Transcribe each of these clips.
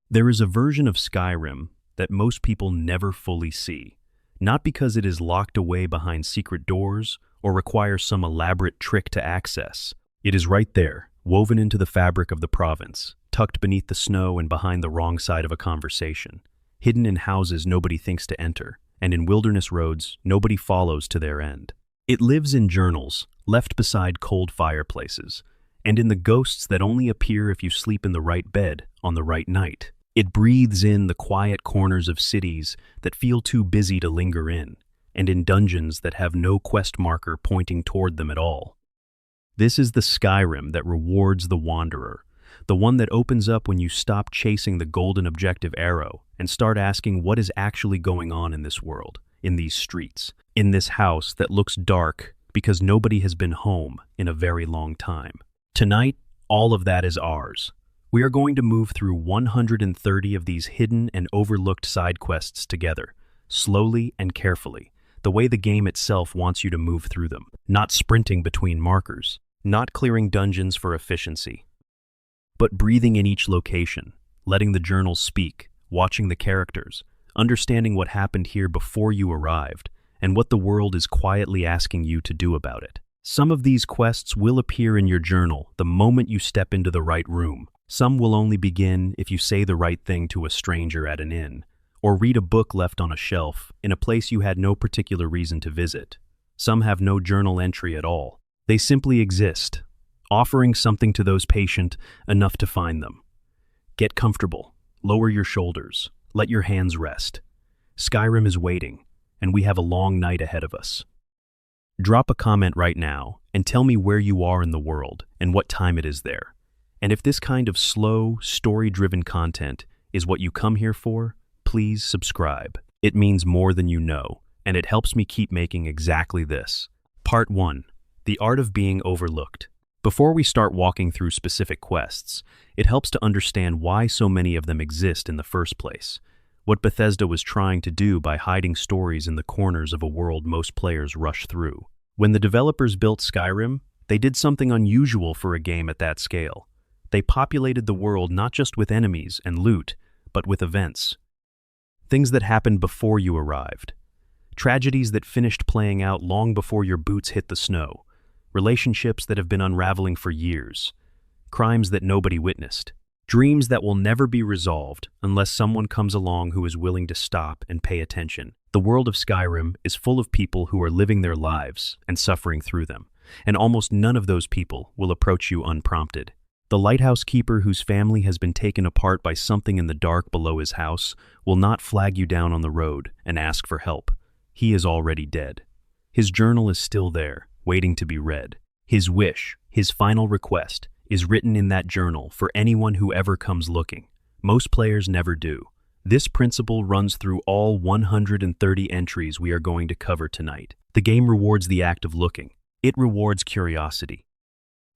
There is a version of Skyrim that most people never fully see, not because it is locked away behind secret doors or requires some elaborate trick to access. It is right there, woven into the fabric of the province, tucked beneath the snow and behind the wrong side of a conversation, hidden in houses nobody thinks to enter, and in wilderness roads nobody follows to their end. It lives in journals, left beside cold fireplaces, and in the ghosts that only appear if you sleep in the right bed on the right night. It breathes in the quiet corners of cities that feel too busy to linger in, and in dungeons that have no quest marker pointing toward them at all. This is the Skyrim that rewards the wanderer, the one that opens up when you stop chasing the golden objective arrow and start asking what is actually going on in this world, in these streets, in this house that looks dark because nobody has been home in a very long time. Tonight, all of that is ours. We are going to move through 130 of these hidden and overlooked side quests together, slowly and carefully, the way the game itself wants you to move through them, not sprinting between markers, not clearing dungeons for efficiency, but breathing in each location, letting the journals speak, watching the characters, understanding what happened here before you arrived, and what the world is quietly asking you to do about it. Some of these quests will appear in your journal the moment you step into the right room. Some will only begin if you say the right thing to a stranger at an inn, or read a book left on a shelf in a place you had no particular reason to visit. Some have no journal entry at all. They simply exist, offering something to those patient enough to find them. Get comfortable, lower your shoulders, let your hands rest. Skyrim is waiting, and we have a long night ahead of us. Drop a comment right now and tell me where you are in the world and what time it is there. And if this kind of slow, story-driven content is what you come here for, please subscribe. It means more than you know, and it helps me keep making exactly this. Part 1. The Art of Being Overlooked. Before we start walking through specific quests, it helps to understand why so many of them exist in the first place, what Bethesda was trying to do by hiding stories in the corners of a world most players rush through. When the developers built Skyrim, they did something unusual for a game at that scale. They populated the world not just with enemies and loot, but with events. Things that happened before you arrived. Tragedies that finished playing out long before your boots hit the snow. Relationships that have been unraveling for years. Crimes that nobody witnessed. Dreams that will never be resolved unless someone comes along who is willing to stop and pay attention. The world of Skyrim is full of people who are living their lives and suffering through them, and almost none of those people will approach you unprompted. The lighthouse keeper whose family has been taken apart by something in the dark below his house will not flag you down on the road and ask for help. He is already dead. His journal is still there, waiting to be read. His wish, his final request, is written in that journal for anyone who ever comes looking. Most players never do. This principle runs through all 130 entries we are going to cover tonight. The game rewards the act of looking. It rewards curiosity.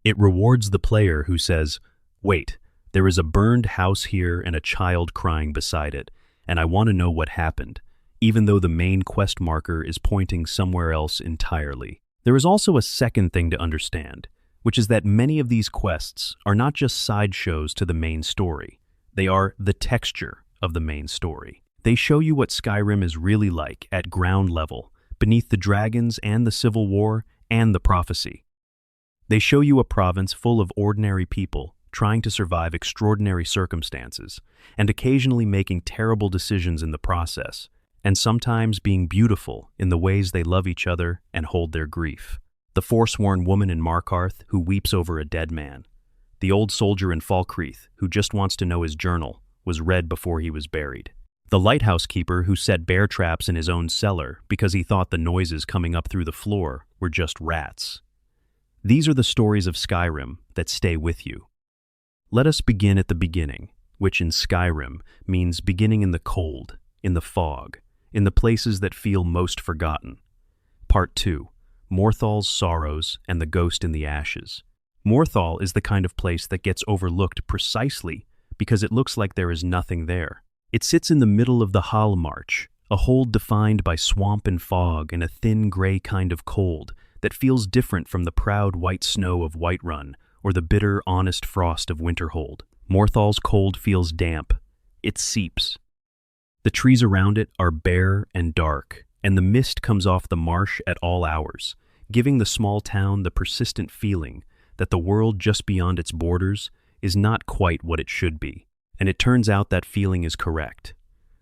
It rewards the player who says, "Wait, there is a burned house here and a child crying beside it, and I want to know what happened," even though the main quest marker is pointing somewhere else entirely. There is also a second thing to understand, which is that many of these quests are not just sideshows to the main story. They are the texture of the main story. They show you what Skyrim is really like at ground level, beneath the dragons and the Civil War and the prophecy. They show you a province full of ordinary people trying to survive extraordinary circumstances, and occasionally making terrible decisions in the process, and sometimes being beautiful in the ways they love each other and hold their grief. The forsworn woman in Markarth who weeps over a dead man. The old soldier in Falkreath who just wants to know his journal was read before he was buried. The lighthouse keeper who set bear traps in his own cellar because he thought the noises coming up through the floor were just rats. These are the stories of Skyrim that stay with you. Let us begin at the beginning, which in Skyrim means beginning in the cold, in the fog, in the places that feel most forgotten. Part 2. Morthal's Sorrows and the Ghost in the Ashes. Morthal is the kind of place that gets overlooked precisely because it looks like there is nothing there. It sits in the middle of the Hall March, a hold defined by swamp and fog and a thin gray kind of cold that feels different from the proud white snow of Whiterun or the bitter, honest frost of Winterhold. Morthal's cold feels damp, It seeps. The trees around it are bare and dark, and the mist comes off the marsh at all hours, giving the small town the persistent feeling that the world just beyond its borders is not quite what it should be. And it turns out that feeling is correct.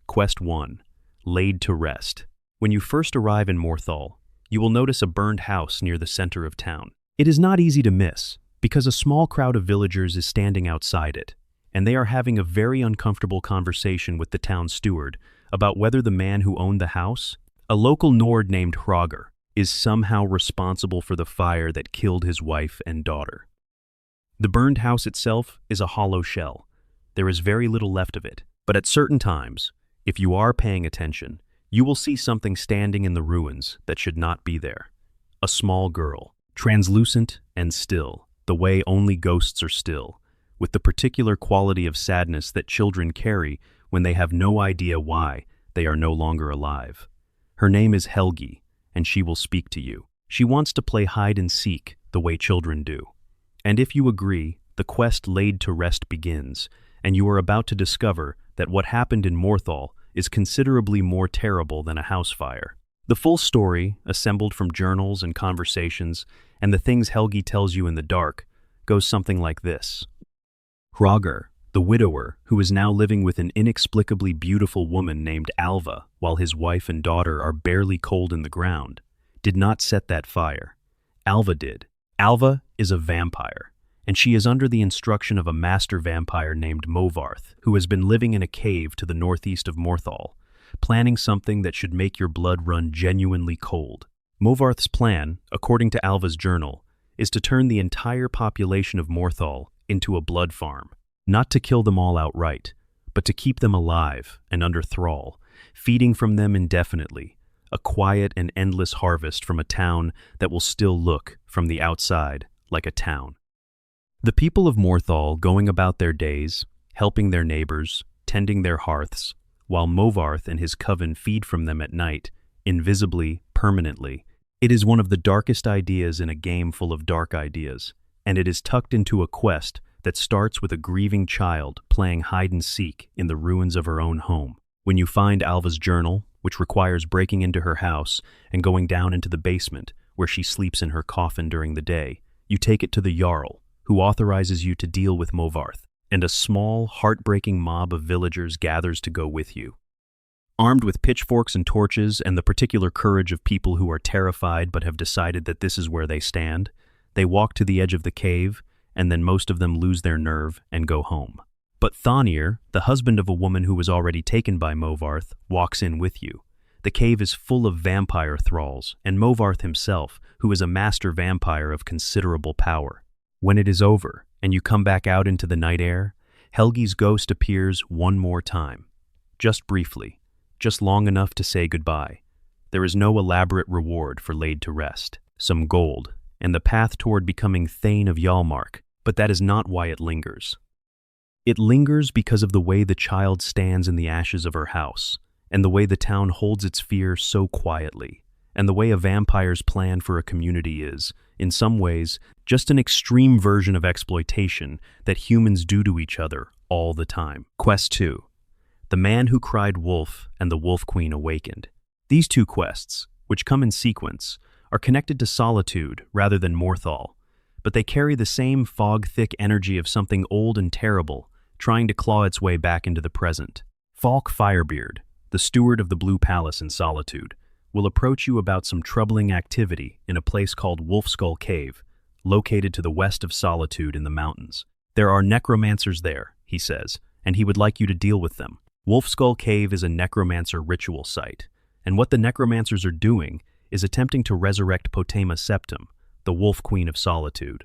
Quest 1. Laid to Rest. When you first arrive in Morthal, you will notice a burned house near the center of town. It is not easy to miss, because a small crowd of villagers is standing outside it, and they are having a very uncomfortable conversation with the town steward about whether the man who owned the house, a local Nord named Hroger, is somehow responsible for the fire that killed his wife and daughter. The burned house itself is a hollow shell. There is very little left of it, but at certain times, if you are paying attention, you will see something standing in the ruins that should not be there. A small girl, translucent and still, the way only ghosts are still, with the particular quality of sadness that children carry when they have no idea why they are no longer alive. Her name is Helgi, and she will speak to you. She wants to play hide and seek the way children do. And if you agree, the quest Laid to Rest begins, and you are about to discover that what happened in Morthal is considerably more terrible than a house fire. The full story, assembled from journals and conversations, and the things Helgi tells you in the dark, goes something like this. Hroger, the widower, who is now living with an inexplicably beautiful woman named Alva while his wife and daughter are barely cold in the ground, did not set that fire. Alva did. Alva is a vampire, and she is under the instruction of a master vampire named Movarth, who has been living in a cave to the northeast of Morthal, planning something that should make your blood run genuinely cold. Movarth's plan, according to Alva's journal, is to turn the entire population of Morthal into a blood farm, not to kill them all outright, but to keep them alive and under thrall, feeding from them indefinitely, a quiet and endless harvest from a town that will still look, from the outside, like a town. The people of Morthal going about their days, helping their neighbors, tending their hearths, while Movarth and his coven feed from them at night, invisibly, permanently. It is one of the darkest ideas in a game full of dark ideas, and it is tucked into a quest that starts with a grieving child playing hide and seek in the ruins of her own home. When you find Alva's journal, which requires breaking into her house and going down into the basement where she sleeps in her coffin during the day, you take it to the Jarl, who authorizes you to deal with Movarth, and a small, heartbreaking mob of villagers gathers to go with you. Armed with pitchforks and torches and the particular courage of people who are terrified but have decided that this is where they stand, they walk to the edge of the cave, and then most of them lose their nerve and go home. But Thanir, the husband of a woman who was already taken by Movarth, walks in with you. The cave is full of vampire thralls, and Movarth himself, who is a master vampire of considerable power. When it is over, and you come back out into the night air, Helgi's ghost appears one more time. Just briefly, just long enough to say goodbye. There is no elaborate reward for Laid to Rest. Some gold, and the path toward becoming Thane of Hjalmark, but that is not why it lingers. It lingers because of the way the child stands in the ashes of her house, and the way the town holds its fear so quietly, and the way a vampire's plan for a community is, in some ways, just an extreme version of exploitation that humans do to each other all the time. Quest 2. The Man Who Cried Wolf and the Wolf Queen Awakened. These two quests, which come in sequence, are connected to Solitude rather than Morthal, but they carry the same fog-thick energy of something old and terrible trying to claw its way back into the present. Falk Firebeard, the steward of the Blue Palace in Solitude, will approach you about some troubling activity in a place called Wolfskull Cave, located to the west of Solitude in the mountains. There are necromancers there, he says, and he would like you to deal with them. Wolfskull Cave is a necromancer ritual site, and what the necromancers are doing is attempting to resurrect Potema Septim, the Wolf Queen of Solitude.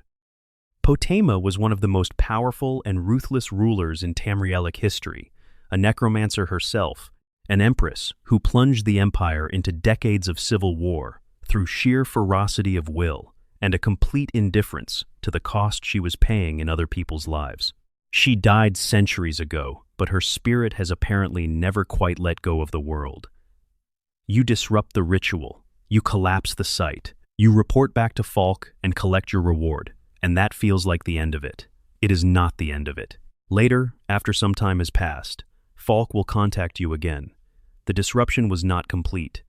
Potema was one of the most powerful and ruthless rulers in Tamrielic history, a necromancer herself, an empress who plunged the empire into decades of civil war through sheer ferocity of will and a complete indifference to the cost she was paying in other people's lives. She died centuries ago, but her spirit has apparently never quite let go of the world. You disrupt the ritual, you collapse the site, you report back to Falk and collect your reward, and that feels like the end of it. It is not the end of it. Later, after some time has passed, Falk will contact you again. The disruption was not complete.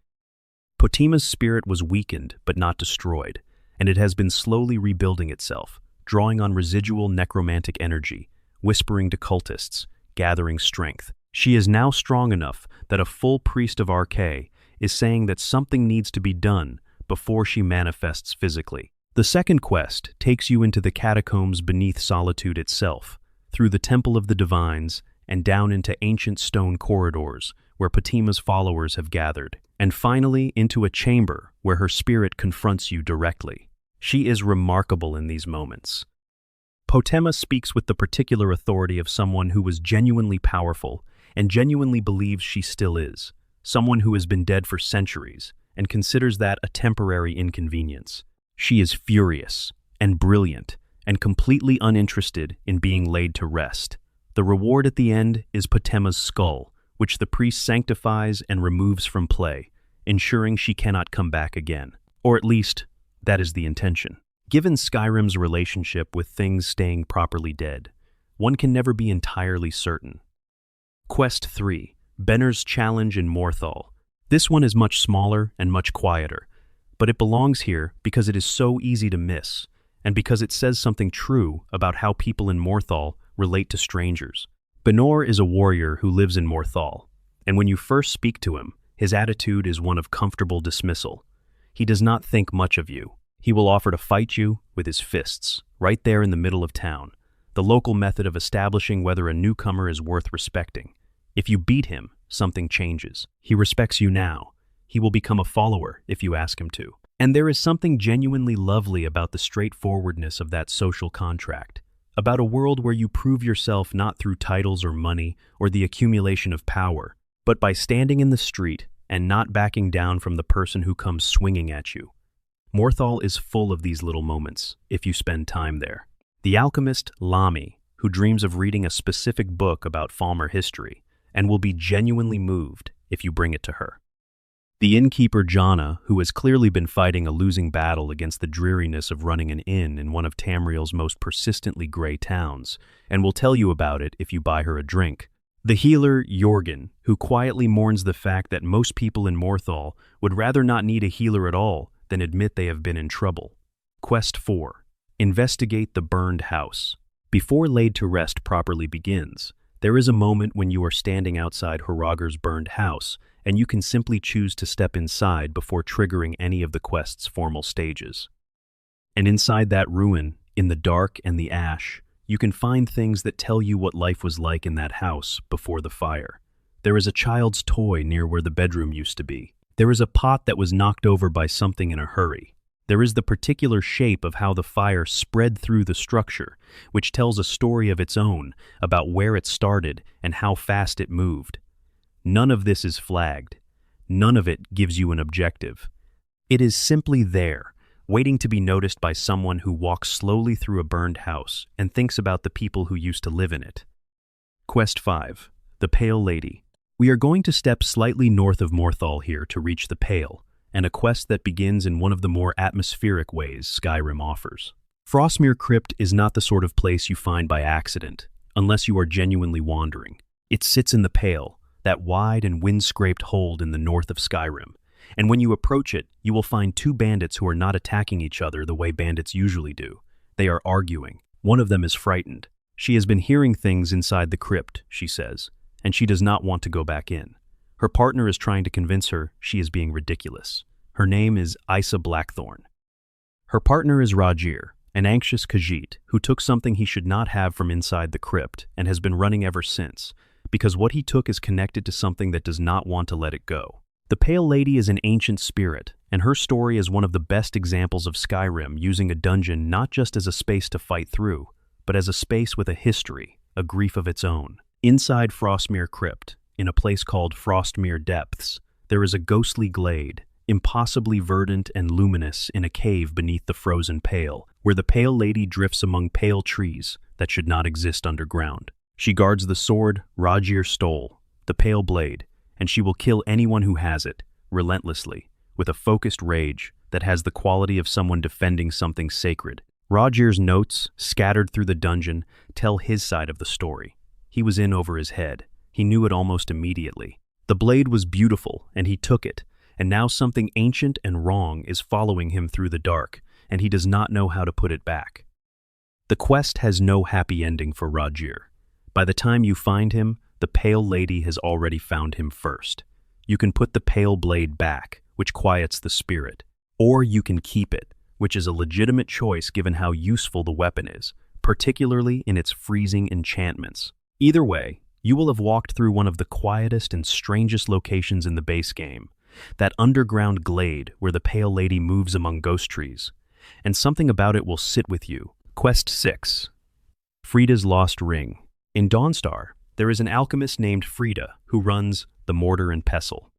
Potima's spirit was weakened but not destroyed, and it has been slowly rebuilding itself, drawing on residual necromantic energy, whispering to cultists, gathering strength. She is now strong enough that a full priest of Arche is saying that something needs to be done before she manifests physically. The second quest takes you into the catacombs beneath Solitude itself, through the Temple of the Divines and down into ancient stone corridors where Potima's followers have gathered, and finally into a chamber where her spirit confronts you directly. She is remarkable in these moments. Potima speaks with the particular authority of someone who was genuinely powerful and genuinely believes she still is, someone who has been dead for centuries and considers that a temporary inconvenience. She is furious and brilliant and completely uninterested in being laid to rest. The reward at the end is Potima's skull, which the priest sanctifies and removes from play, ensuring she cannot come back again. Or at least, that is the intention. Given Skyrim's relationship with things staying properly dead, one can never be entirely certain. Quest 3, Benner's Challenge in Morthal. This one is much smaller and much quieter, but it belongs here because it is so easy to miss, and because it says something true about how people in Morthal relate to strangers. Benor is a warrior who lives in Morthal, and when you first speak to him, his attitude is one of comfortable dismissal. He does not think much of you. He will offer to fight you with his fists, right there in the middle of town, the local method of establishing whether a newcomer is worth respecting. If you beat him, something changes. He respects you now. He will become a follower if you ask him to. And there is something genuinely lovely about the straightforwardness of that social contract, about a world where you prove yourself not through titles or money or the accumulation of power, but by standing in the street and not backing down from the person who comes swinging at you. Morthal is full of these little moments, if you spend time there. The alchemist Lami, who dreams of reading a specific book about Falmer history, and will be genuinely moved if you bring it to her. The innkeeper Jana, who has clearly been fighting a losing battle against the dreariness of running an inn in one of Tamriel's most persistently gray towns, and will tell you about it if you buy her a drink. The healer Jorgen, who quietly mourns the fact that most people in Morthal would rather not need a healer at all than admit they have been in trouble. Quest 4. Investigate the burned house. Before Laid to Rest properly begins, there is a moment when you are standing outside Hroggur's burned house, and you can simply choose to step inside before triggering any of the quest's formal stages. And inside that ruin, in the dark and the ash, you can find things that tell you what life was like in that house before the fire. There is a child's toy near where the bedroom used to be. There is a pot that was knocked over by something in a hurry. There is the particular shape of how the fire spread through the structure, which tells a story of its own about where it started and how fast it moved. None of this is flagged. None of it gives you an objective. It is simply there, waiting to be noticed by someone who walks slowly through a burned house and thinks about the people who used to live in it. Quest 5. The Pale Lady. We are going to step slightly north of Morthal here to reach the Pale, and a quest that begins in one of the more atmospheric ways Skyrim offers. Frostmere Crypt is not the sort of place you find by accident, unless you are genuinely wandering. It sits in the Pale, that wide and wind-scraped hold in the north of Skyrim, and when you approach it, you will find two bandits who are not attacking each other the way bandits usually do. They are arguing. One of them is frightened. She has been hearing things inside the crypt, she says, and she does not want to go back in. Her partner is trying to convince her she is being ridiculous. Her name is Isa Blackthorn. Her partner is Rajir, an anxious Khajiit who took something he should not have from inside the crypt and has been running ever since, because what he took is connected to something that does not want to let it go. The Pale Lady is an ancient spirit, and her story is one of the best examples of Skyrim using a dungeon not just as a space to fight through, but as a space with a history, a grief of its own. Inside Frostmere Crypt, in a place called Frostmere Depths, there is a ghostly glade, impossibly verdant and luminous in a cave beneath the frozen Pale, where the Pale Lady drifts among pale trees that should not exist underground. She guards the sword Rajir stole, the Pale Blade, and she will kill anyone who has it, relentlessly, with a focused rage that has the quality of someone defending something sacred. Rajir's notes, scattered through the dungeon, tell his side of the story. He was in over his head. He knew it almost immediately. The blade was beautiful, and he took it, and now something ancient and wrong is following him through the dark, and he does not know how to put it back. The quest has no happy ending for Rajir. By the time you find him, the Pale Lady has already found him first. You can put the pale blade back, which quiets the spirit, or you can keep it, which is a legitimate choice given how useful the weapon is, particularly in its freezing enchantments. Either way, you will have walked through one of the quietest and strangest locations in the base game, that underground glade where the Pale Lady moves among ghost trees, and something about it will sit with you. Quest 6. Frida's Lost Ring. In Dawnstar, there is an alchemist named Frida who runs the Mortar and Pestle.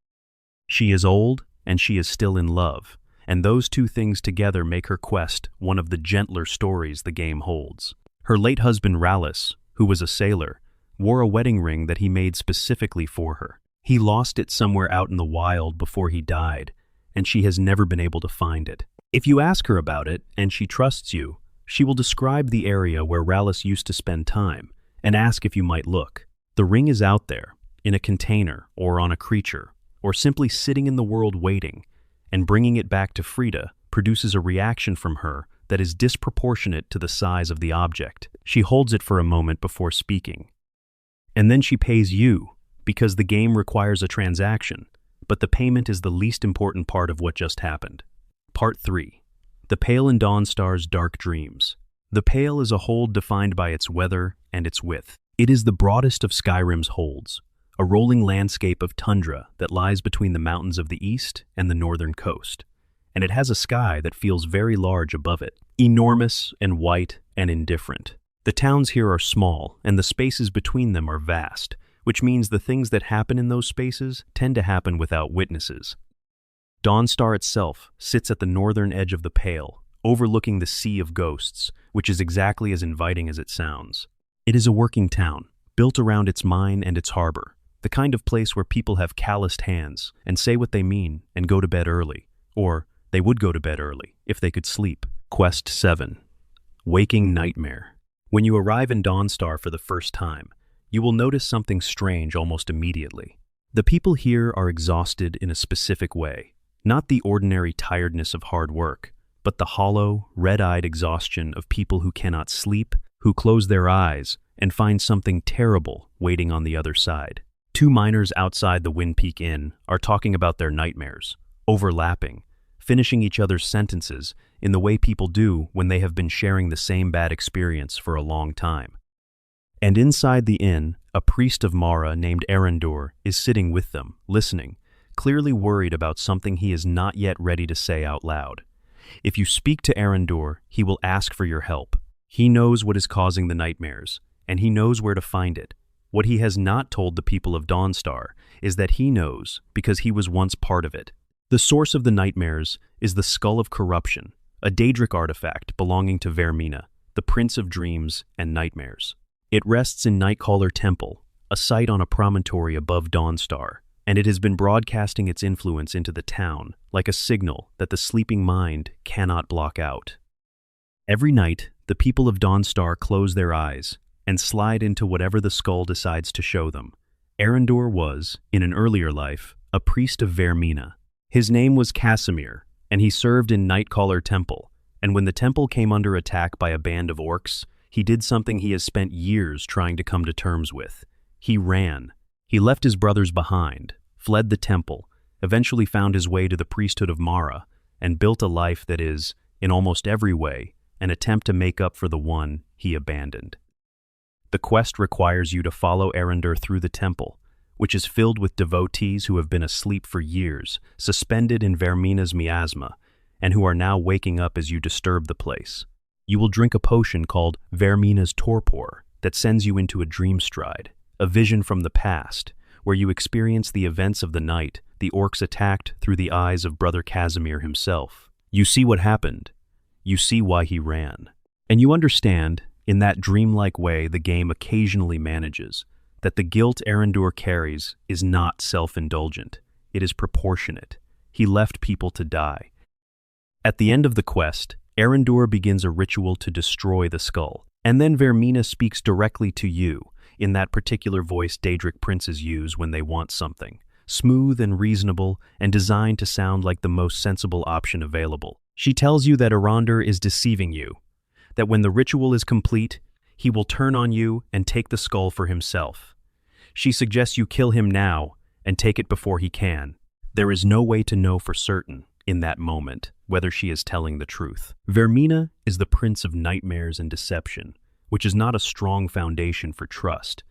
She is old, and she is still in love, and those two things together make her quest one of the gentler stories the game holds. Her late husband Rallis, who was a sailor, wore a wedding ring that he made specifically for her. He lost it somewhere out in the wild before he died, and she has never been able to find it. If you ask her about it, and she trusts you, she will describe the area where Rallis used to spend time, and ask if you might look. The ring is out there, in a container, or on a creature, or simply sitting in the world waiting, and bringing it back to Frida produces a reaction from her that is disproportionate to the size of the object. She holds it for a moment before speaking. And then she pays you, because the game requires a transaction, but the payment is the least important part of what just happened. Part 3. The Pale in Dawnstar's Dark Dreams. The Pale is a hold defined by its weather and its width. It is the broadest of Skyrim's holds, a rolling landscape of tundra that lies between the mountains of the east and the northern coast, and it has a sky that feels very large above it, enormous and white and indifferent. The towns here are small, and the spaces between them are vast, which means the things that happen in those spaces tend to happen without witnesses. Dawnstar itself sits at the northern edge of the Pale, overlooking the Sea of Ghosts, which is exactly as inviting as it sounds. It is a working town, built around its mine and its harbor, the kind of place where people have calloused hands and say what they mean and go to bed early, or they would go to bed early if they could sleep. Quest 7. Waking Nightmare. When you arrive in Dawnstar for the first time, you will notice something strange almost immediately. The people here are exhausted in a specific way, not the ordinary tiredness of hard work, but the hollow, red-eyed exhaustion of people who cannot sleep, who close their eyes and find something terrible waiting on the other side. Two miners outside the Windpeak Inn are talking about their nightmares, overlapping, finishing each other's sentences in the way people do when they have been sharing the same bad experience for a long time. And inside the inn, a priest of Mara named Erendur is sitting with them, listening, clearly worried about something he is not yet ready to say out loud. If you speak to Erendur, he will ask for your help. He knows what is causing the nightmares, and he knows where to find it. What he has not told the people of Dawnstar is that he knows because he was once part of it. The source of the nightmares is the Skull of Corruption, a Daedric artifact belonging to Vermina, the Prince of Dreams and Nightmares. It rests in Nightcaller Temple, a site on a promontory above Dawnstar, and it has been broadcasting its influence into the town like a signal that the sleeping mind cannot block out. Every night, the people of Dawnstar close their eyes and slide into whatever the skull decides to show them. Erendur was, in an earlier life, a priest of Vermina. His name was Casimir, and he served in Nightcaller Temple, and when the temple came under attack by a band of orcs, he did something he has spent years trying to come to terms with. He ran. He left his brothers behind, fled the temple, eventually found his way to the priesthood of Mara, and built a life that is, in almost every way, an attempt to make up for the one he abandoned. The quest requires you to follow Erendur through the temple, which is filled with devotees who have been asleep for years, suspended in Vermina's miasma, and who are now waking up as you disturb the place. You will drink a potion called Vermina's Torpor that sends you into a dream stride, a vision from the past, where you experience the events of the night the orcs attacked through the eyes of Brother Casimir himself. You see what happened. You see why he ran. And you understand, in that dreamlike way the game occasionally manages, that the guilt Erendur carries is not self-indulgent. It is proportionate. He left people to die. At the end of the quest, Erendur begins a ritual to destroy the skull, and then Vermina speaks directly to you, in that particular voice Daedric princes use when they want something, smooth and reasonable and designed to sound like the most sensible option available. She tells you that Arondir is deceiving you, that when the ritual is complete, he will turn on you and take the skull for himself. She suggests you kill him now and take it before he can. There is no way to know for certain, in that moment, whether she is telling the truth. Vermina is the prince of nightmares and deception, which is not a strong foundation for trust,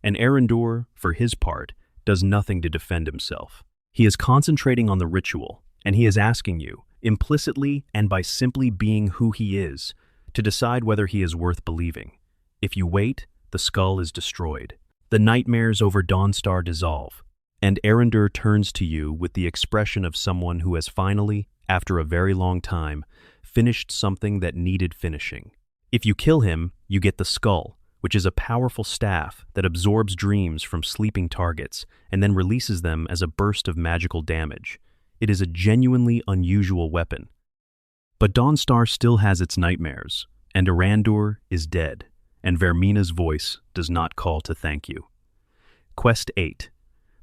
and Arondir, for his part, does nothing to defend himself. He is concentrating on the ritual, and he is asking you, implicitly and by simply being who he is, to decide whether he is worth believing. If you wait, the skull is destroyed. The nightmares over Dawnstar dissolve, and Arondir turns to you with the expression of someone who has finally, after a very long time, finished something that needed finishing. If you kill him, you get the skull, which is a powerful staff that absorbs dreams from sleeping targets and then releases them as a burst of magical damage. It is a genuinely unusual weapon. But Dawnstar still has its nightmares, and Arondir is dead, and Vermina's voice does not call to thank you. Quest 8.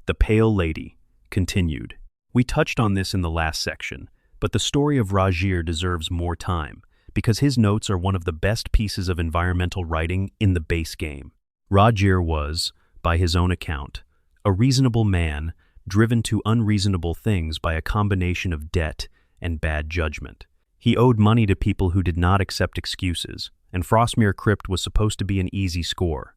The Pale Lady, continued. We touched on this in the last section, but the story of Rajir deserves more time, because his notes are one of the best pieces of environmental writing in the base game. Rajir was, by his own account, a reasonable man driven to unreasonable things by a combination of debt and bad judgment. He owed money to people who did not accept excuses, and Frostmere Crypt was supposed to be an easy score.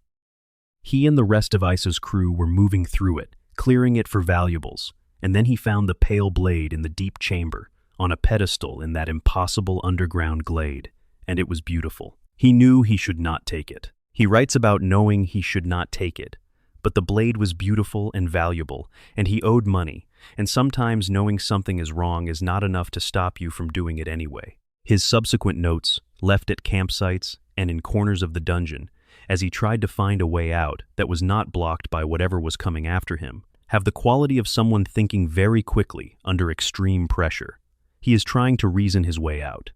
He and the rest of Isa's crew were moving through it, clearing it for valuables, and then he found the pale blade in the deep chamber, on a pedestal in that impossible underground glade, and it was beautiful. He knew he should not take it. He writes about knowing he should not take it, but the blade was beautiful and valuable, and he owed money, and sometimes knowing something is wrong is not enough to stop you from doing it anyway. His subsequent notes, left at campsites and in corners of the dungeon, as he tried to find a way out that was not blocked by whatever was coming after him, have the quality of someone thinking very quickly under extreme pressure. He is trying to reason his way out.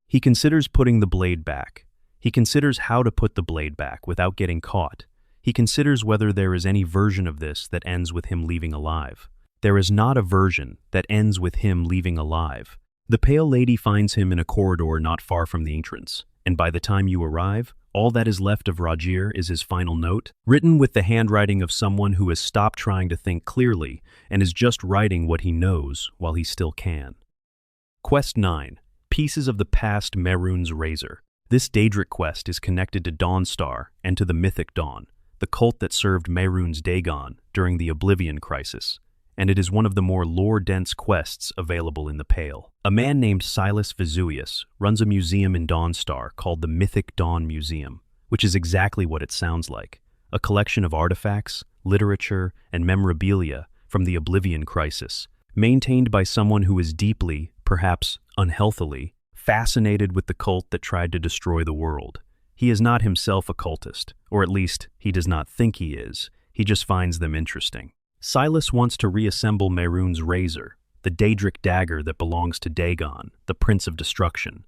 He considers putting the blade back. He considers how to put the blade back without getting caught. He considers whether there is any version of this that ends with him leaving alive. There is not a version that ends with him leaving alive. The Pale Lady finds him in a corridor not far from the entrance, and by the time you arrive, all that is left of Rajir is his final note, written with the handwriting of someone who has stopped trying to think clearly and is just writing what he knows while he still can. Quest 9. Pieces of the Past Mehrunes Razor. This Daedric quest is connected to Dawnstar and to the Mythic Dawn, the cult that served Mehrunes Dagon during the Oblivion Crisis, and it is one of the more lore-dense quests available in the Pale. A man named Silas Vesuvius runs a museum in Dawnstar called the Mythic Dawn Museum, which is exactly what it sounds like, a collection of artifacts, literature, and memorabilia from the Oblivion Crisis, maintained by someone who is deeply, perhaps unhealthily, fascinated with the cult that tried to destroy the world. He is not himself a cultist, or at least he does not think he is. He just finds them interesting. Silas wants to reassemble Mehrunes Razor, the Daedric dagger that belongs to Dagon, the Prince of Destruction.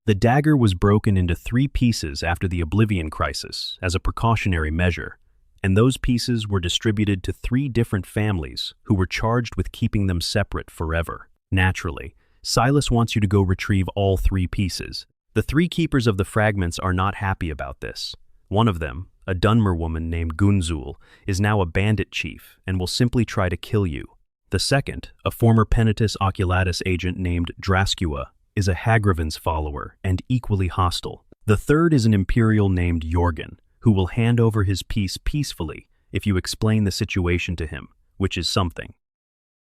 The dagger was broken into 3 pieces after the Oblivion Crisis as a precautionary measure, and those pieces were distributed to 3 different families who were charged with keeping them separate forever. Naturally, Silas wants you to go retrieve all 3 pieces. The 3 keepers of the fragments are not happy about this. One of them, a Dunmer woman named Gunzul, is now a bandit chief and will simply try to kill you. The second, a former Penitus Oculatus agent named Drascua, is a Hagraven's follower and equally hostile. The third is an Imperial named Jorgen, who will hand over his piece peacefully if you explain the situation to him, which is something.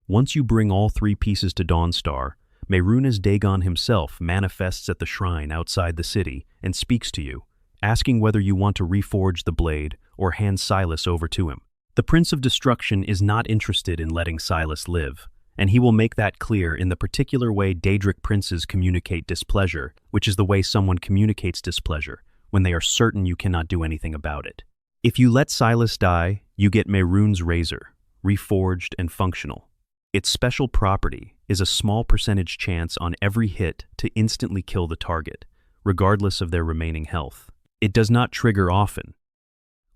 Once you bring all 3 pieces to Dawnstar, Mehrunes Dagon himself manifests at the shrine outside the city and speaks to you, asking whether you want to reforge the blade or hand Silas over to him. The Prince of Destruction is not interested in letting Silas live, and he will make that clear in the particular way Daedric princes communicate displeasure, which is the way someone communicates displeasure, when they are certain you cannot do anything about it. If you let Silas die, you get Mehrunes Razor, reforged and functional. Its special property is a small percentage chance on every hit to instantly kill the target, regardless of their remaining health. It does not trigger often.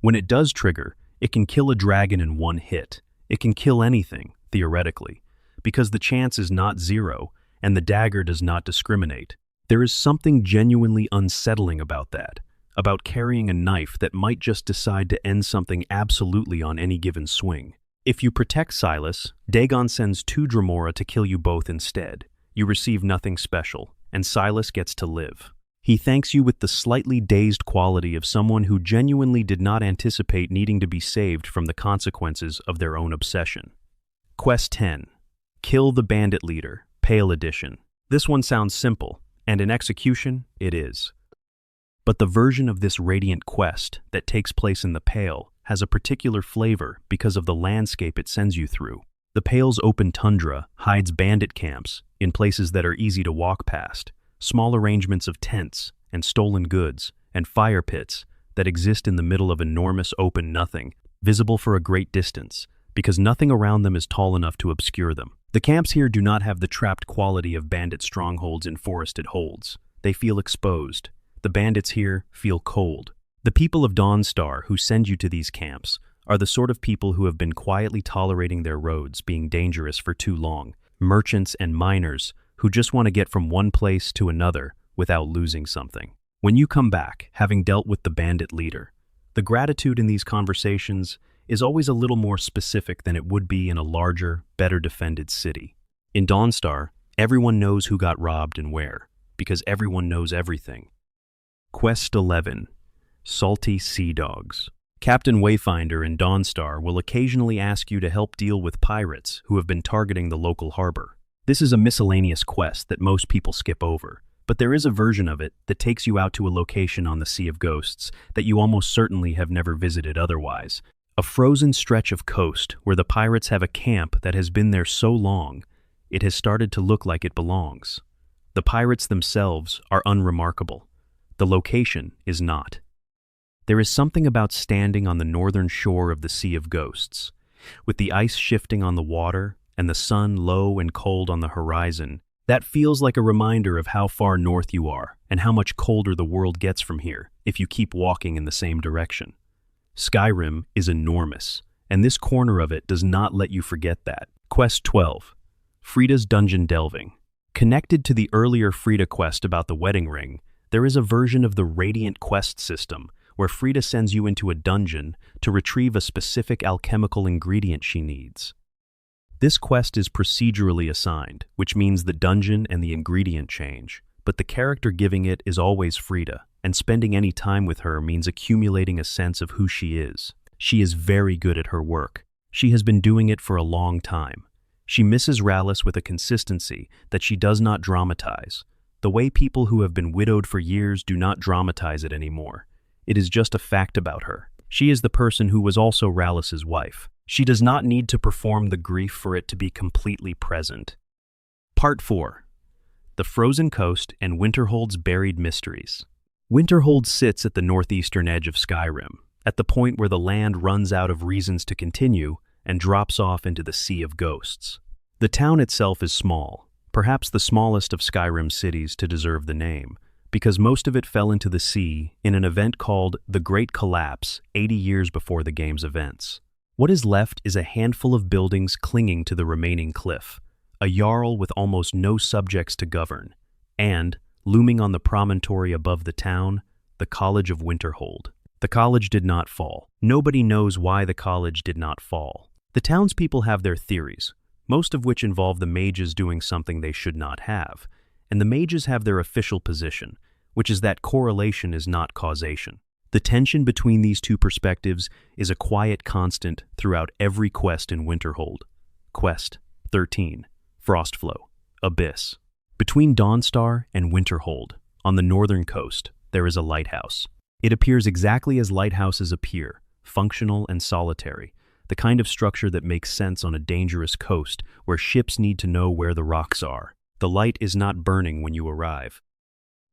When it does trigger, it can kill a dragon in one hit. It can kill anything, theoretically, because the chance is not zero and the dagger does not discriminate. There is something genuinely unsettling about that, about carrying a knife that might just decide to end something absolutely on any given swing. If you protect Silas, Dagon sends 2 Dremora to kill you both instead. You receive nothing special, and Silas gets to live. He thanks you with the slightly dazed quality of someone who genuinely did not anticipate needing to be saved from the consequences of their own obsession. Quest 10. Kill the Bandit Leader, Pale Edition. This one sounds simple, and in execution, it is. But the version of this radiant quest that takes place in the Pale has a particular flavor because of the landscape it sends you through. The Pale's open tundra hides bandit camps in places that are easy to walk past, small arrangements of tents and stolen goods and fire pits that exist in the middle of enormous open nothing, visible for a great distance, because nothing around them is tall enough to obscure them. The camps here do not have the trapped quality of bandit strongholds in forested holds. They feel exposed. The bandits here feel cold. The people of Dawnstar who send you to these camps are the sort of people who have been quietly tolerating their roads being dangerous for too long, merchants and miners who just want to get from one place to another without losing something. When you come back, having dealt with the bandit leader, the gratitude in these conversations is always a little more specific than it would be in a larger, better defended city. In Dawnstar, everyone knows who got robbed and where, because everyone knows everything. Quest 11. Salty Sea Dogs. Captain Wayfinder in Dawnstar will occasionally ask you to help deal with pirates who have been targeting the local harbor. This is a miscellaneous quest that most people skip over, but there is a version of it that takes you out to a location on the Sea of Ghosts that you almost certainly have never visited otherwise. A frozen stretch of coast where the pirates have a camp that has been there so long, it has started to look like it belongs. The pirates themselves are unremarkable. The location is not. There is something about standing on the northern shore of the Sea of Ghosts, with the ice shifting on the water and the sun low and cold on the horizon, that feels like a reminder of how far north you are and how much colder the world gets from here if you keep walking in the same direction. Skyrim is enormous, and this corner of it does not let you forget that. Quest 12. Frida's Dungeon Delving. Connected to the earlier Frida quest about the wedding ring, there is a version of the Radiant quest system where Frida sends you into a dungeon to retrieve a specific alchemical ingredient she needs. This quest is procedurally assigned, which means the dungeon and the ingredient change, but the character giving it is always Frida, and spending any time with her means accumulating a sense of who she is. She is very good at her work. She has been doing it for a long time. She misses Rallis with a consistency that she does not dramatize. The way people who have been widowed for years do not dramatize it anymore. It is just a fact about her. She is the person who was also Rallis's wife. She does not need to perform the grief for it to be completely present. Part 4. The Frozen Coast and Winterhold's Buried Mysteries. Winterhold sits at the northeastern edge of Skyrim, at the point where the land runs out of reasons to continue and drops off into the Sea of Ghosts. The town itself is small, perhaps the smallest of Skyrim's cities to deserve the name, because most of it fell into the sea in an event called the Great Collapse 80 years before the game's events. What is left is a handful of buildings clinging to the remaining cliff, a jarl with almost no subjects to govern, and, looming on the promontory above the town, the College of Winterhold. The college did not fall. Nobody knows why the college did not fall. The townspeople have their theories, most of which involve the mages doing something they should not have, and the mages have their official position, which is that correlation is not causation. The tension between these two perspectives is a quiet constant throughout every quest in Winterhold. Quest 13. Frostflow. Abyss. Between Dawnstar and Winterhold, on the northern coast, there is a lighthouse. It appears exactly as lighthouses appear, functional and solitary, the kind of structure that makes sense on a dangerous coast where ships need to know where the rocks are. The light is not burning when you arrive.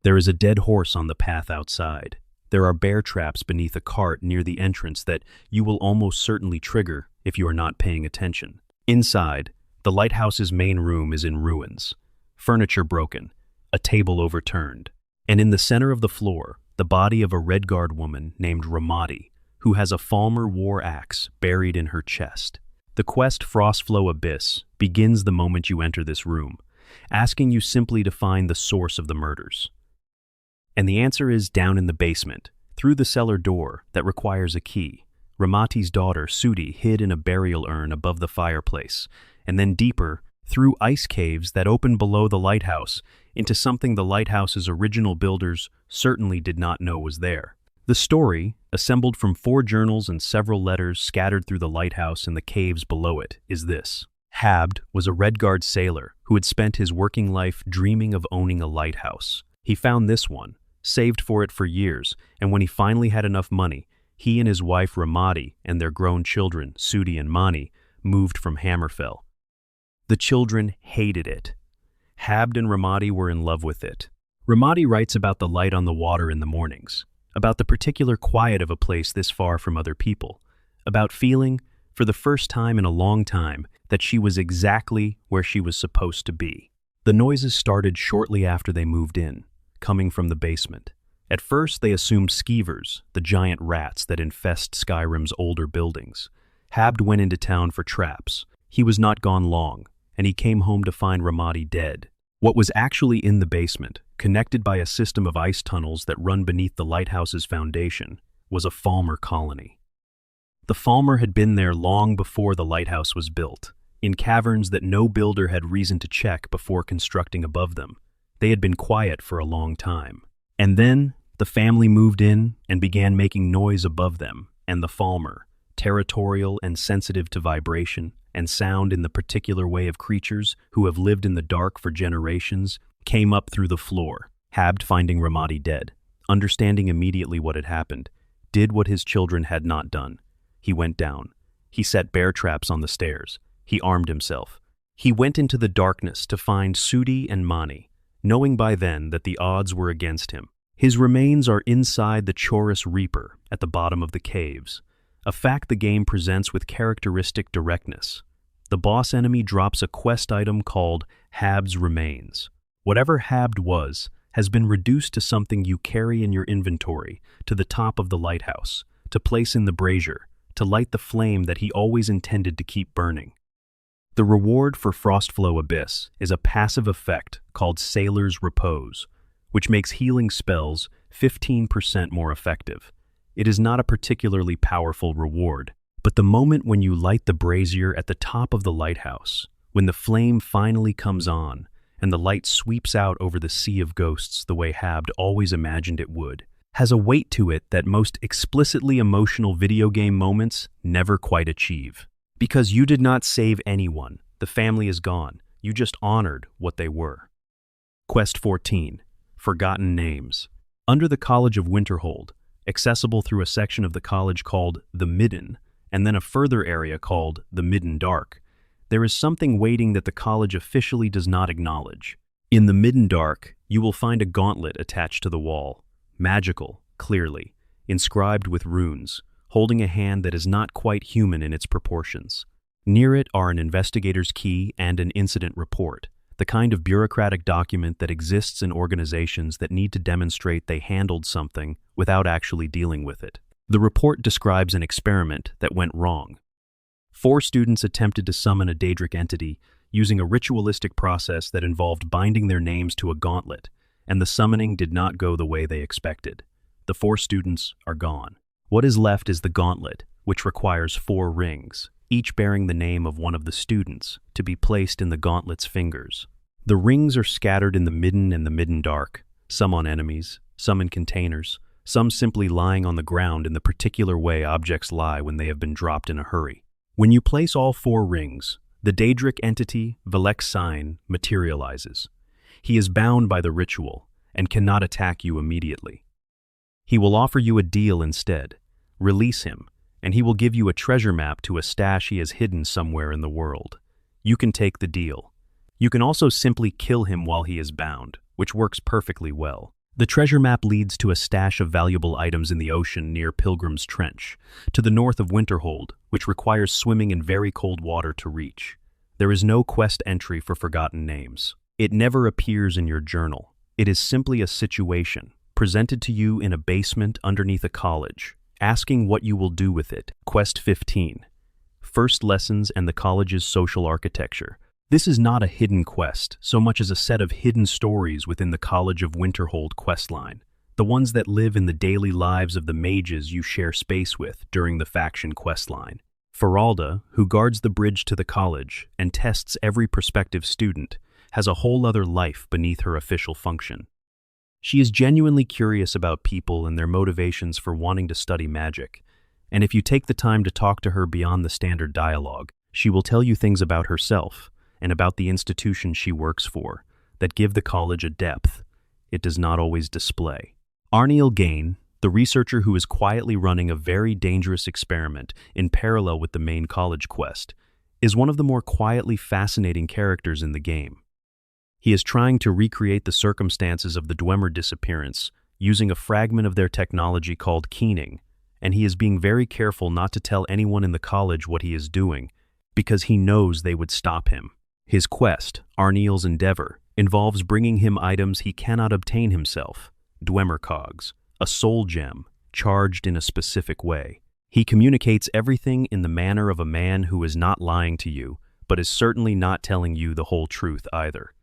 There is a dead horse on the path outside. There are bear traps beneath a cart near the entrance that you will almost certainly trigger if you are not paying attention. Inside, the lighthouse's main room is in ruins. Furniture broken, a table overturned, and in the center of the floor, the body of a Redguard woman named Ramadi, who has a Falmer war axe buried in her chest. The quest Frostflow Abyss begins the moment you enter this room, asking you simply to find the source of the murders. And the answer is down in the basement, through the cellar door that requires a key. Ramati's daughter, Sudi, hid in a burial urn above the fireplace, and then deeper, through ice caves that open below the lighthouse, into something the lighthouse's original builders certainly did not know was there. The story, assembled from 4 journals and several letters scattered through the lighthouse and the caves below it, is this. Habd was a Redguard sailor who had spent his working life dreaming of owning a lighthouse. He found this one, saved for it for years, and when he finally had enough money, he and his wife Ramati and their grown children, Sudi and Mani, moved from Hammerfell. The children hated it. Habd and Ramati were in love with it. Ramati writes about the light on the water in the mornings, about the particular quiet of a place this far from other people, about feeling, for the first time in a long time, that she was exactly where she was supposed to be. The noises started shortly after they moved in, coming from the basement. At first, they assumed skeevers, the giant rats that infest Skyrim's older buildings. Habd went into town for traps. He was not gone long, and he came home to find Ramati dead. What was actually in the basement, connected by a system of ice tunnels that run beneath the lighthouse's foundation, was a Falmer colony. The Falmer had been there long before the lighthouse was built, in caverns that no builder had reason to check before constructing above them. They had been quiet for a long time. And then, the family moved in and began making noise above them, and the Falmer, territorial and sensitive to vibration and sound in the particular way of creatures who have lived in the dark for generations, came up through the floor. Habd, finding Ramati dead, understanding immediately what had happened, did what his children had not done. He went down. He set bear traps on the stairs. He armed himself. He went into the darkness to find Sudi and Mani, knowing by then that the odds were against him. His remains are inside the Chorus Reaper at the bottom of the caves, a fact the game presents with characteristic directness. The boss enemy drops a quest item called Habd's Remains. Whatever Habd was has been reduced to something you carry in your inventory, to the top of the lighthouse, to place in the brazier, to light the flame that he always intended to keep burning. The reward for Frostflow Abyss is a passive effect called Sailor's Repose, which makes healing spells 15% more effective. It is not a particularly powerful reward, but the moment when you light the brazier at the top of the lighthouse, when the flame finally comes on, and the light sweeps out over the sea of ghosts the way Habd always imagined it would, has a weight to it that most explicitly emotional video game moments never quite achieve. Because you did not save anyone, the family is gone, you just honored what they were. Quest 14, Forgotten Names. Under the College of Winterhold, accessible through a section of the college called the Midden, and then a further area called the Midden Dark, there is something waiting that the college officially does not acknowledge. In the Midden Dark, you will find a gauntlet attached to the wall, magical, clearly, inscribed with runes, holding a hand that is not quite human in its proportions. Near it are an investigator's key and an incident report, the kind of bureaucratic document that exists in organizations that need to demonstrate they handled something without actually dealing with it. The report describes an experiment that went wrong. 4 students attempted to summon a Daedric entity using a ritualistic process that involved binding their names to a gauntlet, and the summoning did not go the way they expected. The 4 students are gone. What is left is the gauntlet, which requires 4 rings, each bearing the name of one of the students, to be placed in the gauntlet's fingers. The rings are scattered in the Midden and the Midden Dark, some on enemies, some in containers, some simply lying on the ground in the particular way objects lie when they have been dropped in a hurry. When you place all 4 rings, the Daedric entity, Velexine, materializes. He is bound by the ritual and cannot attack you immediately. He will offer you a deal instead. Release him, and he will give you a treasure map to a stash he has hidden somewhere in the world. You can take the deal. You can also simply kill him while he is bound, which works perfectly well. The treasure map leads to a stash of valuable items in the ocean near Pilgrim's Trench, to the north of Winterhold, which requires swimming in very cold water to reach. There is no quest entry for Forgotten Names. It never appears in your journal. It is simply a situation, presented to you in a basement underneath a college. asking what you will do with it. Quest 15. First lessons and the college's social architecture. This is not a hidden quest, so much as a set of hidden stories within the College of Winterhold questline, the ones that live in the daily lives of the mages you share space with during the faction questline. Feralda, who guards the bridge to the college and tests every prospective student, has a whole other life beneath her official function. She is genuinely curious about people and their motivations for wanting to study magic, and if you take the time to talk to her beyond the standard dialogue, she will tell you things about herself and about the institution she works for that give the college a depth it does not always display. Arniel Gain, the researcher who is quietly running a very dangerous experiment in parallel with the main college quest, is one of the more quietly fascinating characters in the game. He is trying to recreate the circumstances of the Dwemer disappearance using a fragment of their technology called keening, and he is being very careful not to tell anyone in the college what he is doing because he knows they would stop him. His quest, Arniel's endeavor, involves bringing him items he cannot obtain himself, Dwemer cogs, a soul gem, charged in a specific way. He communicates everything in the manner of a man who is not lying to you, but is certainly not telling you the whole truth either.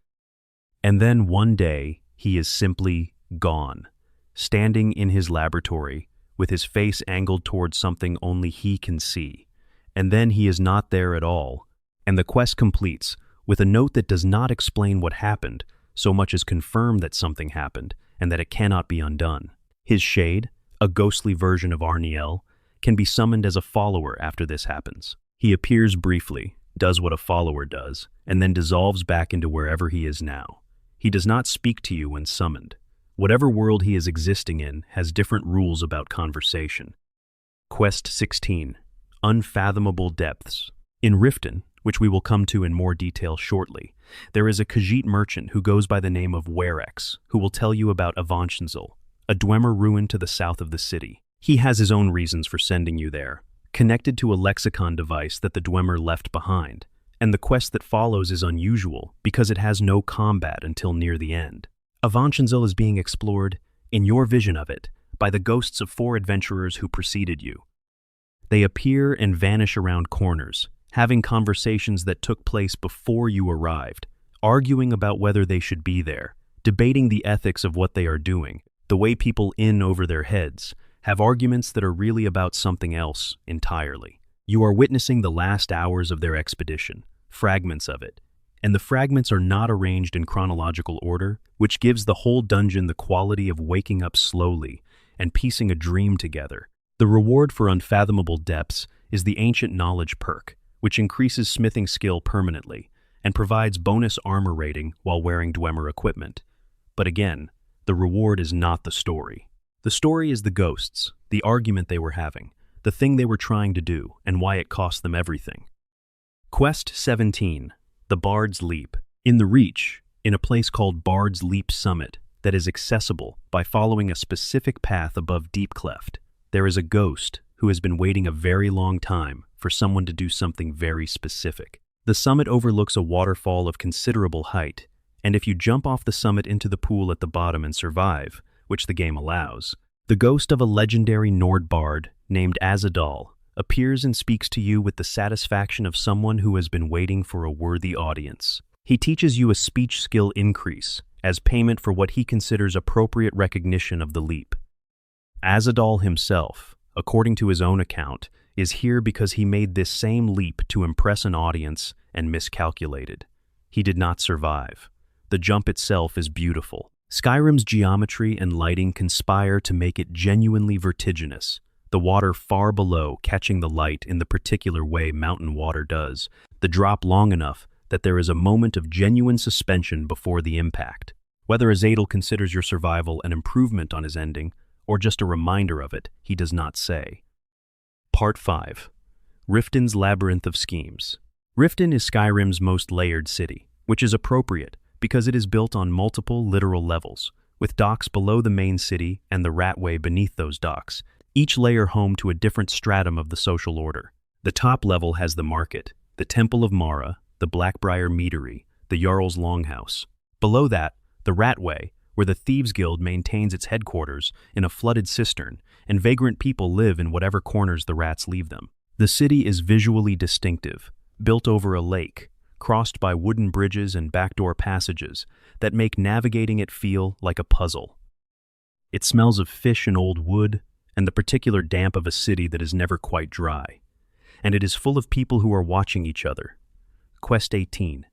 And then one day, he is simply gone, standing in his laboratory, with his face angled towards something only he can see. And then he is not there at all, and the quest completes with a note that does not explain what happened, so much as confirm that something happened, and that it cannot be undone. His shade, a ghostly version of Arniel, can be summoned as a follower after this happens. He appears briefly, does what a follower does, and then dissolves back into wherever he is now. He does not speak to you when summoned. Whatever world he is existing in has different rules about conversation. Quest 16. Unfathomable Depths. In Riften, which we will come to in more detail shortly, there is a Khajiit merchant who goes by the name of Werex, who will tell you about Avanchanzel, a Dwemer ruin to the south of the city. He has his own reasons for sending you there, connected to a lexicon device that the Dwemer left behind, and the quest that follows is unusual because it has no combat until near the end. Avanchanzel is being explored, in your vision of it, by the ghosts of 4 adventurers who preceded you. They appear and vanish around corners, having conversations that took place before you arrived, arguing about whether they should be there, debating the ethics of what they are doing, the way people in over their heads, have arguments that are really about something else entirely. You are witnessing the last hours of their expedition, fragments of it, and the fragments are not arranged in chronological order, which gives the whole dungeon the quality of waking up slowly and piecing a dream together. The reward for Unfathomable Depths is the Ancient Knowledge perk, which increases smithing skill permanently and provides bonus armor rating while wearing Dwemer equipment. But again, the reward is not the story. The story is the ghosts, the argument they were having, the thing they were trying to do, and why it cost them everything. Quest 17. The Bard's Leap. In the Reach, in a place called Bard's Leap Summit that is accessible by following a specific path above Deep Cleft, there is a ghost who has been waiting a very long time for someone to do something very specific. The summit overlooks a waterfall of considerable height, and if you jump off the summit into the pool at the bottom and survive, which the game allows, the ghost of a legendary Nord bard named Azadal appears and speaks to you with the satisfaction of someone who has been waiting for a worthy audience. He teaches you a speech skill increase as payment for what he considers appropriate recognition of the leap. Azadal himself, according to his own account, is here because he made this same leap to impress an audience and miscalculated. He did not survive. The jump itself is beautiful. Skyrim's geometry and lighting conspire to make it genuinely vertiginous, the water far below catching the light in the particular way mountain water does, the drop long enough that there is a moment of genuine suspension before the impact. Whether Azadal considers your survival an improvement on his ending, or just a reminder of it, he does not say. Part 5. Riften's Labyrinth of Schemes. Riften is Skyrim's most layered city, which is appropriate because it is built on multiple literal levels, with docks below the main city and the ratway beneath those docks, each layer home to a different stratum of the social order. The top level has the market, the Temple of Mara, the Blackbriar Meadery, the Jarl's Longhouse. Below that, the ratway, where the Thieves Guild maintains its headquarters in a flooded cistern, and vagrant people live in whatever corners the rats leave them. The city is visually distinctive, built over a lake, crossed by wooden bridges and backdoor passages that make navigating it feel like a puzzle. It smells of fish and old wood, and the particular damp of a city that is never quite dry. And it is full of people who are watching each other. Quest 18,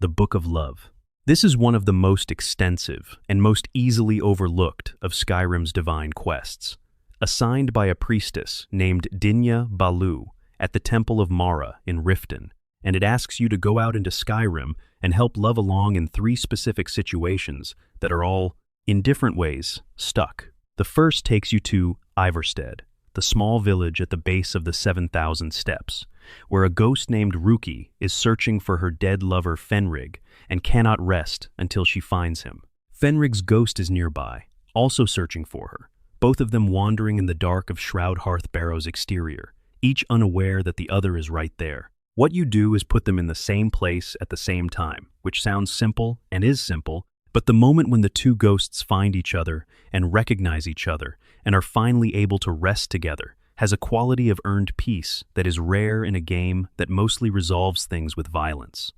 the Book of Love. This is one of the most extensive and most easily overlooked of Skyrim's divine quests, assigned by a priestess named Dinya Balu at the Temple of Mara in Riften, and it asks you to go out into Skyrim and help love along in 3 specific situations that are all, in different ways, stuck. The first takes you to Ivarstead, the small village at the base of the 7,000 steps, where a ghost named Ruki is searching for her dead lover Fenrig and cannot rest until she finds him. Fenrig's ghost is nearby, also searching for her, both of them wandering in the dark of Shroud Hearth Barrow's exterior, each unaware that the other is right there. What you do is put them in the same place at the same time, which sounds simple and is simple, but the moment when the 2 ghosts find each other and recognize each other and are finally able to rest together has a quality of earned peace that is rare in a game that mostly resolves things with violence.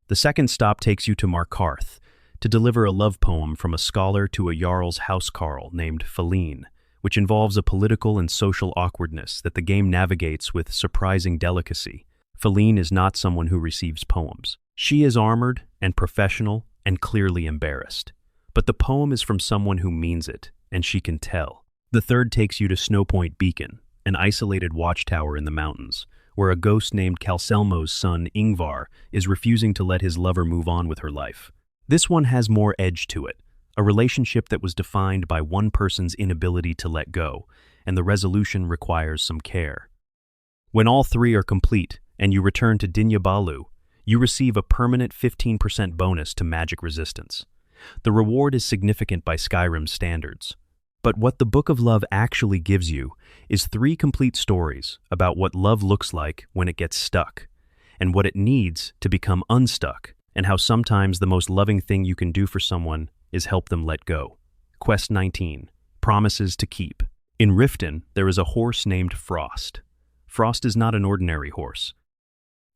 The second stop takes you to Markarth to deliver a love poem from a scholar to a Jarl's housecarl named Feline, which involves a political and social awkwardness that the game navigates with surprising delicacy. Feline is not someone who receives poems. She is armored and professional and clearly embarrassed. But the poem is from someone who means it, and she can tell. The third takes you to Snowpoint Beacon, an isolated watchtower in the mountains, where a ghost named Calselmo's son, Ingvar, is refusing to let his lover move on with her life. This one has more edge to it, a relationship that was defined by one person's inability to let go, and the resolution requires some care. When all 3 are complete, and you return to Dinya Balu, you receive a permanent 15% bonus to magic resistance. The reward is significant by Skyrim standards. But what the Book of Love actually gives you is 3 complete stories about what love looks like when it gets stuck, and what it needs to become unstuck, and how sometimes the most loving thing you can do for someone is help them let go. Quest 19, Promises to Keep. In Riften, there is a horse named Frost. Frost is not an ordinary horse.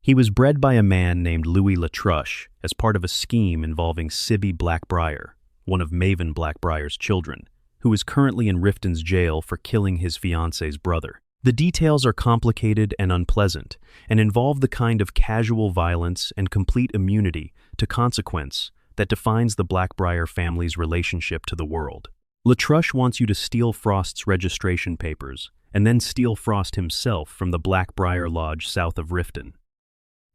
He was bred by a man named Louis Latruche as part of a scheme involving Sibby Blackbriar, one of Maven Blackbriar's children, who is currently in Riften's jail for killing his fiance's brother. The details are complicated and unpleasant, and involve the kind of casual violence and complete immunity to consequence that defines the Blackbriar family's relationship to the world. Latruche wants you to steal Frost's registration papers, and then steal Frost himself from the Blackbriar Lodge south of Riften.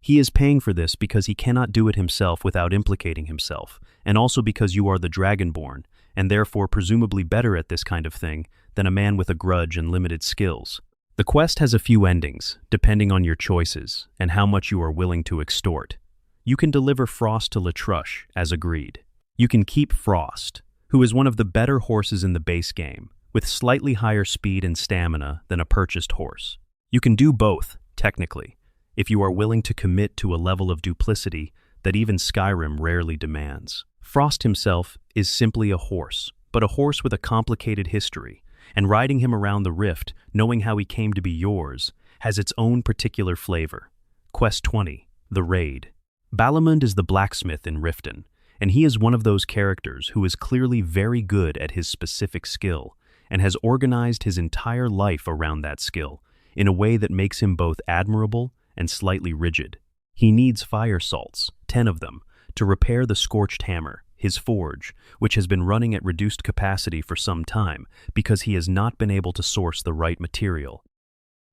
He is paying for this because he cannot do it himself without implicating himself, and also because you are the Dragonborn, and therefore presumably better at this kind of thing than a man with a grudge and limited skills. The quest has a few endings, depending on your choices and how much you are willing to extort. You can deliver Frost to Latruche, as agreed. You can keep Frost, who is one of the better horses in the base game, with slightly higher speed and stamina than a purchased horse. You can do both, technically, if you are willing to commit to a level of duplicity that even Skyrim rarely demands. Frost himself is simply a horse, but a horse with a complicated history, and riding him around the rift, knowing how he came to be yours, has its own particular flavor. Quest 20, The Raid. Balamund is the blacksmith in Riften, and he is one of those characters who is clearly very good at his specific skill, and has organized his entire life around that skill, in a way that makes him both admirable and slightly rigid. He needs fire salts, 10 of them, to repair the Scorched Hammer, his forge, which has been running at reduced capacity for some time because he has not been able to source the right material.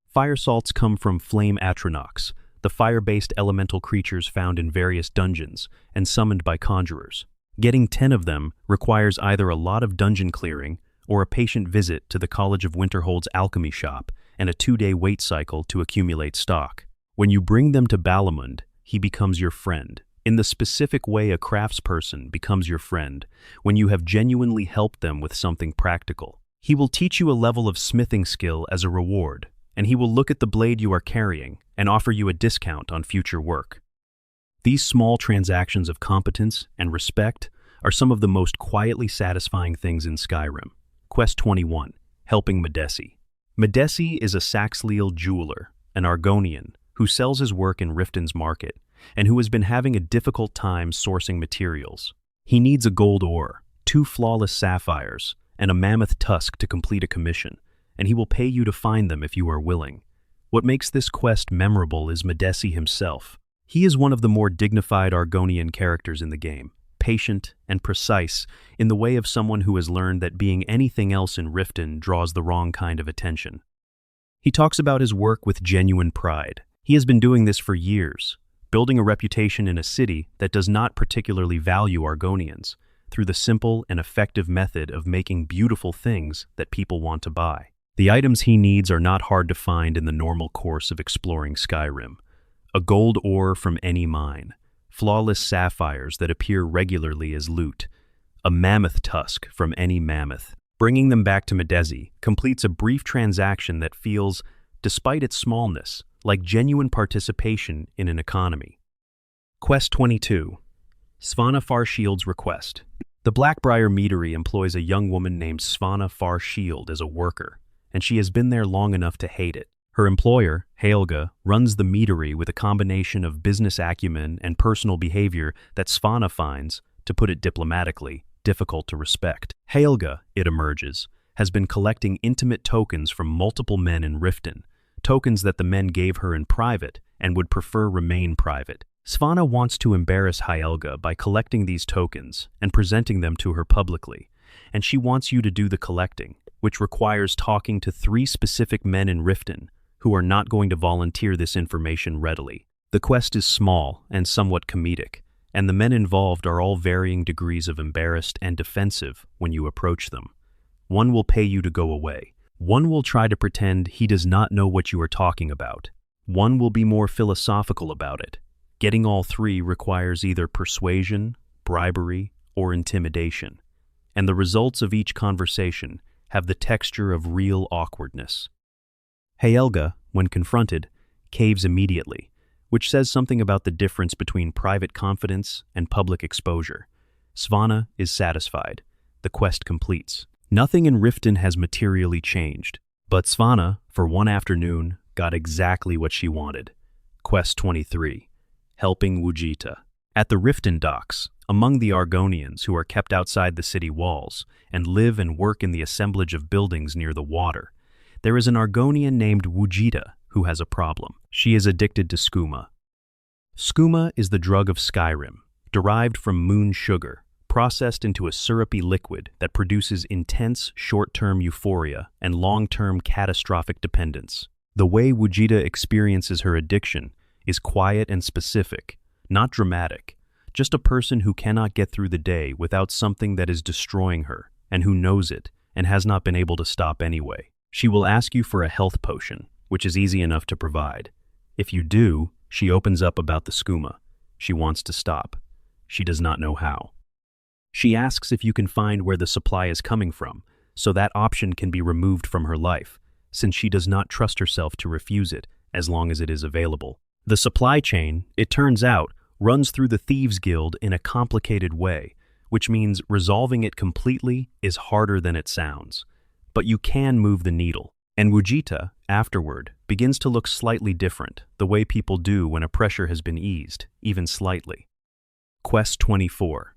Fire salts come from flame Atronox, the fire-based elemental creatures found in various dungeons and summoned by conjurers. Getting 10 of them requires either a lot of dungeon clearing or a patient visit to the College of Winterhold's alchemy shop and a 2-day wait cycle to accumulate stock. When you bring them to Balamund, he becomes your friend, in the specific way a craftsperson becomes your friend when you have genuinely helped them with something practical. He will teach you a level of smithing skill as a reward, and he will look at the blade you are carrying and offer you a discount on future work. These small transactions of competence and respect are some of the most quietly satisfying things in Skyrim. Quest 21, Helping Medesi. Medesi is a Saxleal jeweler, an Argonian, who sells his work in Riften's market, and who has been having a difficult time sourcing materials. He needs a gold ore, 2 flawless sapphires, and a mammoth tusk to complete a commission, and he will pay you to find them if you are willing. What makes this quest memorable is Medesi himself. He is one of the more dignified Argonian characters in the game, patient and precise in the way of someone who has learned that being anything else in Riften draws the wrong kind of attention. He talks about his work with genuine pride. He has been doing this for years, building a reputation in a city that does not particularly value Argonians, through the simple and effective method of making beautiful things that people want to buy. The items he needs are not hard to find in the normal course of exploring Skyrim. A gold ore from any mine, flawless sapphires that appear regularly as loot, a mammoth tusk from any mammoth. Bringing them back to Medesi completes a brief transaction that feels, despite its smallness, like genuine participation in an economy. Quest 22, Svanna Farshield's Request. The Blackbriar Meadery employs a young woman named Svanna Farshield as a worker, and she has been there long enough to hate it. Her employer, Helga, runs the meadery with a combination of business acumen and personal behavior that Svanna finds, to put it diplomatically, difficult to respect. Helga, it emerges, has been collecting intimate tokens from multiple men in Riften, tokens that the men gave her in private and would prefer remain private. Svanna wants to embarrass Helga by collecting these tokens and presenting them to her publicly, and she wants you to do the collecting, which requires talking to 3 specific men in Riften who are not going to volunteer this information readily. The quest is small and somewhat comedic, and the men involved are all varying degrees of embarrassed and defensive when you approach them. One will pay you to go away. One will try to pretend he does not know what you are talking about. One will be more philosophical about it. Getting all 3 requires either persuasion, bribery, or intimidation, and the results of each conversation have the texture of real awkwardness. Helga, when confronted, caves immediately, which says something about the difference between private confidence and public exposure. Svanna is satisfied. The quest completes. Nothing in Riften has materially changed, but Svanna, for one afternoon, got exactly what she wanted. Quest 23, Helping Wujita. At the Riften docks, among the Argonians who are kept outside the city walls and live and work in the assemblage of buildings near the water, there is an Argonian named Wujita who has a problem. She is addicted to skooma. Skooma is the drug of Skyrim, derived from moon sugar, processed into a syrupy liquid that produces intense short-term euphoria and long-term catastrophic dependence. The way Wujita experiences her addiction is quiet and specific, not dramatic, just a person who cannot get through the day without something that is destroying her, and who knows it, and has not been able to stop anyway. She will ask you for a health potion, which is easy enough to provide. If you do, she opens up about the skooma. She wants to stop. She does not know how. She asks if you can find where the supply is coming from, so that option can be removed from her life, since she does not trust herself to refuse it as long as it is available. The supply chain, it turns out, runs through the Thieves Guild in a complicated way, which means resolving it completely is harder than it sounds. But you can move the needle. And Wujita, afterward, begins to look slightly different, the way people do when a pressure has been eased, even slightly. Quest 24,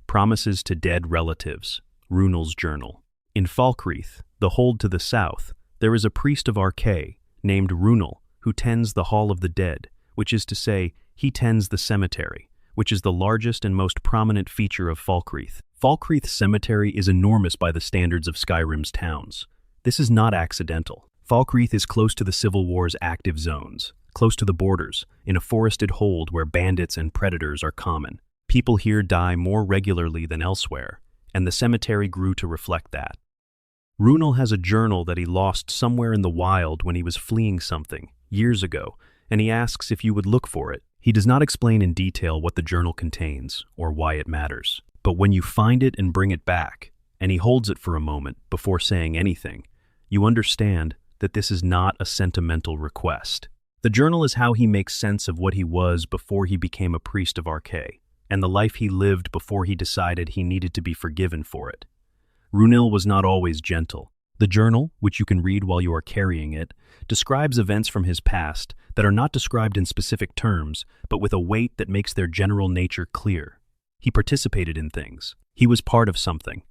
Promises to Dead Relatives, Runel's Journal. In Falkreath, the hold to the south, there is a priest of Arkay named Runel who tends the Hall of the Dead, which is to say, he tends the cemetery, which is the largest and most prominent feature of Falkreath. Falkreath Cemetery is enormous by the standards of Skyrim's towns. This is not accidental. Falkreath is close to the Civil War's active zones, close to the borders, in a forested hold where bandits and predators are common. People here die more regularly than elsewhere, and the cemetery grew to reflect that. Runel has a journal that he lost somewhere in the wild when he was fleeing something, years ago, and he asks if you would look for it. He does not explain in detail what the journal contains or why it matters, but when you find it and bring it back, and he holds it for a moment before saying anything, you understand that this is not a sentimental request. The journal is how he makes sense of what he was before he became a priest of Arkay, and the life he lived before he decided he needed to be forgiven for it. Runil was not always gentle. The journal, which you can read while you are carrying it, describes events from his past that are not described in specific terms, but with a weight that makes their general nature clear. He participated in things. He was part of something.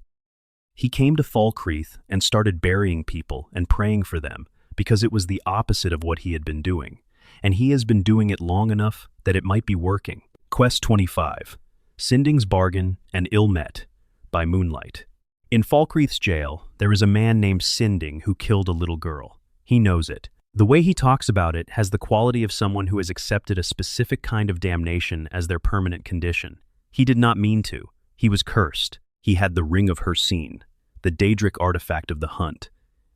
He came to Falkreath and started burying people and praying for them because it was the opposite of what he had been doing, and he has been doing it long enough that it might be working. Quest 25, Sinding's Bargain and Ill Met, by Moonlight. In Falkreath's jail, there is a man named Sinding who killed a little girl. He knows it. The way he talks about it has the quality of someone who has accepted a specific kind of damnation as their permanent condition. He did not mean to. He was cursed. He had the Ring of Hircine, the Daedric artifact of the hunt,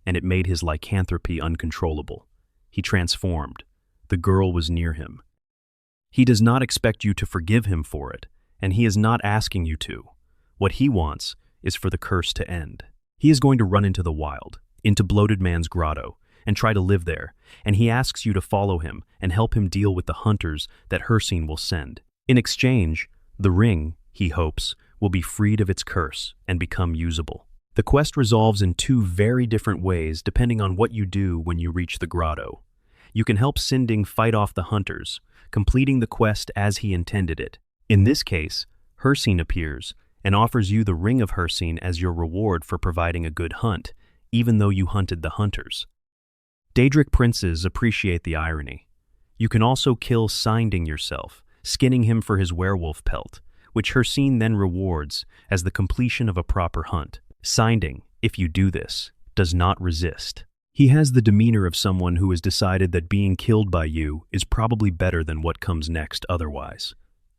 and it made his lycanthropy uncontrollable. He transformed. The girl was near him. He does not expect you to forgive him for it, and he is not asking you to. What he wants is for the curse to end. He is going to run into the wild, into Bloated Man's grotto, and try to live there, and he asks you to follow him and help him deal with the hunters that Hircine will send. In exchange, the ring, he hopes, will be freed of its curse and become usable. The quest resolves in two very different ways depending on what you do when you reach the grotto. You can help Sinding fight off the hunters, completing the quest as he intended it. In this case, Hircine appears and offers you the Ring of Hircine as your reward for providing a good hunt, even though you hunted the hunters. Daedric princes appreciate the irony. You can also kill Sinding yourself, skinning him for his werewolf pelt, which Hircine then rewards as the completion of a proper hunt. Sinding, if you do this, does not resist. He has the demeanor of someone who has decided that being killed by you is probably better than what comes next otherwise.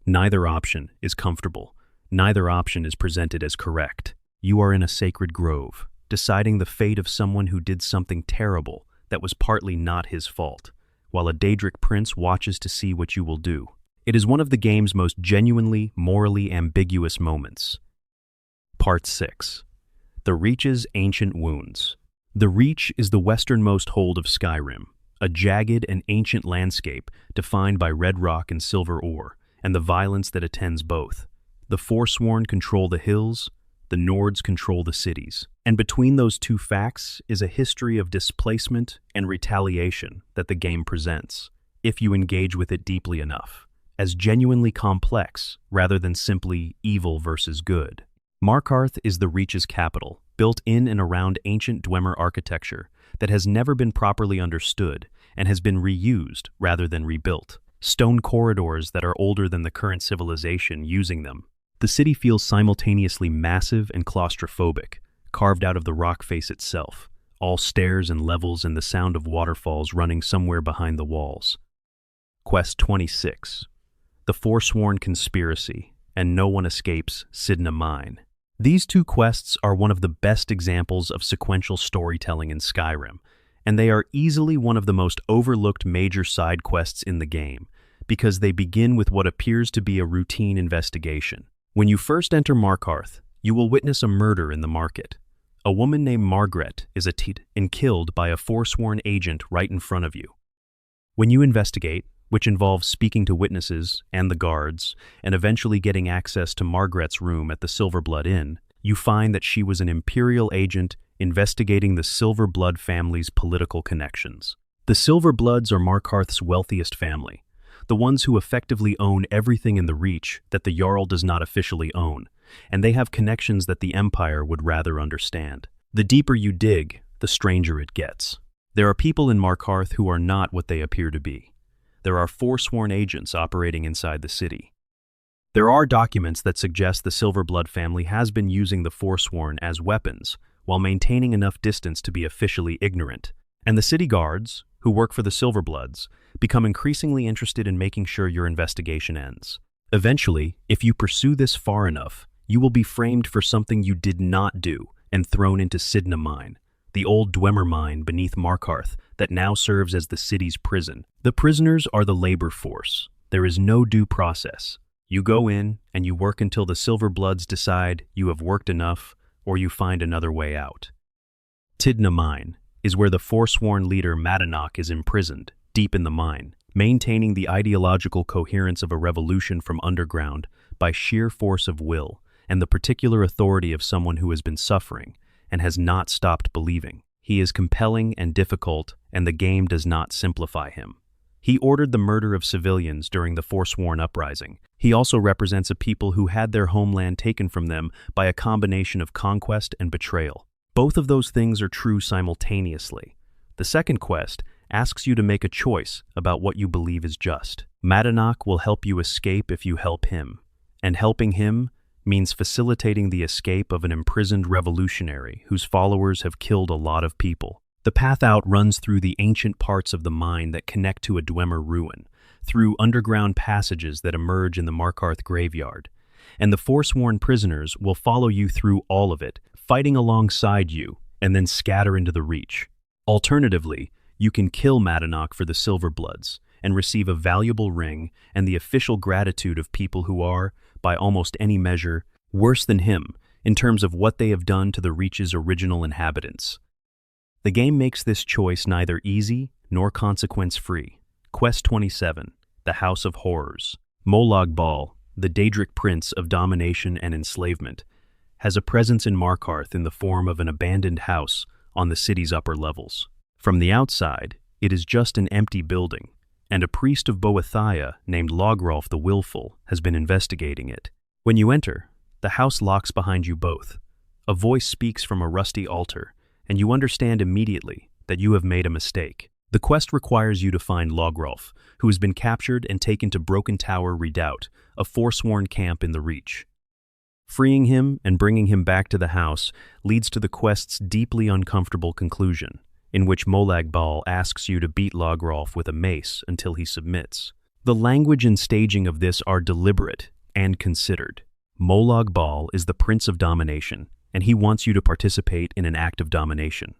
Neither option is comfortable. Neither option is presented as correct. You are in a sacred grove, deciding the fate of someone who did something terrible that was partly not his fault, while a Daedric prince watches to see what you will do. It is one of the game's most genuinely, morally ambiguous moments. Part 6. The Reach's Ancient Wounds. The Reach is the westernmost hold of Skyrim, a jagged and ancient landscape defined by red rock and silver ore, and the violence that attends both. The Forsworn control the hills, the Nords control the cities. And between those two facts is a history of displacement and retaliation that the game presents, if you engage with it deeply enough, as genuinely complex rather than simply evil versus good. Markarth is the Reach's capital, built in and around ancient Dwemer architecture that has never been properly understood and has been reused rather than rebuilt. Stone corridors that are older than the current civilization using them. The city feels simultaneously massive and claustrophobic, carved out of the rock face itself, all stairs and levels and the sound of waterfalls running somewhere behind the walls. Quest 26. The Forsworn Conspiracy, and No One Escapes Sidna Mine. These two quests are one of the best examples of sequential storytelling in Skyrim, and they are easily one of the most overlooked major side quests in the game, because they begin with what appears to be a routine investigation. When you first enter Markarth, you will witness a murder in the market. A woman named Margaret is and killed by a Forsworn agent right in front of you. When you investigate, which involves speaking to witnesses and the guards, and eventually getting access to Margaret's room at the Silverblood Inn, you find that she was an Imperial agent investigating the Silverblood family's political connections. The Silverbloods are Markarth's wealthiest family, the ones who effectively own everything in the Reach that the Jarl does not officially own, and they have connections that the Empire would rather understand. The deeper you dig, the stranger it gets. There are people in Markarth who are not what they appear to be. There are Forsworn agents operating inside the city. There are documents that suggest the Silverblood family has been using the Forsworn as weapons, while maintaining enough distance to be officially ignorant. And the city guards, who work for the Silverbloods, become increasingly interested in making sure your investigation ends. Eventually, if you pursue this far enough, you will be framed for something you did not do and thrown into Sidna Mine, the old Dwemer mine beneath Markarth that now serves as the city's prison. The prisoners are the labor force. There is no due process. You go in and you work until the Silverbloods decide you have worked enough or you find another way out. Tidna Mine is where the Forsworn leader Madanach is imprisoned, deep in the mine, maintaining the ideological coherence of a revolution from underground by sheer force of will and the particular authority of someone who has been suffering and has not stopped believing. He is compelling and difficult, and the game does not simplify him. He ordered the murder of civilians during the Forsworn uprising. He also represents a people who had their homeland taken from them by a combination of conquest and betrayal. Both of those things are true simultaneously. The second quest asks you to make a choice about what you believe is just. Madanach will help you escape if you help him, and helping him means facilitating the escape of an imprisoned revolutionary whose followers have killed a lot of people. The path out runs through the ancient parts of the mine that connect to a Dwemer ruin, through underground passages that emerge in the Markarth graveyard, and the Forsworn prisoners will follow you through all of it, fighting alongside you, and then scatter into the Reach. Alternatively, you can kill Madanach for the Silverbloods and receive a valuable ring and the official gratitude of people who are, by almost any measure, worse than him in terms of what they have done to the Reach's original inhabitants. The game makes this choice neither easy nor consequence-free. Quest 27, The House of Horrors. Molag Bal, the Daedric prince of domination and enslavement, has a presence in Markarth in the form of an abandoned house on the city's upper levels. From the outside, it is just an empty building, and a priest of Boethia named Logrolf the Willful has been investigating it. When you enter, the house locks behind you both. A voice speaks from a rusty altar, and you understand immediately that you have made a mistake. The quest requires you to find Logrolf, who has been captured and taken to Broken Tower Redoubt, a Forsworn camp in the Reach. Freeing him and bringing him back to the house leads to the quest's deeply uncomfortable conclusion, in which Molag Bal asks you to beat Logrolf with a mace until he submits. The language and staging of this are deliberate and considered. Molag Bal is the Prince of Domination, and he wants you to participate in an act of domination.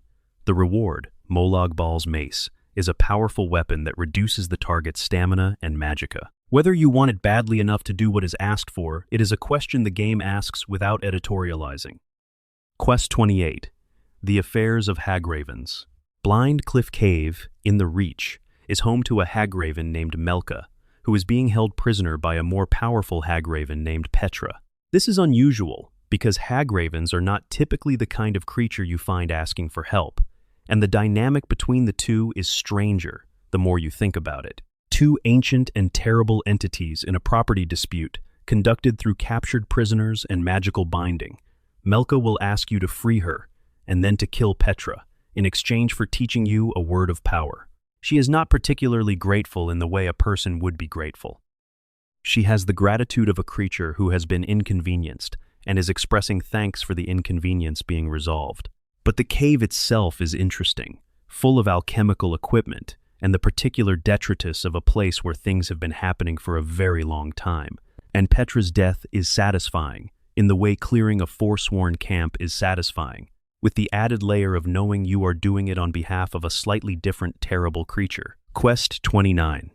The reward, Molag Bal's mace, is a powerful weapon that reduces the target's stamina and magicka. Whether you want it badly enough to do what is asked for, it is a question the game asks without editorializing. Quest 28, The Affairs of Hagravens. Blind Cliff Cave, in the Reach, is home to a Hagraven named Melka, who is being held prisoner by a more powerful Hagraven named Petra. This is unusual, because Hagravens are not typically the kind of creature you find asking for help, and the dynamic between the two is stranger the more you think about it. Two ancient and terrible entities in a property dispute conducted through captured prisoners and magical binding. Melka will ask you to free her, and then to kill Petra, in exchange for teaching you a word of power. She is not particularly grateful in the way a person would be grateful. She has the gratitude of a creature who has been inconvenienced, and is expressing thanks for the inconvenience being resolved. But the cave itself is interesting, full of alchemical equipment, and the particular detritus of a place where things have been happening for a very long time. And Petra's death is satisfying, in the way clearing a Forsworn camp is satisfying, with the added layer of knowing you are doing it on behalf of a slightly different terrible creature. Quest 29,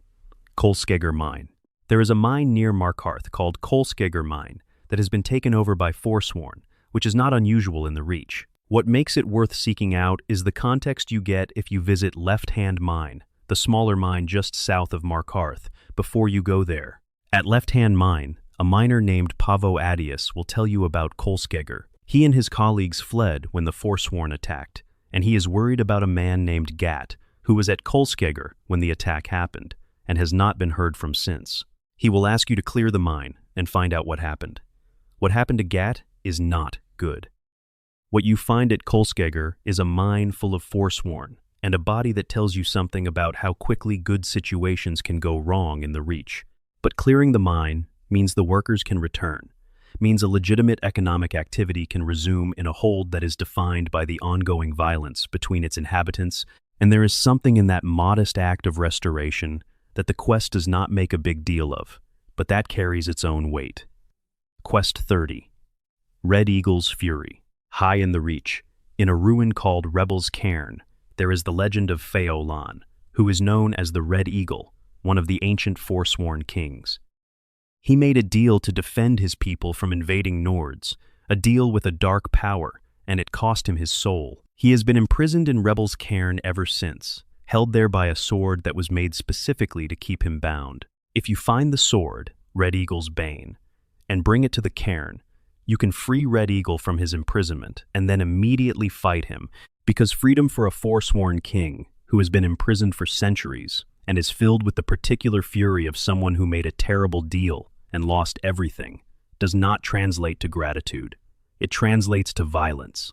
Kolskeggr Mine. There is a mine near Markarth called Kolskeggr Mine that has been taken over by Forsworn, which is not unusual in the Reach. What makes it worth seeking out is the context you get if you visit Left Hand Mine, the smaller mine just south of Markarth, before you go there. At Left Hand Mine, a miner named Pavo Adius will tell you about Kolskeggr. He and his colleagues fled when the Forsworn attacked, and he is worried about a man named Gat, who was at Kolskeggr when the attack happened, and has not been heard from since. He will ask you to clear the mine and find out what happened. What happened to Gat is not good. What you find at Kolskeggr is a mine full of Forsworn, and a body that tells you something about how quickly good situations can go wrong in the Reach. But clearing the mine means the workers can return, means a legitimate economic activity can resume in a hold that is defined by the ongoing violence between its inhabitants, and there is something in that modest act of restoration that the quest does not make a big deal of, but that carries its own weight. Quest 30, Red Eagle's Fury. High in the Reach, in a ruin called Rebel's Cairn, there is the legend of Feolan, who is known as the Red Eagle, one of the ancient Forsworn kings. He made a deal to defend his people from invading Nords, a deal with a dark power, and it cost him his soul. He has been imprisoned in Rebel's Cairn ever since, held there by a sword that was made specifically to keep him bound. If you find the sword, Red Eagle's Bane, and bring it to the cairn. You can free Red Eagle from his imprisonment and then immediately fight him, because freedom for a forsworn king who has been imprisoned for centuries and is filled with the particular fury of someone who made a terrible deal and lost everything does not translate to gratitude. It translates to violence.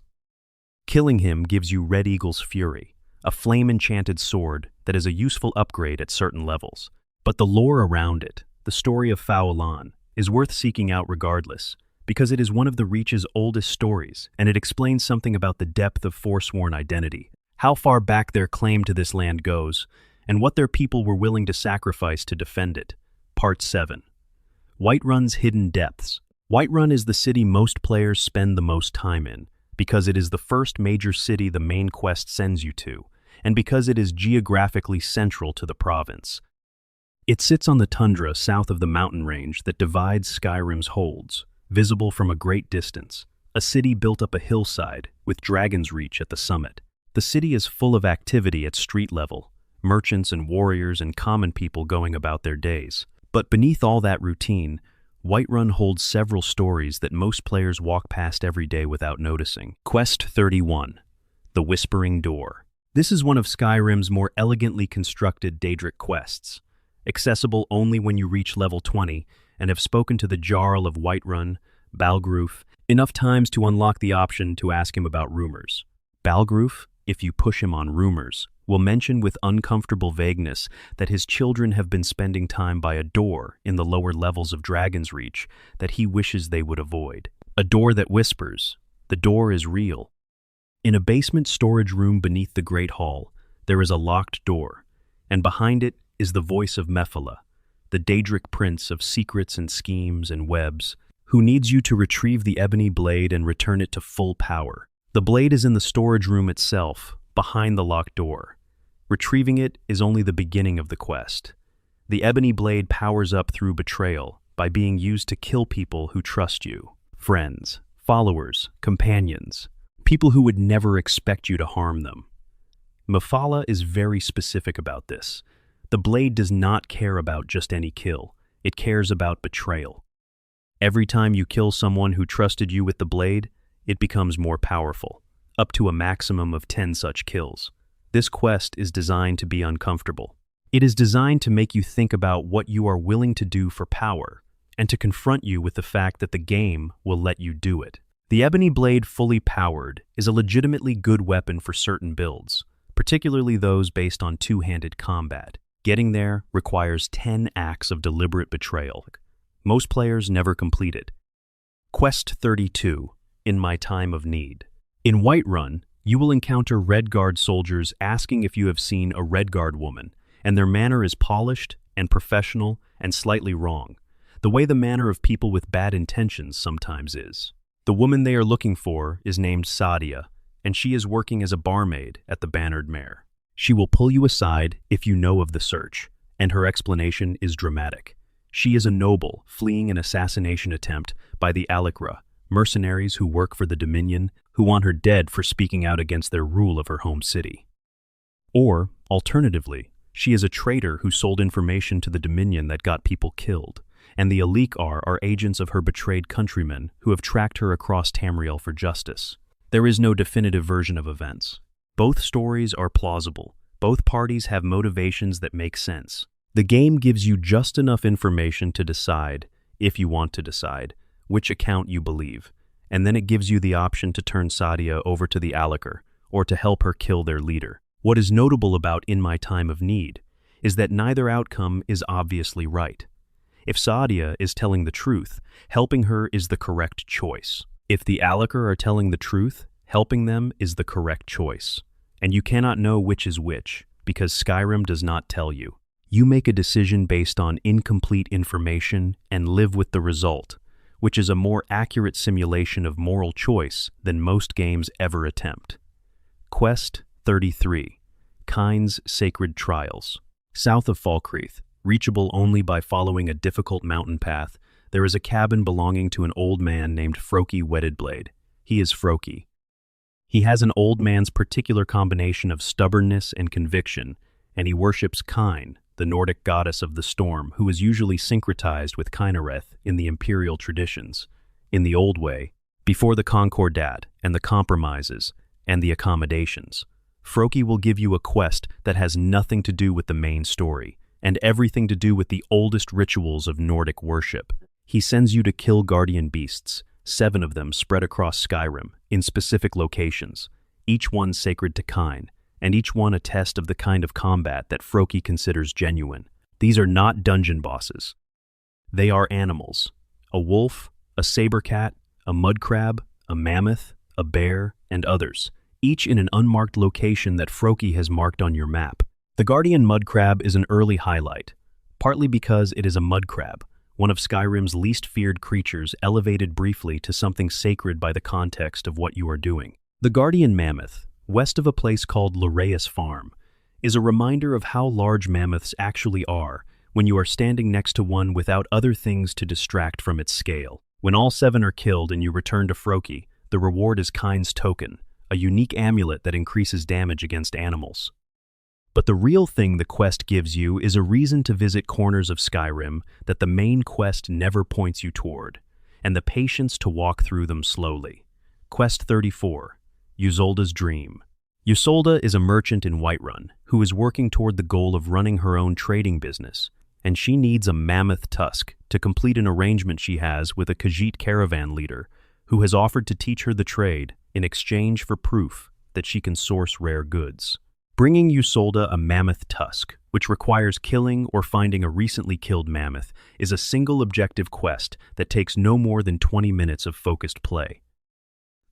Killing him gives you Red Eagle's fury, a flame-enchanted sword that is a useful upgrade at certain levels. But the lore around it, the story of Faulan, is worth seeking out regardless, because it is one of the Reach's oldest stories, and it explains something about the depth of Forsworn identity, how far back their claim to this land goes, and what their people were willing to sacrifice to defend it. Part 7. Whiterun's Hidden Depths. Whiterun is the city most players spend the most time in, because it is the first major city the main quest sends you to, and because it is geographically central to the province. It sits on the tundra south of the mountain range that divides Skyrim's holds, visible from a great distance, a city built up a hillside with Dragon's Reach at the summit. The city is full of activity at street level, merchants and warriors and common people going about their days. But beneath all that routine, Whiterun holds several stories that most players walk past every day without noticing. Quest 31. The Whispering Door. This is one of Skyrim's more elegantly constructed Daedric quests, accessible only when you reach level 20 and have spoken to the Jarl of Whiterun, Balgruf, enough times to unlock the option to ask him about rumors. Balgruf, if you push him on rumors, will mention with uncomfortable vagueness that his children have been spending time by a door in the lower levels of Dragon's Reach that he wishes they would avoid. A door that whispers. The door is real. In a basement storage room beneath the Great Hall, there is a locked door, and behind it is the voice of Mephala, the Daedric prince of secrets and schemes and webs, who needs you to retrieve the ebony blade and return it to full power. The blade is in the storage room itself, behind the locked door. Retrieving it is only the beginning of the quest. The ebony blade powers up through betrayal by being used to kill people who trust you. Friends, followers, companions, people who would never expect you to harm them. Mephala is very specific about this. The blade does not care about just any kill. It cares about betrayal. Every time you kill someone who trusted you with the blade, it becomes more powerful, up to a maximum of 10 such kills. This quest is designed to be uncomfortable. It is designed to make you think about what you are willing to do for power, and to confront you with the fact that the game will let you do it. The Ebony Blade fully powered is a legitimately good weapon for certain builds, particularly those based on two-handed combat. Getting there requires 10 acts of deliberate betrayal. Most players never complete it. Quest 32, In My Time of Need. In Whiterun, you will encounter Redguard soldiers asking if you have seen a Redguard woman, and their manner is polished and professional and slightly wrong, the way the manner of people with bad intentions sometimes is. The woman they are looking for is named Sadia, and she is working as a barmaid at the Bannered Mare. She will pull you aside if you know of the search, and her explanation is dramatic. She is a noble fleeing an assassination attempt by the Alikra, mercenaries who work for the Dominion, who want her dead for speaking out against their rule of her home city. Or, alternatively, she is a traitor who sold information to the Dominion that got people killed, and the Alikar are agents of her betrayed countrymen who have tracked her across Tamriel for justice. There is no definitive version of events. Both stories are plausible. Both parties have motivations that make sense. The game gives you just enough information to decide, if you want to decide, which account you believe, and then it gives you the option to turn Sadia over to the Alikar, or to help her kill their leader. What is notable about In My Time of Need is that neither outcome is obviously right. If Sadia is telling the truth, helping her is the correct choice. If the Alikar are telling the truth, helping them is the correct choice. And you cannot know which is which, because Skyrim does not tell you. You make a decision based on incomplete information and live with the result, which is a more accurate simulation of moral choice than most games ever attempt. Quest 33. Kyne's Sacred Trials. South of Falkreath, reachable only by following a difficult mountain path, there is a cabin belonging to an old man named Froki Weddedblade. He is Froki. He has an old man's particular combination of stubbornness and conviction, and he worships Kine, the Nordic goddess of the storm, who is usually syncretized with Kynareth in the imperial traditions. In the old way, before the Concordat and the compromises and the accommodations, Froki will give you a quest that has nothing to do with the main story and everything to do with the oldest rituals of Nordic worship. He sends you to kill guardian beasts, 7 of them spread across Skyrim, in specific locations, each one sacred to Kine, and each one a test of the kind of combat that Froki considers genuine. These are not dungeon bosses. They are animals. A wolf, a saber cat, a mud crab, a mammoth, a bear, and others, each in an unmarked location that Froki has marked on your map. The Guardian mud crab is an early highlight, partly because it is a mud crab, one of Skyrim's least feared creatures elevated briefly to something sacred by the context of what you are doing. The Guardian mammoth, west of a place called Loreus Farm, is a reminder of how large mammoths actually are when you are standing next to one without other things to distract from its scale. When all 7 are killed and you return to Froki, the reward is Kine's token, a unique amulet that increases damage against animals. But the real thing the quest gives you is a reason to visit corners of Skyrim that the main quest never points you toward, and the patience to walk through them slowly. Quest 34, Ysolda's Dream. Ysolda is a merchant in Whiterun who is working toward the goal of running her own trading business, and she needs a mammoth tusk to complete an arrangement she has with a Khajiit caravan leader who has offered to teach her the trade in exchange for proof that she can source rare goods. Bringing Ysolda a mammoth tusk, which requires killing or finding a recently killed mammoth, is a single objective quest that takes no more than 20 minutes of focused play.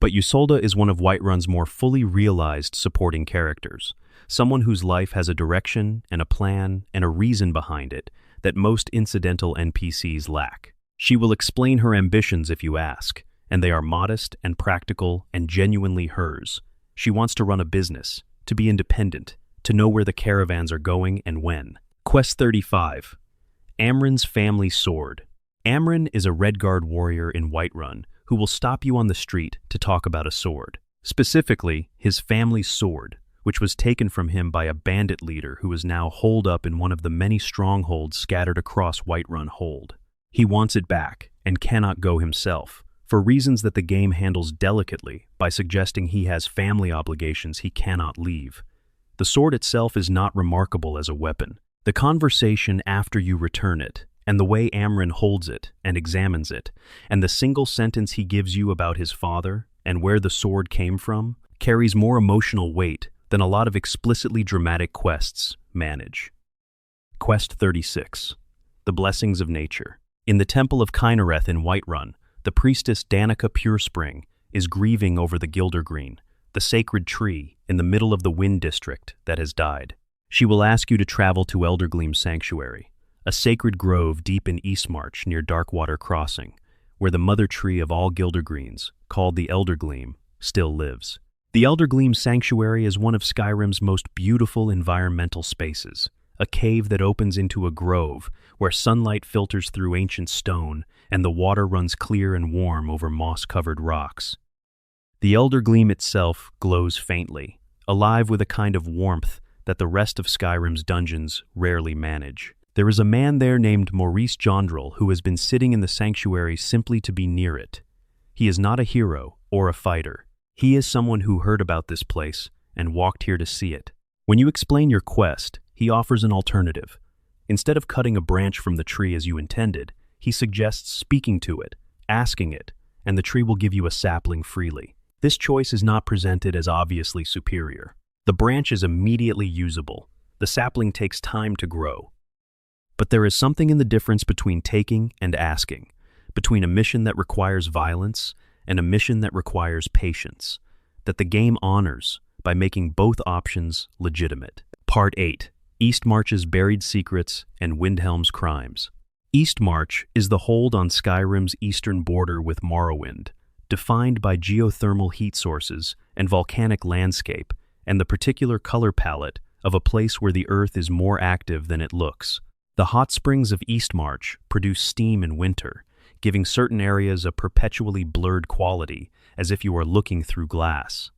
But Ysolda is one of Whiterun's more fully realized supporting characters, someone whose life has a direction and a plan and a reason behind it that most incidental NPCs lack. She will explain her ambitions if you ask, and they are modest and practical and genuinely hers. She wants to run a business, to be independent, to know where the caravans are going and when. Quest 35, Amren's Family Sword. Amren is a Redguard warrior in Whiterun who will stop you on the street to talk about a sword. Specifically, his family's sword, which was taken from him by a bandit leader who is now holed up in one of the many strongholds scattered across Whiterun Hold. He wants it back and cannot go himself, for reasons that the game handles delicately by suggesting he has family obligations he cannot leave. The sword itself is not remarkable as a weapon. The conversation after you return it, and the way Amren holds it and examines it, and the single sentence he gives you about his father and where the sword came from, carries more emotional weight than a lot of explicitly dramatic quests manage. Quest 36, The Blessings of Nature. In the Temple of Kynareth in Whiterun, the priestess Danica Purespring is grieving over the Gildergreen, the sacred tree in the middle of the Wind District that has died. She will ask you to travel to Eldergleam Sanctuary, a sacred grove deep in Eastmarch near Darkwater Crossing, where the mother tree of all Gildergreens, called the Eldergleam, still lives. The Eldergleam Sanctuary is one of Skyrim's most beautiful environmental spaces, a cave that opens into a grove where sunlight filters through ancient stone and the water runs clear and warm over moss-covered rocks. The Eldergleam itself glows faintly, alive with a kind of warmth that the rest of Skyrim's dungeons rarely manage. There is a man there named Maurice Jondrel who has been sitting in the sanctuary simply to be near it. He is not a hero or a fighter. He is someone who heard about this place and walked here to see it. When you explain your quest, he offers an alternative. Instead of cutting a branch from the tree as you intended, he suggests speaking to it, asking it, and the tree will give you a sapling freely. This choice is not presented as obviously superior. The branch is immediately usable. The sapling takes time to grow. But there is something in the difference between taking and asking, between a mission that requires violence and a mission that requires patience, that the game honors by making both options legitimate. Part 8. Eastmarch's Buried Secrets and Windhelm's Crimes. Eastmarch is the hold on Skyrim's eastern border with Morrowind, defined by geothermal heat sources and volcanic landscape and the particular color palette of a place where the earth is more active than it looks. The hot springs of Eastmarch produce steam in winter, giving certain areas a perpetually blurred quality, as if you are looking through glass.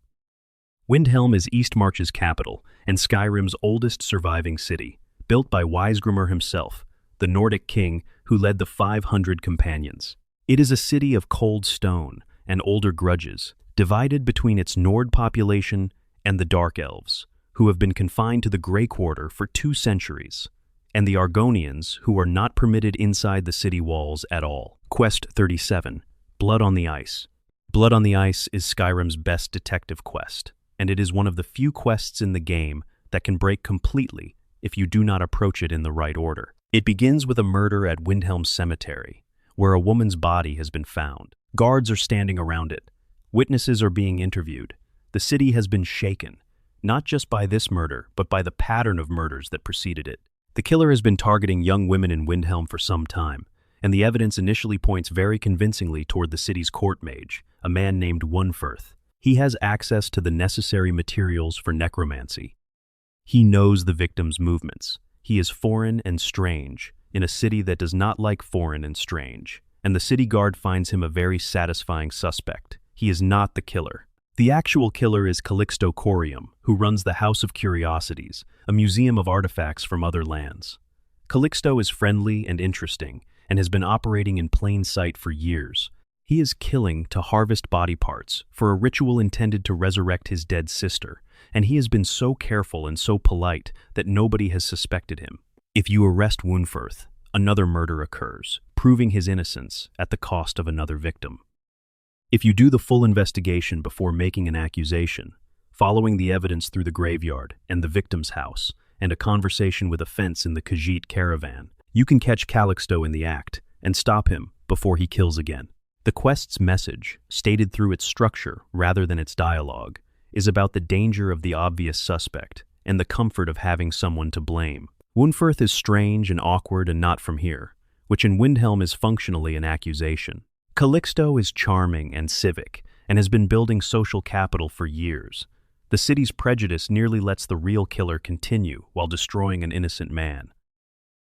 Windhelm is Eastmarch's capital, and Skyrim's oldest surviving city, built by Weisgrimr himself, the Nordic king who led the 500 companions. It is a city of cold stone and older grudges, divided between its Nord population and the Dark Elves, who have been confined to the Grey Quarter for 2 centuries, and the Argonians, who are not permitted inside the city walls at all. Quest 37, Blood on the Ice. Blood on the Ice is Skyrim's best detective quest, and it is one of the few quests in the game that can break completely if you do not approach it in the right order. It begins with a murder at Windhelm Cemetery, where a woman's body has been found. Guards are standing around it. Witnesses are being interviewed. The city has been shaken, not just by this murder, but by the pattern of murders that preceded it. The killer has been targeting young women in Windhelm for some time, and the evidence initially points very convincingly toward the city's court mage, a man named Wunferth. He has access to the necessary materials for necromancy. He knows the victim's movements. He is foreign and strange, in a city that does not like foreign and strange, and the city guard finds him a very satisfying suspect. He is not the killer. The actual killer is Calixto Corium, who runs the House of Curiosities, a museum of artifacts from other lands. Calixto is friendly and interesting, and has been operating in plain sight for years. He is killing to harvest body parts for a ritual intended to resurrect his dead sister, and he has been so careful and so polite that nobody has suspected him. If you arrest Wunferth, another murder occurs, proving his innocence at the cost of another victim. If you do the full investigation before making an accusation, following the evidence through the graveyard and the victim's house, and a conversation with a fence in the Khajiit caravan, you can catch Calixto in the act and stop him before he kills again. The quest's message, stated through its structure rather than its dialogue, is about the danger of the obvious suspect and the comfort of having someone to blame. Wunferth is strange and awkward and not from here, which in Windhelm is functionally an accusation. Calixto is charming and civic and has been building social capital for years. The city's prejudice nearly lets the real killer continue while destroying an innocent man.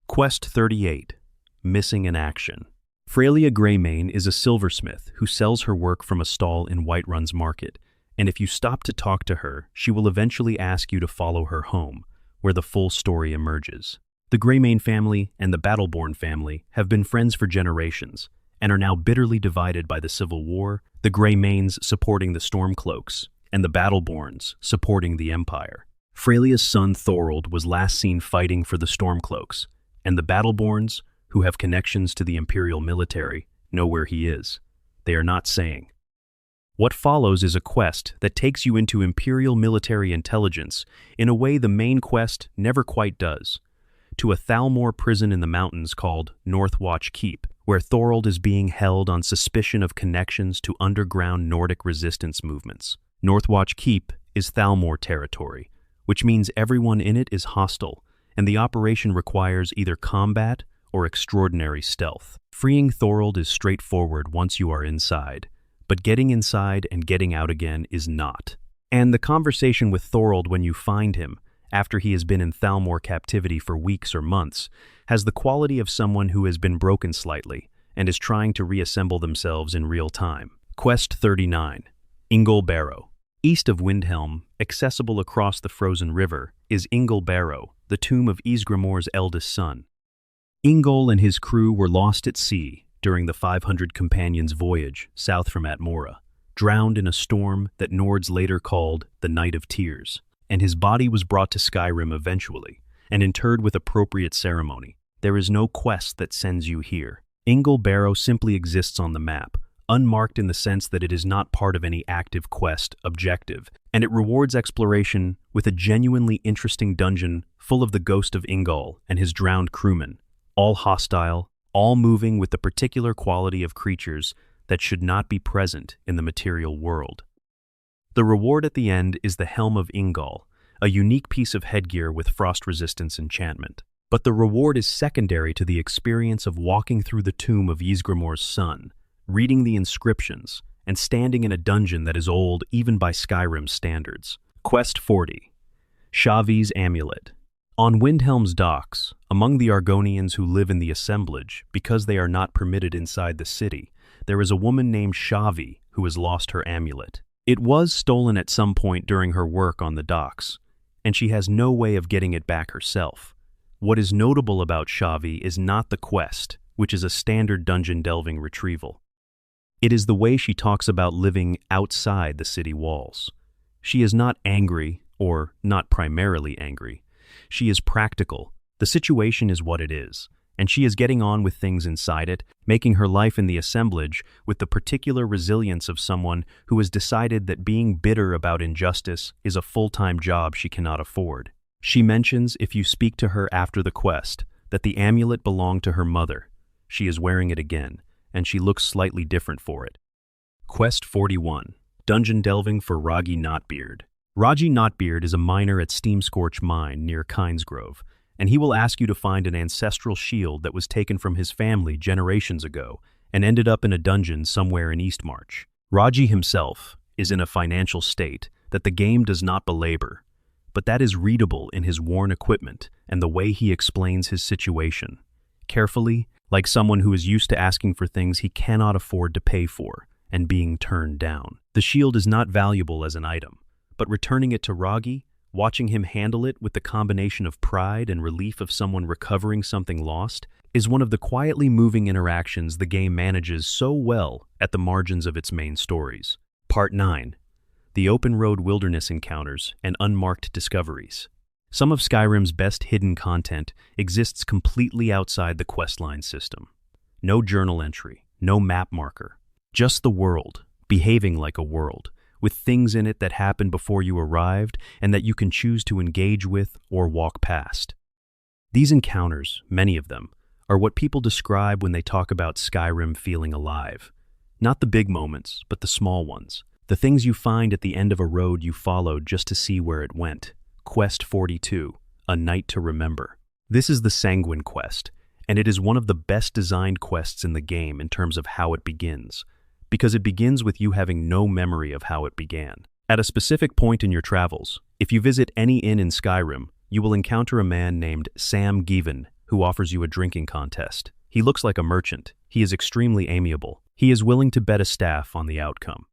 Quest 38, Missing in Action. Freya Greymane is a silversmith who sells her work from a stall in Whiterun's market, and if you stop to talk to her, she will eventually ask you to follow her home, where the full story emerges. The Greymane family and the Battleborn family have been friends for generations, and are now bitterly divided by the Civil War, the Greymanes supporting the Stormcloaks, and the Battleborns supporting the Empire. Freya's son Thorold was last seen fighting for the Stormcloaks, and the Battleborns, who have connections to the Imperial military, know where he is. They are not saying. What follows is a quest that takes you into Imperial military intelligence in a way the main quest never quite does, to a Thalmor prison in the mountains called Northwatch Keep, where Thorold is being held on suspicion of connections to underground Nordic resistance movements. Northwatch Keep is Thalmor territory, which means everyone in it is hostile, and the operation requires either combat or extraordinary stealth. Freeing Thorold is straightforward once you are inside, but getting inside and getting out again is not. And the conversation with Thorold when you find him, after he has been in Thalmor captivity for weeks or months, has the quality of someone who has been broken slightly and is trying to reassemble themselves in real time. Quest 39, Ingol Barrow. East of Windhelm, accessible across the frozen river, is Ingol Barrow, the tomb of Ysgramor's eldest son. Ingol and his crew were lost at sea during the 500 companions' voyage south from Atmora, drowned in a storm that Nords later called the Night of Tears, and his body was brought to Skyrim eventually, and interred with appropriate ceremony. There is no quest that sends you here. Ingol Barrow simply exists on the map, unmarked in the sense that it is not part of any active quest objective, and it rewards exploration with a genuinely interesting dungeon full of the ghost of Ingol and his drowned crewmen, all hostile, all moving with the particular quality of creatures that should not be present in the material world. The reward at the end is the Helm of Ingol, a unique piece of headgear with frost resistance enchantment. But the reward is secondary to the experience of walking through the tomb of Ysgramor's son, reading the inscriptions, and standing in a dungeon that is old even by Skyrim standards. Quest 40, Shavi's Amulet. On Windhelm's docks, among the Argonians who live in the assemblage, because they are not permitted inside the city, there is a woman named Shavi who has lost her amulet. It was stolen at some point during her work on the docks, and she has no way of getting it back herself. What is notable about Xavi is not the quest, which is a standard dungeon delving retrieval. It is the way she talks about living outside the city walls. She is not angry, or not primarily angry. She is practical. The situation is what it is, and she is getting on with things inside it, making her life in the assemblage with the particular resilience of someone who has decided that being bitter about injustice is a full-time job she cannot afford. She mentions, if you speak to her after the quest, that the amulet belonged to her mother. She is wearing it again, and she looks slightly different for it. Quest 41. Dungeon Delving for Raji Knotbeard. Raji Knotbeard is a miner at Steamscorch Mine near Kinesgrove, and he will ask you to find an ancestral shield that was taken from his family generations ago and ended up in a dungeon somewhere in Eastmarch. Raji himself is in a financial state that the game does not belabor, but that is readable in his worn equipment and the way he explains his situation. Carefully, like someone who is used to asking for things he cannot afford to pay for and being turned down. The shield is not valuable as an item, but returning it to Raji, watching him handle it with the combination of pride and relief of someone recovering something lost, is one of the quietly moving interactions the game manages so well at the margins of its main stories. Part 9. The Open Road Wilderness Encounters and Unmarked Discoveries. Some of Skyrim's best hidden content exists completely outside the questline system. No journal entry, no map marker, just the world, behaving like a world, with things in it that happened before you arrived and that you can choose to engage with or walk past. These encounters, many of them, are what people describe when they talk about Skyrim feeling alive. Not the big moments, but the small ones. The things you find at the end of a road you followed just to see where it went. Quest 42, A Night to Remember. This is the Sanguine quest, and it is one of the best designed quests in the game in terms of how it begins, because it begins with you having no memory of how it began. At a specific point in your travels, if you visit any inn in Skyrim, you will encounter a man named Sam Given who offers you a drinking contest. He looks like a merchant. He is extremely amiable. He is willing to bet a staff on the outcome.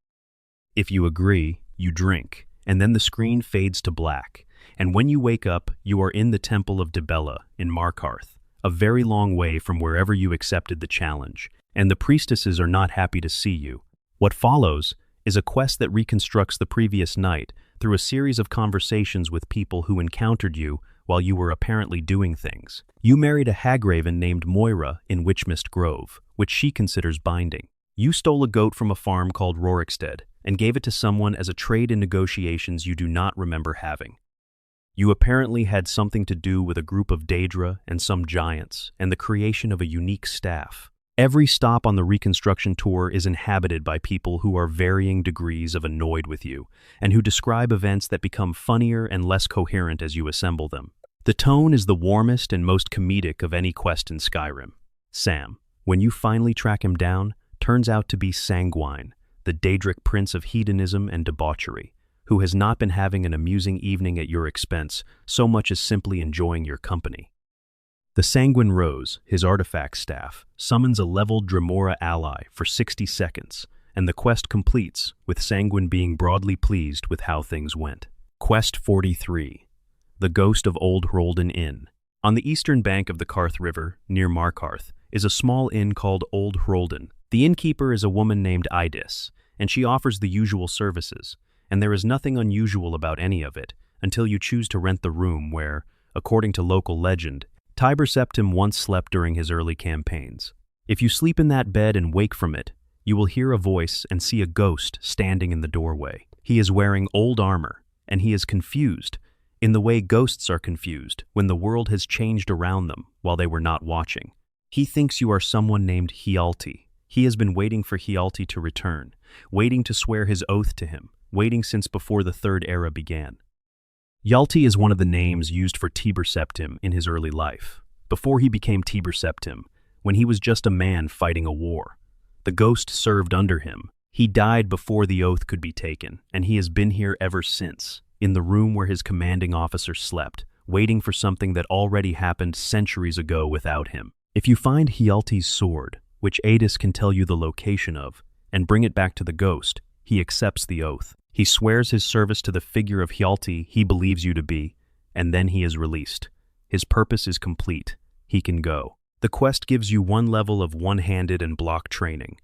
If you agree, you drink, and then the screen fades to black, and when you wake up, you are in the Temple of Dibella in Markarth, a very long way from wherever you accepted the challenge, and the priestesses are not happy to see you. What follows is a quest that reconstructs the previous night through a series of conversations with people who encountered you while you were apparently doing things. You married a hagraven named Moira in Witchmist Grove, which she considers binding. You stole a goat from a farm called Rorikstead and gave it to someone as a trade in negotiations you do not remember having. You apparently had something to do with a group of Daedra and some giants and the creation of a unique staff. Every stop on the reconstruction tour is inhabited by people who are varying degrees of annoyed with you and who describe events that become funnier and less coherent as you assemble them. The tone is the warmest and most comedic of any quest in Skyrim. Sam, when you finally track him down, turns out to be Sanguine, the Daedric prince of hedonism and debauchery, who has not been having an amusing evening at your expense so much as simply enjoying your company. The Sanguine Rose, his artifact staff, summons a leveled Dremora ally for 60 seconds, and the quest completes with Sanguine being broadly pleased with how things went. Quest 43. The Ghost of Old Hroldan Inn. On the eastern bank of the Karth River, near Markarth, is a small inn called Old Hroldan. The innkeeper is a woman named Idis, and she offers the usual services, and there is nothing unusual about any of it until you choose to rent the room where, according to local legend, Tiber Septim once slept during his early campaigns. If you sleep in that bed and wake from it, you will hear a voice and see a ghost standing in the doorway. He is wearing old armor, and he is confused, in the way ghosts are confused when the world has changed around them while they were not watching. He thinks you are someone named Hjalti. He has been waiting for Hjalti to return, waiting to swear his oath to him, waiting since before the Third Era began. Hjalti is one of the names used for Tiber Septim in his early life, before he became Tiber Septim, when he was just a man fighting a war. The ghost served under him. He died before the oath could be taken, and he has been here ever since, in the room where his commanding officer slept, waiting for something that already happened centuries ago without him. If you find Hjalti's sword, which Adis can tell you the location of, and bring it back to the ghost, he accepts the oath. He swears his service to the figure of Hjalti he believes you to be, and then he is released. His purpose is complete. He can go. The quest gives you one level of one-handed and block training.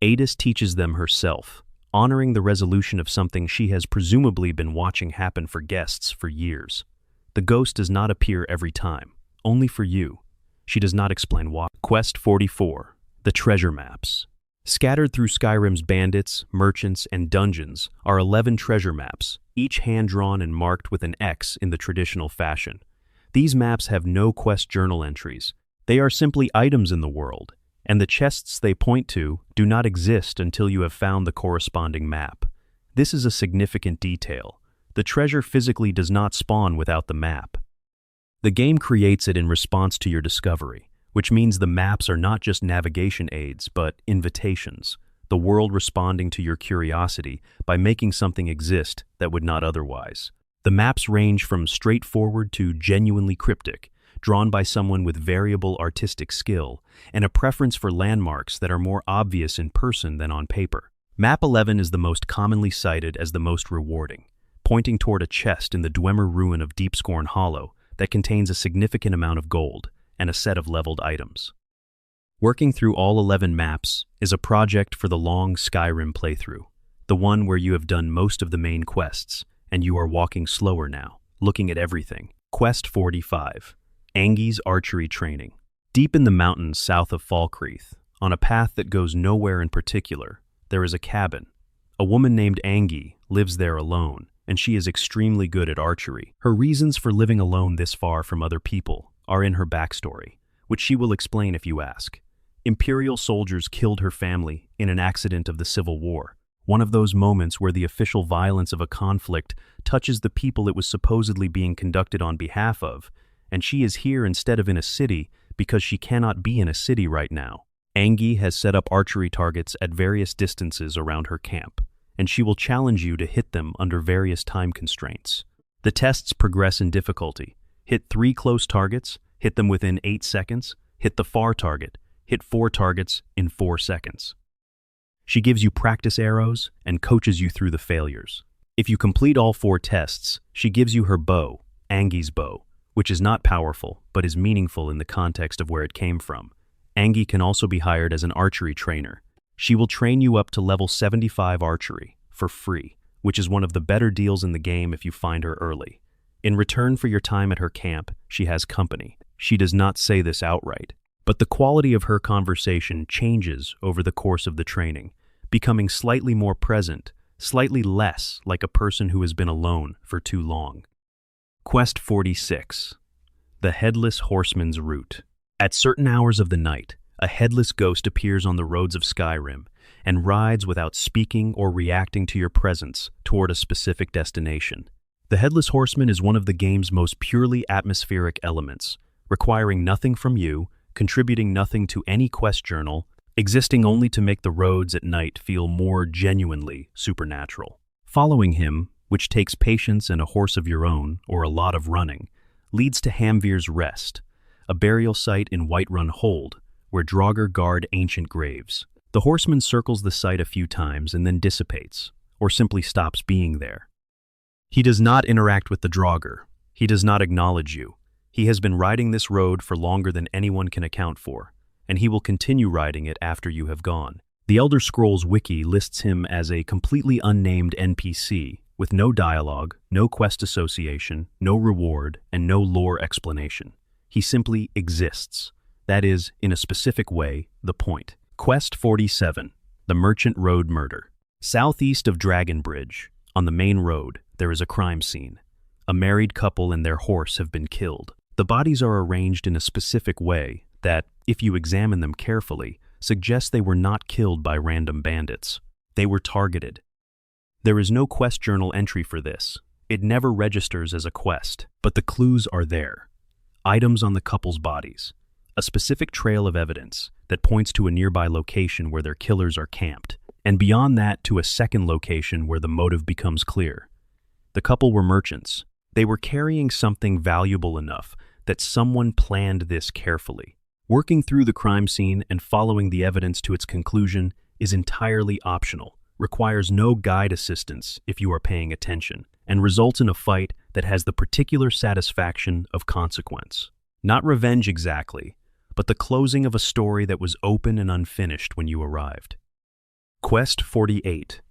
Adis teaches them herself, honoring the resolution of something she has presumably been watching happen for guests for years. The ghost does not appear every time, only for you. She does not explain why. Quest 44. The Treasure Maps. Scattered through Skyrim's bandits, merchants, and dungeons are 11 treasure maps, each hand-drawn and marked with an X in the traditional fashion. These maps have no quest journal entries. They are simply items in the world, and the chests they point to do not exist until you have found the corresponding map. This is a significant detail. The treasure physically does not spawn without the map. The game creates it in response to your discovery, which means the maps are not just navigation aids, but invitations, the world responding to your curiosity by making something exist that would not otherwise. The maps range from straightforward to genuinely cryptic, drawn by someone with variable artistic skill, and a preference for landmarks that are more obvious in person than on paper. Map 11 is the most commonly cited as the most rewarding, pointing toward a chest in the Dwemer ruin of Deepscorn Hollow that contains a significant amount of gold and a set of leveled items. Working through all 11 maps is a project for the long Skyrim playthrough, the one where you have done most of the main quests, and you are walking slower now, looking at everything. Quest 45. Angi's Archery Training. Deep in the mountains south of Falkreath, on a path that goes nowhere in particular, there is a cabin. A woman named Angi lives there alone, and she is extremely good at archery. Her reasons for living alone this far from other people are in her backstory, which she will explain if you ask. Imperial soldiers killed her family in an accident of the Civil War, one of those moments where the official violence of a conflict touches the people it was supposedly being conducted on behalf of, and she is here instead of in a city because she cannot be in a city right now. Angi has set up archery targets at various distances around her camp, and she will challenge you to hit them under various time constraints. The tests progress in difficulty. Hit 3 close targets, hit them within 8 seconds, hit the far target, hit 4 targets in 4 seconds. She gives you practice arrows and coaches you through the failures. If you complete all 4 tests, she gives you her bow, Angi's bow, which is not powerful but is meaningful in the context of where it came from. Angi can also be hired as an archery trainer. She will train you up to level 75 archery for free, which is one of the better deals in the game if you find her early. In return for your time at her camp, she has company. She does not say this outright, but the quality of her conversation changes over the course of the training, becoming slightly more present, slightly less like a person who has been alone for too long. Quest 46. The Headless Horseman's Route. At certain hours of the night, a headless ghost appears on the roads of Skyrim and rides without speaking or reacting to your presence toward a specific destination. The Headless Horseman is one of the game's most purely atmospheric elements, requiring nothing from you, contributing nothing to any quest journal, existing only to make the roads at night feel more genuinely supernatural. Following him, which takes patience and a horse of your own, or a lot of running, leads to Hamvir's Rest, a burial site in Whiterun Hold, where Draugr guard ancient graves. The horseman circles the site a few times and then dissipates, or simply stops being there. He does not interact with the Draugr. He does not acknowledge you. He has been riding this road for longer than anyone can account for, and he will continue riding it after you have gone. The Elder Scrolls Wiki lists him as a completely unnamed NPC, with no dialogue, no quest association, no reward, and no lore explanation. He simply exists. That is, in a specific way, the point. Quest 47. The Merchant Road Murder. Southeast of Dragonbridge, on the main road, there is a crime scene. A married couple and their horse have been killed. The bodies are arranged in a specific way that, if you examine them carefully, suggests they were not killed by random bandits. They were targeted. There is no quest journal entry for this. It never registers as a quest, but the clues are there. Items on the couple's bodies. A specific trail of evidence that points to a nearby location where their killers are camped, and beyond that to a second location where the motive becomes clear. The couple were merchants. They were carrying something valuable enough that someone planned this carefully. Working through the crime scene and following the evidence to its conclusion is entirely optional, requires no guide assistance if you are paying attention, and results in a fight that has the particular satisfaction of consequence. Not revenge exactly, but the closing of a story that was open and unfinished when you arrived. Quest 48.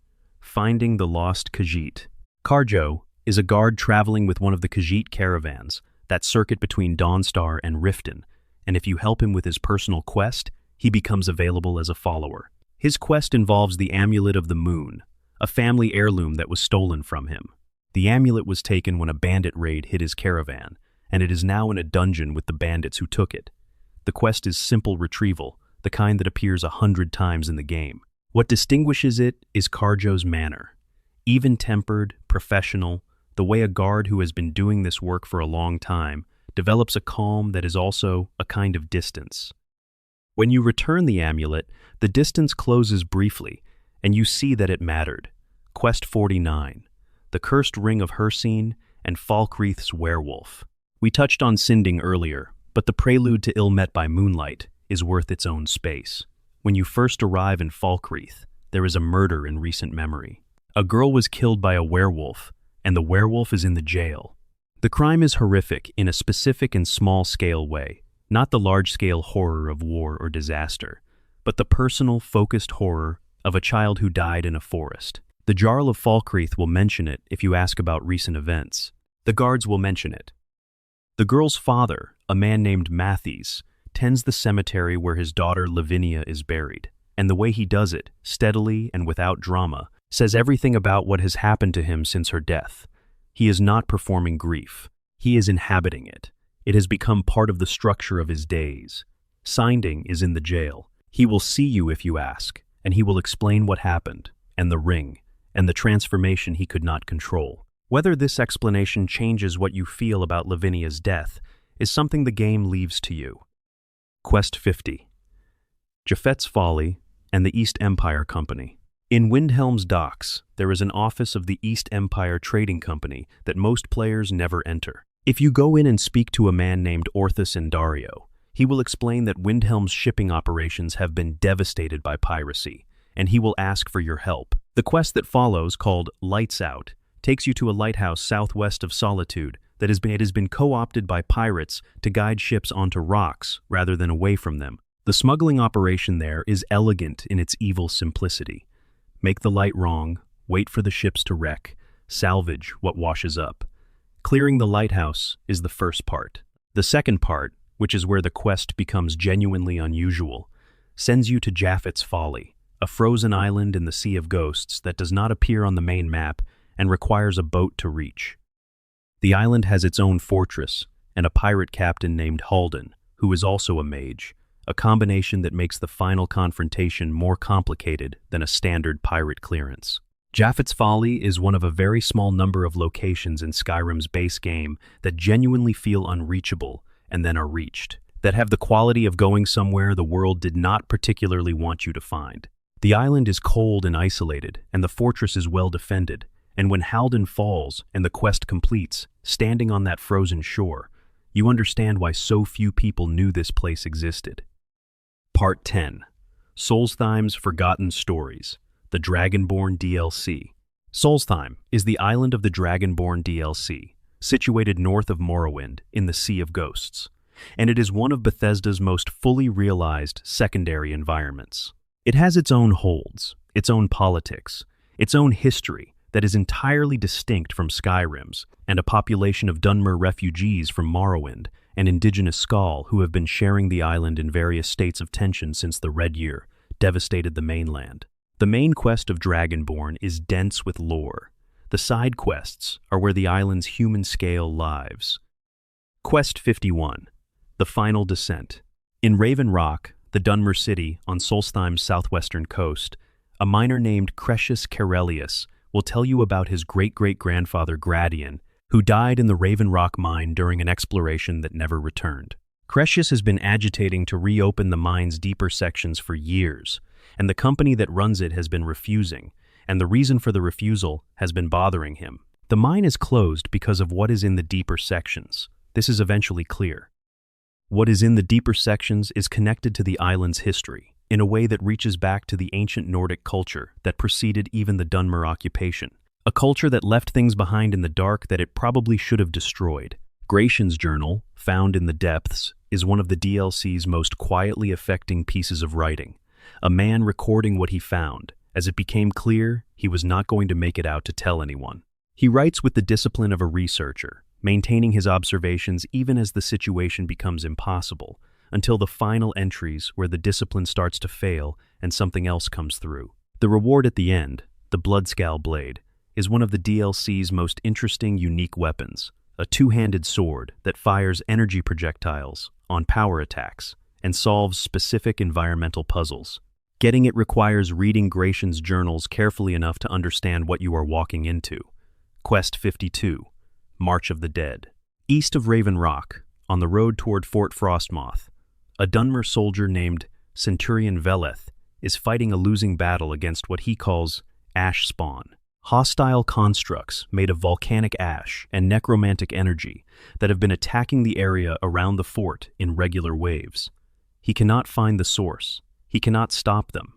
Finding the Lost Khajiit. Karjo is a guard traveling with one of the Khajiit caravans, that circuit between Dawnstar and Riften, and if you help him with his personal quest, he becomes available as a follower. His quest involves the Amulet of the Moon, a family heirloom that was stolen from him. The amulet was taken when a bandit raid hit his caravan, and it is now in a dungeon with the bandits who took it. The quest is simple retrieval, the kind that appears 100 times in the game. What distinguishes it is Karjo's manner. Even-tempered, professional, the way a guard who has been doing this work for a long time develops a calm that is also a kind of distance. When you return the amulet, the distance closes briefly, and you see that it mattered. Quest 49. The Cursed Ring of Hircine and Falkreath's Werewolf. We touched on Sinding earlier, but the prelude to Ill Met by Moonlight is worth its own space. When you first arrive in Falkreath, there is a murder in recent memory. A girl was killed by a werewolf, and the werewolf is in the jail. The crime is horrific in a specific and small-scale way, not the large-scale horror of war or disaster, but the personal, focused horror of a child who died in a forest. The Jarl of Falkreath will mention it if you ask about recent events. The guards will mention it. The girl's father, a man named Mathies, tends the cemetery where his daughter Lavinia is buried, and the way he does it, steadily and without drama, says everything about what has happened to him since her death. He is not performing grief. He is inhabiting it. It has become part of the structure of his days. Sinding is in the jail. He will see you if you ask, and he will explain what happened, and the ring, and the transformation he could not control. Whether this explanation changes what you feel about Lavinia's death is something the game leaves to you. Quest 50. Japhet's Folly and the East Empire Company. In Windhelm's docks, there is an office of the East Empire Trading Company that most players never enter. If you go in and speak to a man named Orthus Indario, he will explain that Windhelm's shipping operations have been devastated by piracy, and he will ask for your help. The quest that follows, called Lights Out, takes you to a lighthouse southwest of Solitude that has been co-opted by pirates to guide ships onto rocks rather than away from them. The smuggling operation there is elegant in its evil simplicity. Make the light wrong, wait for the ships to wreck, salvage what washes up. Clearing the lighthouse is the first part. The second part, which is where the quest becomes genuinely unusual, sends you to Japhet's Folly, a frozen island in the Sea of Ghosts that does not appear on the main map and requires a boat to reach. The island has its own fortress and a pirate captain named Halden, who is also a mage, a combination that makes the final confrontation more complicated than a standard pirate clearance. Japhet's Folly is one of a very small number of locations in Skyrim's base game that genuinely feel unreachable and then are reached, that have the quality of going somewhere the world did not particularly want you to find. The island is cold and isolated, and the fortress is well defended, and when Halden falls and the quest completes, standing on that frozen shore, you understand why so few people knew this place existed. Part 10. Solstheim's Forgotten Stories, the Dragonborn DLC. Solstheim is the island of the Dragonborn DLC, situated north of Morrowind in the Sea of Ghosts, and it is one of Bethesda's most fully realized secondary environments. It has its own holds, its own politics, its own history that is entirely distinct from Skyrim's, and a population of Dunmer refugees from Morrowind and indigenous Skald who have been sharing the island in various states of tension since the Red Year devastated the mainland. The main quest of Dragonborn is dense with lore. The side quests are where the island's human-scale lives. Quest 51. The Final Descent. In Raven Rock, the Dunmer city on Solstheim's southwestern coast, a miner named Crescius Carelius will tell you about his great-great-grandfather Gradian, who died in the Raven Rock mine during an exploration that never returned. Crescius has been agitating to reopen the mine's deeper sections for years, and the company that runs it has been refusing, and the reason for the refusal has been bothering him. The mine is closed because of what is in the deeper sections. This is eventually clear. What is in the deeper sections is connected to the island's history, in a way that reaches back to the ancient Nordic culture that preceded even the Dunmer occupation. A culture that left things behind in the dark that it probably should have destroyed. Gratian's journal, found in the depths, is one of the DLC's most quietly affecting pieces of writing. A man recording what he found, as it became clear he was not going to make it out to tell anyone. He writes with the discipline of a researcher, maintaining his observations even as the situation becomes impossible, until the final entries where the discipline starts to fail and something else comes through. The reward at the end, the Bloodscowl Blade, is one of the DLC's most interesting, unique weapons, a two-handed sword that fires energy projectiles on power attacks and solves specific environmental puzzles. Getting it requires reading Gratian's journals carefully enough to understand what you are walking into. Quest 52, March of the Dead. East of Raven Rock, on the road toward Fort Frostmoth, a Dunmer soldier named Centurion Veleth is fighting a losing battle against what he calls ash spawn, hostile constructs made of volcanic ash and necromantic energy that have been attacking the area around the fort in regular waves. He cannot find the source. He cannot stop them.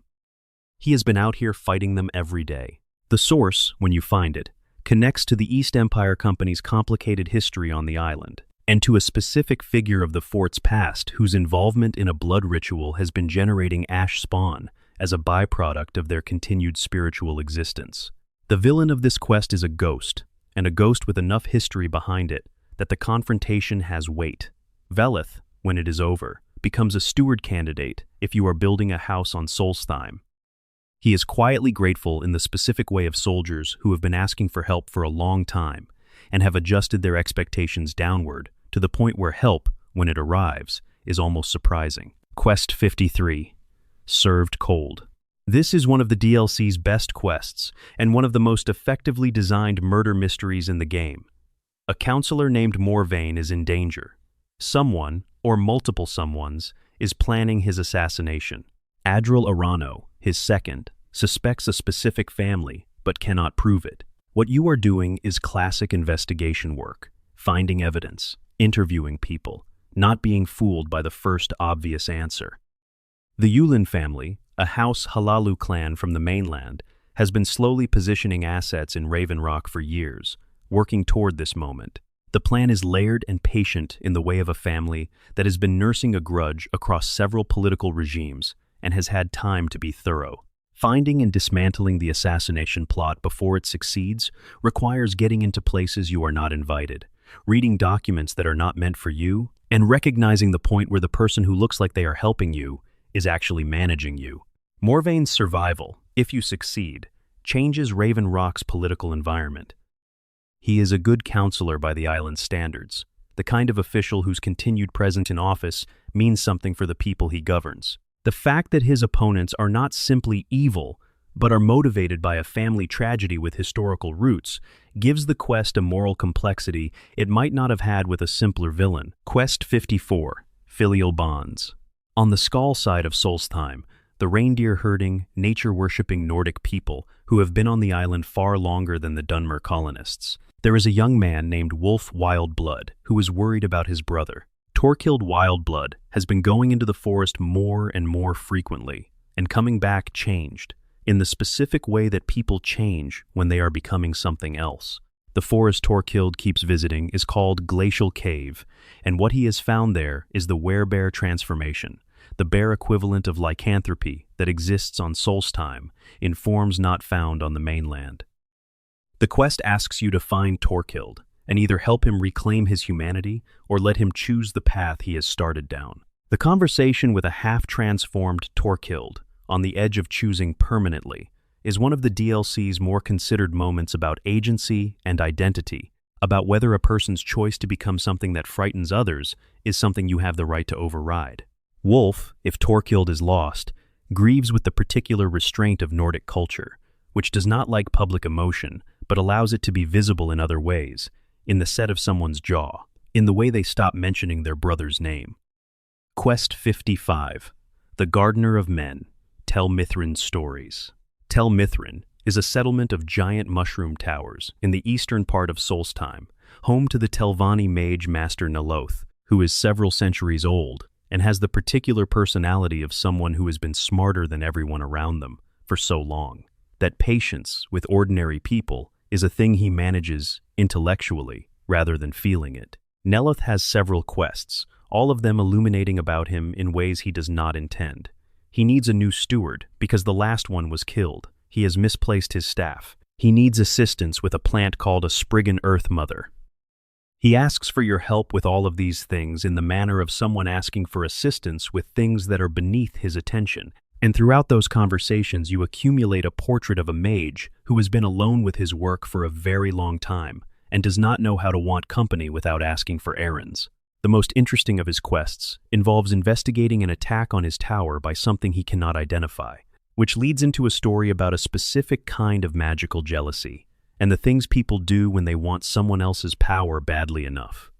He has been out here fighting them every day. The source, when you find it, connects to the East Empire Company's complicated history on the island, and to a specific figure of the fort's past whose involvement in a blood ritual has been generating ash spawn as a byproduct of their continued spiritual existence. The villain of this quest is a ghost, and a ghost with enough history behind it that the confrontation has weight. Veleth, when it is over, becomes a steward candidate if you are building a house on Solstheim. He is quietly grateful in the specific way of soldiers who have been asking for help for a long time and have adjusted their expectations downward to the point where help, when it arrives, is almost surprising. Quest 53, Served Cold. This is one of the DLC's best quests and one of the most effectively designed murder mysteries in the game. A counselor named Morvain is in danger. Someone, or multiple someones, is planning his assassination. Adril Arano, his second, suspects a specific family but cannot prove it. What you are doing is classic investigation work, finding evidence, interviewing people, not being fooled by the first obvious answer. The Yulin family, a House Halalu clan from the mainland, has been slowly positioning assets in Raven Rock for years, working toward this moment. The plan is layered and patient in the way of a family that has been nursing a grudge across several political regimes and has had time to be thorough. Finding and dismantling the assassination plot before it succeeds requires getting into places you are not invited, reading documents that are not meant for you, and recognizing the point where the person who looks like they are helping you is actually managing you. Morvain's survival, if you succeed, changes Raven Rock's political environment. He is a good counselor by the island's standards, the kind of official whose continued presence in office means something for the people he governs. The fact that his opponents are not simply evil, but are motivated by a family tragedy with historical roots, gives the quest a moral complexity it might not have had with a simpler villain. Quest 54, Filial Bonds. On the Skald side of Solstheim, the reindeer-herding, nature-worshipping Nordic people who have been on the island far longer than the Dunmer colonists, there is a young man named Wolf Wildblood who is worried about his brother. Torkild Wildblood has been going into the forest more and more frequently, and coming back changed, in the specific way that people change when they are becoming something else. The forest Torkild keeps visiting is called Glacial Cave, and what he has found there is the werebear transformation, the bear equivalent of lycanthropy that exists on Solstheim in forms not found on the mainland. The quest asks you to find Torkild and either help him reclaim his humanity or let him choose the path he has started down. The conversation with a half-transformed Torkild, on the edge of choosing permanently, is one of the DLC's more considered moments about agency and identity, about whether a person's choice to become something that frightens others is something you have the right to override. Wolf, if Torkild is lost, grieves with the particular restraint of Nordic culture, which does not like public emotion, but allows it to be visible in other ways, in the set of someone's jaw, in the way they stop mentioning their brother's name. Quest 55, The Gardener of Men, Tel Mithrin's Stories. Tel Mithrin is a settlement of giant mushroom towers in the eastern part of Solstheim, home to the Telvanni mage master Naloth, who is several centuries old and has the particular personality of someone who has been smarter than everyone around them for so long, that patience with ordinary people is a thing he manages intellectually rather than feeling it. Neloth has several quests, all of them illuminating about him in ways he does not intend. He needs a new steward because the last one was killed. He has misplaced his staff. He needs assistance with a plant called a Spriggan Earth Mother. He asks for your help with all of these things in the manner of someone asking for assistance with things that are beneath his attention. And throughout those conversations, you accumulate a portrait of a mage who has been alone with his work for a very long time and does not know how to want company without asking for errands. The most interesting of his quests involves investigating an attack on his tower by something he cannot identify, which leads into a story about a specific kind of magical jealousy and the things people do when they want someone else's power badly enough.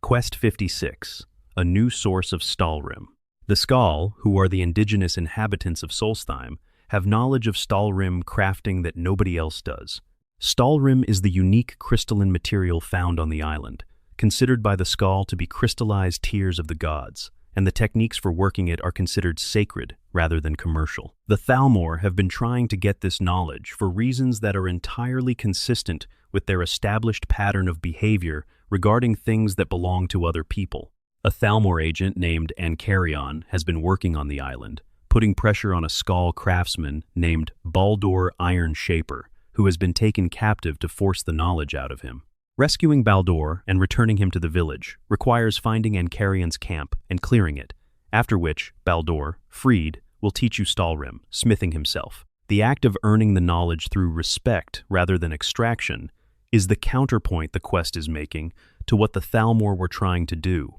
Quest 56, a new source of Stalrim. The Skal, who are the indigenous inhabitants of Solstheim, have knowledge of Stalrim crafting that nobody else does. Stalrim is the unique crystalline material found on the island, considered by the Skal to be crystallized tears of the gods, and the techniques for working it are considered sacred rather than commercial. The Thalmor have been trying to get this knowledge for reasons that are entirely consistent with their established pattern of behavior regarding things that belong to other people. A Thalmor agent named Ankarion has been working on the island, putting pressure on a Skal craftsman named Baldur Iron Shaper, who has been taken captive to force the knowledge out of him. Rescuing Baldur and returning him to the village requires finding Ankarion's camp and clearing it, after which Baldur, freed, will teach you Stalrim, smithing himself. The act of earning the knowledge through respect rather than extraction is the counterpoint the quest is making to what the Thalmor were trying to do.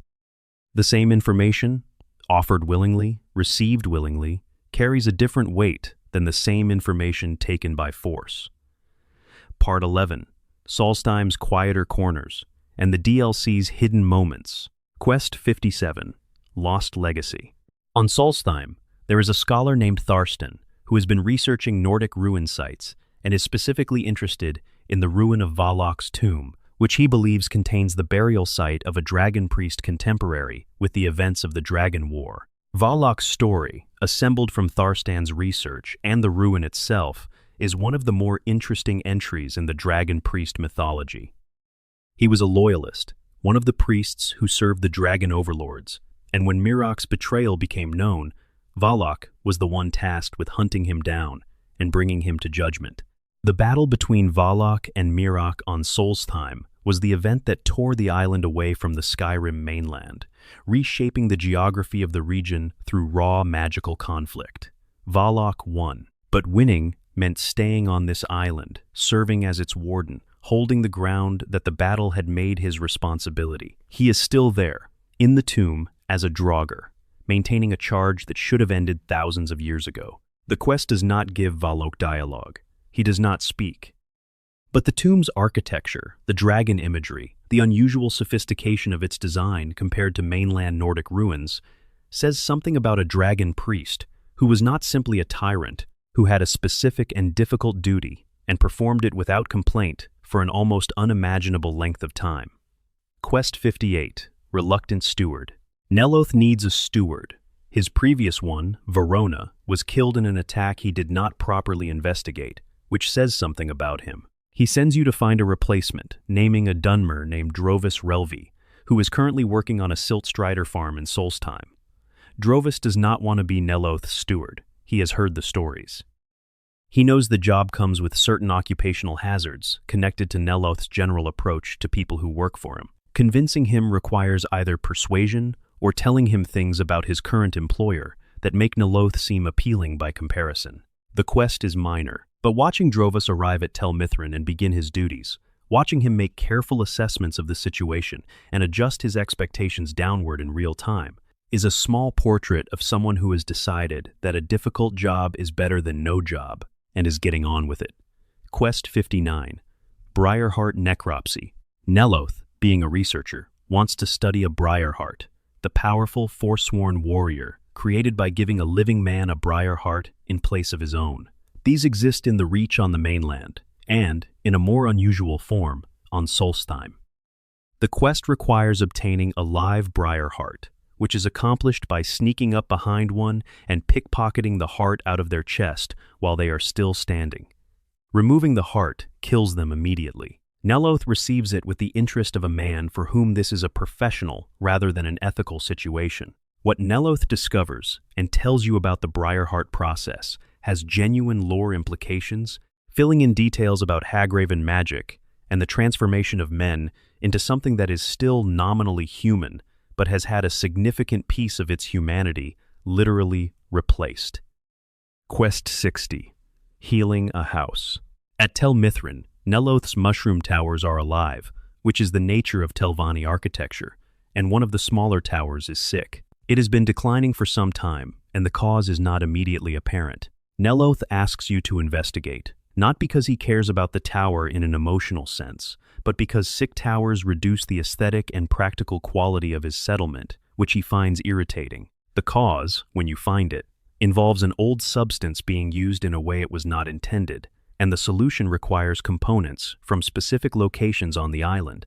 The same information, offered willingly, received willingly, carries a different weight than the same information taken by force. Part 11. Solstheim's Quieter Corners, and the DLC's Hidden Moments. Quest 57, Lost Legacy. On Solstheim, there is a scholar named Tharsten who has been researching Nordic ruin sites and is specifically interested in the ruin of Valok's tomb, which he believes contains the burial site of a dragon priest contemporary with the events of the Dragon War. Valok's story, assembled from Tharstan's research and the ruin itself, is one of the more interesting entries in the dragon priest mythology. He was a loyalist, one of the priests who served the dragon overlords, and when Mirok's betrayal became known, Valok was the one tasked with hunting him down and bringing him to judgment. The battle between Valok and Mirok on Solstheim was the event that tore the island away from the Skyrim mainland, reshaping the geography of the region through raw magical conflict. Valok won, but winning meant staying on this island, serving as its warden, holding the ground that the battle had made his responsibility. He is still there, in the tomb, as a Draugr, maintaining a charge that should have ended thousands of years ago. The quest does not give Valok dialogue. He does not speak. But the tomb's architecture, the dragon imagery, the unusual sophistication of its design compared to mainland Nordic ruins, says something about a dragon priest who was not simply a tyrant, who had a specific and difficult duty and performed it without complaint for an almost unimaginable length of time. Quest 58, Reluctant Steward. Neloth needs a steward. His previous one, Verona, was killed in an attack he did not properly investigate, which says something about him. He sends you to find a replacement, naming a Dunmer named Drovis Relvi, who is currently working on a Silt Strider farm in Solstheim. Drovis does not want to be Neloth's steward. He has heard the stories. He knows the job comes with certain occupational hazards connected to Neloth's general approach to people who work for him. Convincing him requires either persuasion or telling him things about his current employer that make Neloth seem appealing by comparison. The quest is minor, but watching Drovis arrive at Tel Mithrin and begin his duties, watching him make careful assessments of the situation and adjust his expectations downward in real time, is a small portrait of someone who has decided that a difficult job is better than no job and is getting on with it. Quest 59, Briarheart Necropsy. Neloth, being a researcher, wants to study a Briarheart, the powerful, forsworn warrior created by giving a living man a Briarheart in place of his own. These exist in the Reach on the mainland, and, in a more unusual form, on Solstheim. The quest requires obtaining a live Briarheart, which is accomplished by sneaking up behind one and pickpocketing the heart out of their chest while they are still standing. Removing the heart kills them immediately. Neloth receives it with the interest of a man for whom this is a professional rather than an ethical situation. What Neloth discovers and tells you about the Briarheart process has genuine lore implications, filling in details about Hagraven magic and the transformation of men into something that is still nominally human, but has had a significant piece of its humanity literally replaced. Quest 60. Healing a House. At Tel Mithrin, Neloth's mushroom towers are alive, which is the nature of Telvanni architecture, and one of the smaller towers is sick. It has been declining for some time, and the cause is not immediately apparent. Neloth asks you to investigate, not because he cares about the tower in an emotional sense, but because sick towers reduce the aesthetic and practical quality of his settlement, which he finds irritating. The cause, when you find it, involves an old substance being used in a way it was not intended, and the solution requires components from specific locations on the island.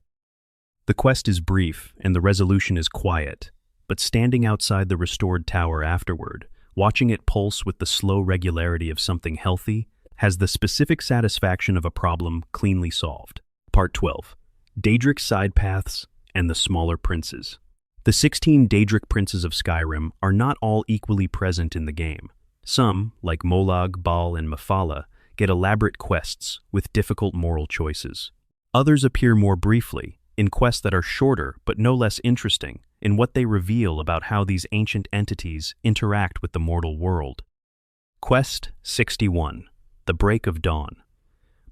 The quest is brief, and the resolution is quiet, but standing outside the restored tower afterward, watching it pulse with the slow regularity of something healthy, has the specific satisfaction of a problem cleanly solved. Part 12. Daedric Side Paths and the Smaller Princes. The 16 Daedric Princes of Skyrim are not all equally present in the game. Some, like Molag, Bal, and Mephala, get elaborate quests with difficult moral choices. Others appear more briefly, in quests that are shorter but no less interesting in what they reveal about how these ancient entities interact with the mortal world. Quest 61. The Break of Dawn.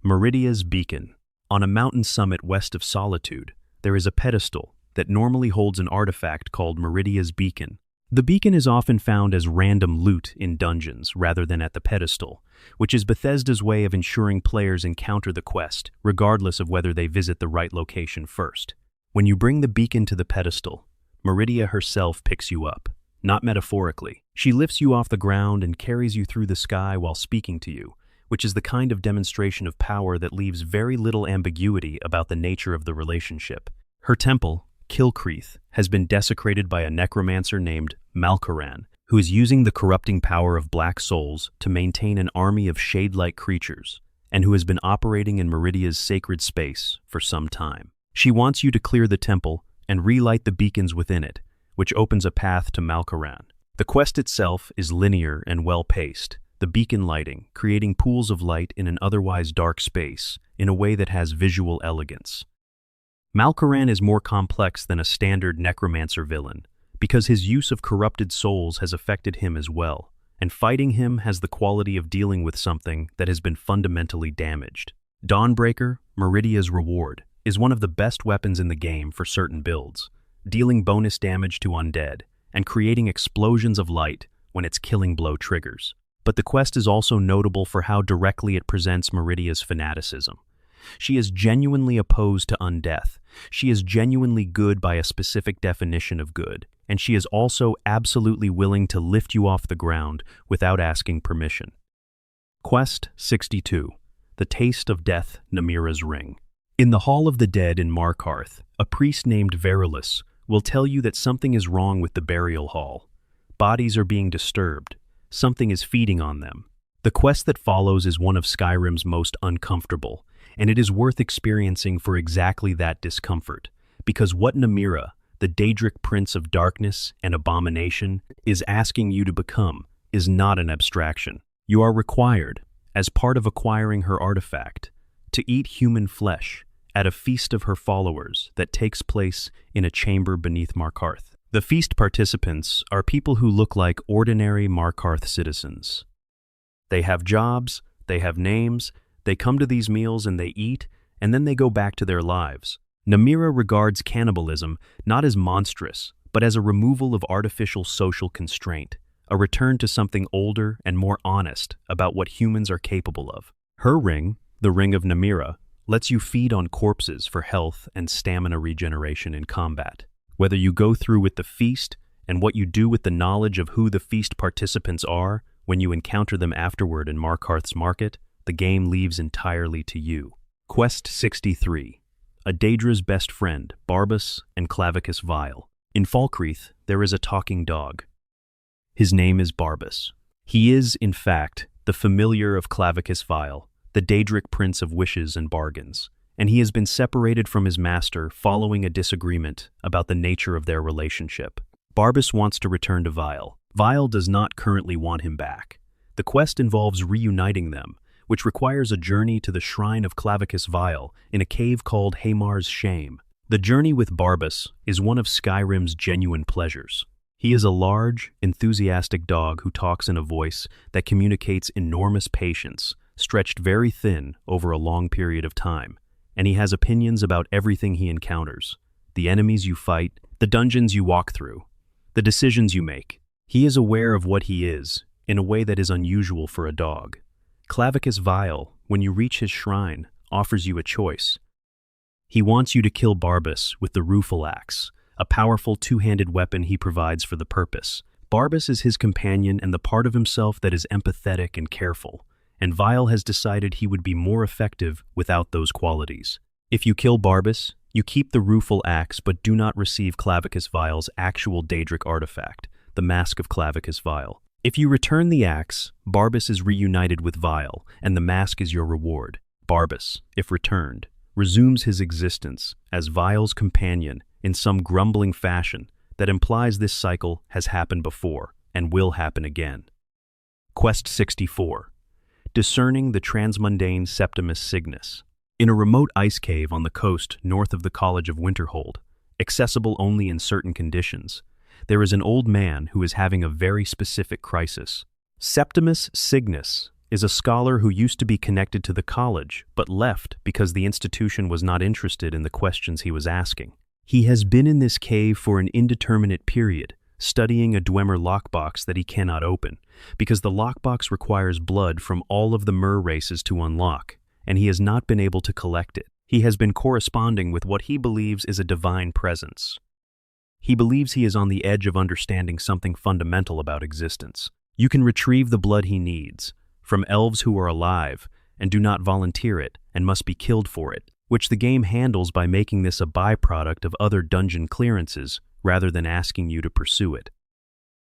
Meridia's Beacon. On a mountain summit west of Solitude, there is a pedestal that normally holds an artifact called Meridia's Beacon. The beacon is often found as random loot in dungeons rather than at the pedestal, which is Bethesda's way of ensuring players encounter the quest, regardless of whether they visit the right location first. When you bring the beacon to the pedestal, Meridia herself picks you up. Not metaphorically. She lifts you off the ground and carries you through the sky while speaking to you, which is the kind of demonstration of power that leaves very little ambiguity about the nature of the relationship. Her temple, Kilcreath, has been desecrated by a necromancer named Malkaran, who is using the corrupting power of black souls to maintain an army of shade-like creatures, and who has been operating in Meridia's sacred space for some time. She wants you to clear the temple and relight the beacons within it, which opens a path to Malkaran. The quest itself is linear and well-paced, the beacon lighting creating pools of light in an otherwise dark space in a way that has visual elegance. Malkaran is more complex than a standard necromancer villain, because his use of corrupted souls has affected him as well, and fighting him has the quality of dealing with something that has been fundamentally damaged. Dawnbreaker, Meridia's reward, is one of the best weapons in the game for certain builds, dealing bonus damage to undead, and creating explosions of light when its killing blow triggers. But the quest is also notable for how directly it presents Meridia's fanaticism. She is genuinely opposed to undeath. She is genuinely good by a specific definition of good, and she is also absolutely willing to lift you off the ground without asking permission. Quest 62. The Taste of Death, Namira's Ring. In the Hall of the Dead in Markarth, a priest named Verulus will tell you that something is wrong with the burial hall. Bodies are being disturbed. Something is feeding on them. The quest that follows is one of Skyrim's most uncomfortable, and it is worth experiencing for exactly that discomfort, because what Namira, the Daedric Prince of Darkness and Abomination, is asking you to become is not an abstraction. You are required, as part of acquiring her artifact, to eat human flesh at a feast of her followers that takes place in a chamber beneath Markarth. The feast participants are people who look like ordinary Markarth citizens. They have jobs, they have names, they come to these meals and they eat, and then they go back to their lives. Namira regards cannibalism not as monstrous, but as a removal of artificial social constraint, a return to something older and more honest about what humans are capable of. Her ring, the Ring of Namira, lets you feed on corpses for health and stamina regeneration in combat. Whether you go through with the feast and what you do with the knowledge of who the feast participants are when you encounter them afterward in Markarth's market, the game leaves entirely to you. Quest 63. A Daedra's best friend, Barbas and Clavicus Vile. In Falkreath, there is a talking dog. His name is Barbas. He is, in fact, the familiar of Clavicus Vile, the Daedric Prince of Wishes and Bargains, and he has been separated from his master following a disagreement about the nature of their relationship. Barbas wants to return to Vile. Vile does not currently want him back. The quest involves reuniting them, which requires a journey to the shrine of Clavicus Vile in a cave called Hamar's Shame. The journey with Barbas is one of Skyrim's genuine pleasures. He is a large, enthusiastic dog who talks in a voice that communicates enormous patience, stretched very thin over a long period of time, and he has opinions about everything he encounters, the enemies you fight, the dungeons you walk through, the decisions you make. He is aware of what he is, in a way that is unusual for a dog. Clavicus Vile, when you reach his shrine, offers you a choice. He wants you to kill Barbas with the Rueful Axe, a powerful two-handed weapon he provides for the purpose. Barbas is his companion and the part of himself that is empathetic and careful, and Vile has decided he would be more effective without those qualities. If you kill Barbas, you keep the Rueful Axe but do not receive Clavicus Vile's actual Daedric artifact, the Mask of Clavicus Vile. If you return the axe, Barbas is reunited with Vile, and the mask is your reward. Barbas, if returned, resumes his existence as Vile's companion in some grumbling fashion that implies this cycle has happened before and will happen again. Quest 64. Discerning the transmundane Septimus Cygnus. In a remote ice cave on the coast north of the College of Winterhold, accessible only in certain conditions, there is an old man who is having a very specific crisis. Septimus Cygnus is a scholar who used to be connected to the college, but left because the institution was not interested in the questions he was asking. He has been in this cave for an indeterminate period, studying a Dwemer lockbox that he cannot open, because the lockbox requires blood from all of the Mer races to unlock, and he has not been able to collect it. He has been corresponding with what he believes is a divine presence. He believes he is on the edge of understanding something fundamental about existence. You can retrieve the blood he needs, from elves who are alive and do not volunteer it and must be killed for it, which the game handles by making this a byproduct of other dungeon clearances rather than asking you to pursue it.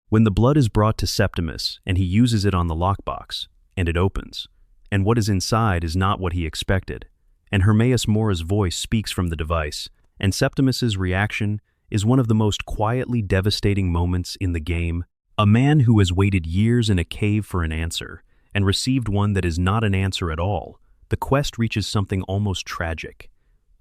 When the blood is brought to Septimus and he uses it on the lockbox, and it opens, and what is inside is not what he expected, and Hermaeus Mora's voice speaks from the device, and Septimus's reaction is one of the most quietly devastating moments in the game. A man who has waited years in a cave for an answer and received one that is not an answer at all, the quest reaches something almost tragic.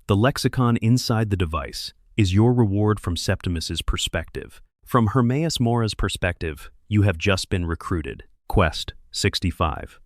The lexicon inside the device is your reward from Septimus's perspective. From Hermaeus Mora's perspective, you have just been recruited. Quest 65.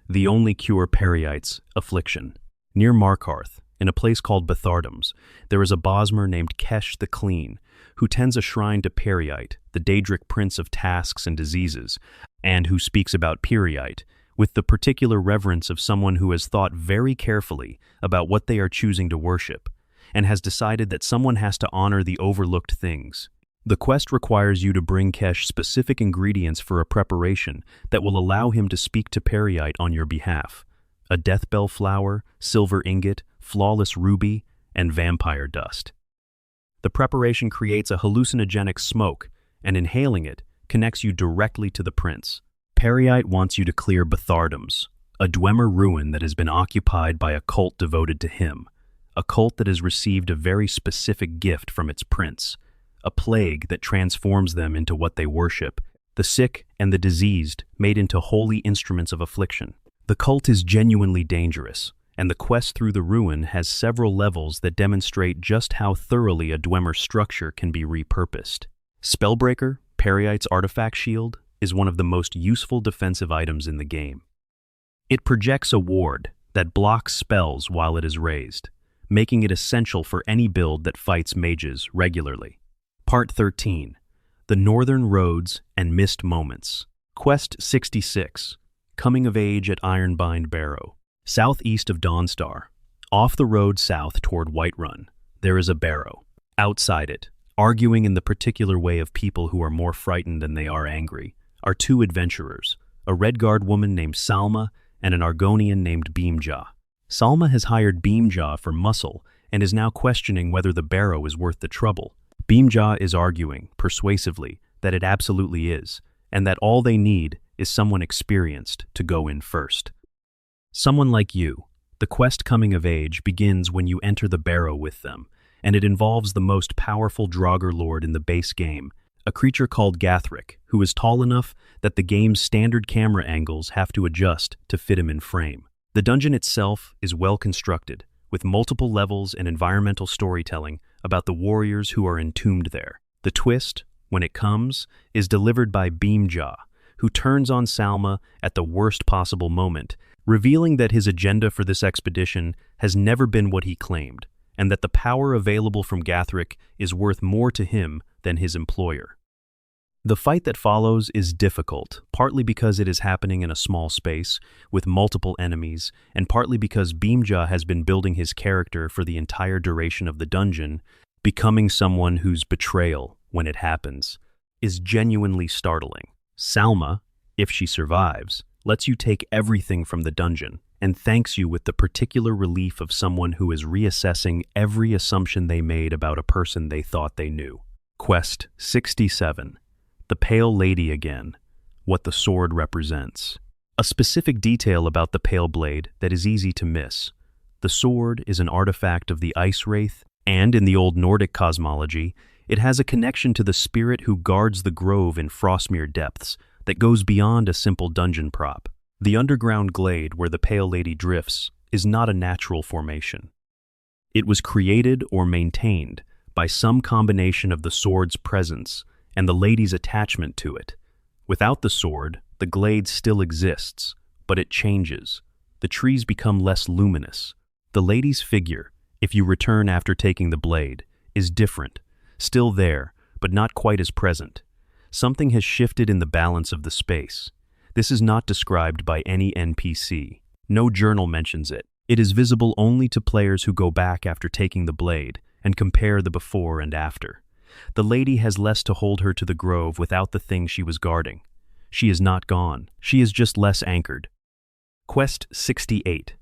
The only cure Periite's affliction. Near Markarth, in a place called Bethardums, there is a Bosmer named Kesh the Clean, who tends a shrine to Periite, the Daedric Prince of Tasks and Diseases, and who speaks about Periite with the particular reverence of someone who has thought very carefully about what they are choosing to worship, and has decided that someone has to honor the overlooked things. The quest requires you to bring Kesh specific ingredients for a preparation that will allow him to speak to Periite on your behalf: a deathbell flower, silver ingot, flawless ruby, and vampire dust. The preparation creates a hallucinogenic smoke, and inhaling it connects you directly to the prince. Periite wants you to clear Bethardums, a Dwemer ruin that has been occupied by a cult devoted to him, a cult that has received a very specific gift from its prince, a plague that transforms them into what they worship, the sick and the diseased made into holy instruments of affliction. The cult is genuinely dangerous, and the quest through the ruin has several levels that demonstrate just how thoroughly a Dwemer structure can be repurposed. Spellbreaker, Periite's artifact shield, is one of the most useful defensive items in the game. It projects a ward that blocks spells while it is raised, making it essential for any build that fights mages regularly. Part 13. The Northern Roads and Missed Moments. Quest 66. Coming of Age at Ironbind Barrow. Southeast of Dawnstar, off the road south toward Whiterun, there is a barrow. Outside it, arguing in the particular way of people who are more frightened than they are angry, are two adventurers, a Redguard woman named Salma and an Argonian named Beamjaw. Salma has hired Beamjaw for muscle and is now questioning whether the barrow is worth the trouble. Beamjaw is arguing, persuasively, that it absolutely is, and that all they need is someone experienced to go in first. Someone like you. The quest coming of age begins when you enter the barrow with them, and it involves the most powerful Draugr lord in the base game, a creature called Gathric, who is tall enough that the game's standard camera angles have to adjust to fit him in frame. The dungeon itself is well constructed, with multiple levels and environmental storytelling about the warriors who are entombed there. The twist, when it comes, is delivered by Beamjaw, who turns on Salma at the worst possible moment, revealing that his agenda for this expedition has never been what he claimed, and that the power available from Gathric is worth more to him than his employer. The fight that follows is difficult, partly because it is happening in a small space, with multiple enemies, and partly because Beamjaw has been building his character for the entire duration of the dungeon, becoming someone whose betrayal, when it happens, is genuinely startling. Salma, if she survives, lets you take everything from the dungeon, and thanks you with the particular relief of someone who is reassessing every assumption they made about a person they thought they knew. Quest 67. The Pale Lady again. What the sword represents. A specific detail about the Pale Blade that is easy to miss. The sword is an artifact of the Ice Wraith, and in the old Nordic cosmology, it has a connection to the spirit who guards the grove in Frostmere depths that goes beyond a simple dungeon prop. The underground glade where the Pale Lady drifts is not a natural formation. It was created or maintained by some combination of the sword's presence and the lady's attachment to it. Without the sword, the glade still exists, but it changes. The trees become less luminous. The lady's figure, if you return after taking the blade, is different, still there, but not quite as present. Something has shifted in the balance of the space. This is not described by any NPC. No journal mentions it. It is visible only to players who go back after taking the blade and compare the before and after. The lady has less to hold her to the grove without the thing she was guarding. She is not gone. She is just less anchored. Quest 68.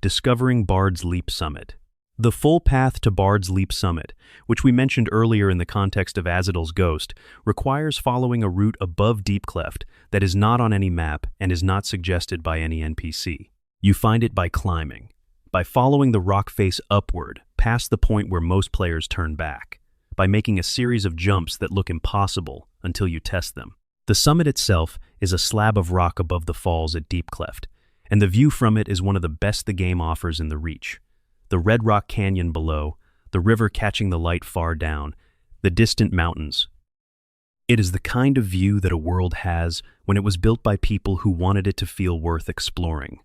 Discovering Bard's Leap Summit. The full path to Bard's Leap Summit, which we mentioned earlier in the context of Azadil's Ghost, requires following a route above Deep Cleft that is not on any map and is not suggested by any NPC. You find it by climbing, by following the rock face upward, past the point where most players turn back, by making a series of jumps that look impossible until you test them. The summit itself is a slab of rock above the falls at Deep Cleft, and the view from it is one of the best the game offers in the Reach. The Red Rock Canyon below, the river catching the light far down, the distant mountains. It is the kind of view that a world has when it was built by people who wanted it to feel worth exploring.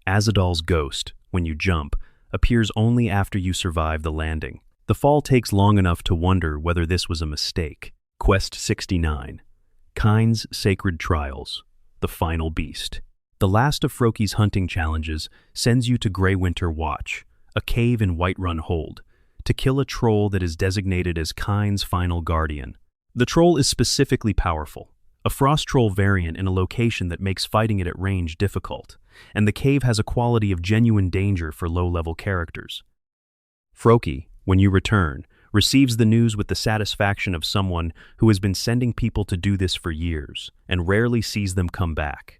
Azadil's Ghost, when you jump, appears only after you survive the landing. The fall takes long enough to wonder whether this was a mistake. Quest 69. Kyne's Sacred Trials. The Final Beast. The last of Froki's hunting challenges sends you to Greywinter Watch, a cave in Whiterun Hold, to kill a troll that is designated as Kyne's final guardian. The troll is specifically powerful, a frost troll variant in a location that makes fighting it at range difficult, and the cave has a quality of genuine danger for low-level characters. Froki, when you return, receives the news with the satisfaction of someone who has been sending people to do this for years and rarely sees them come back.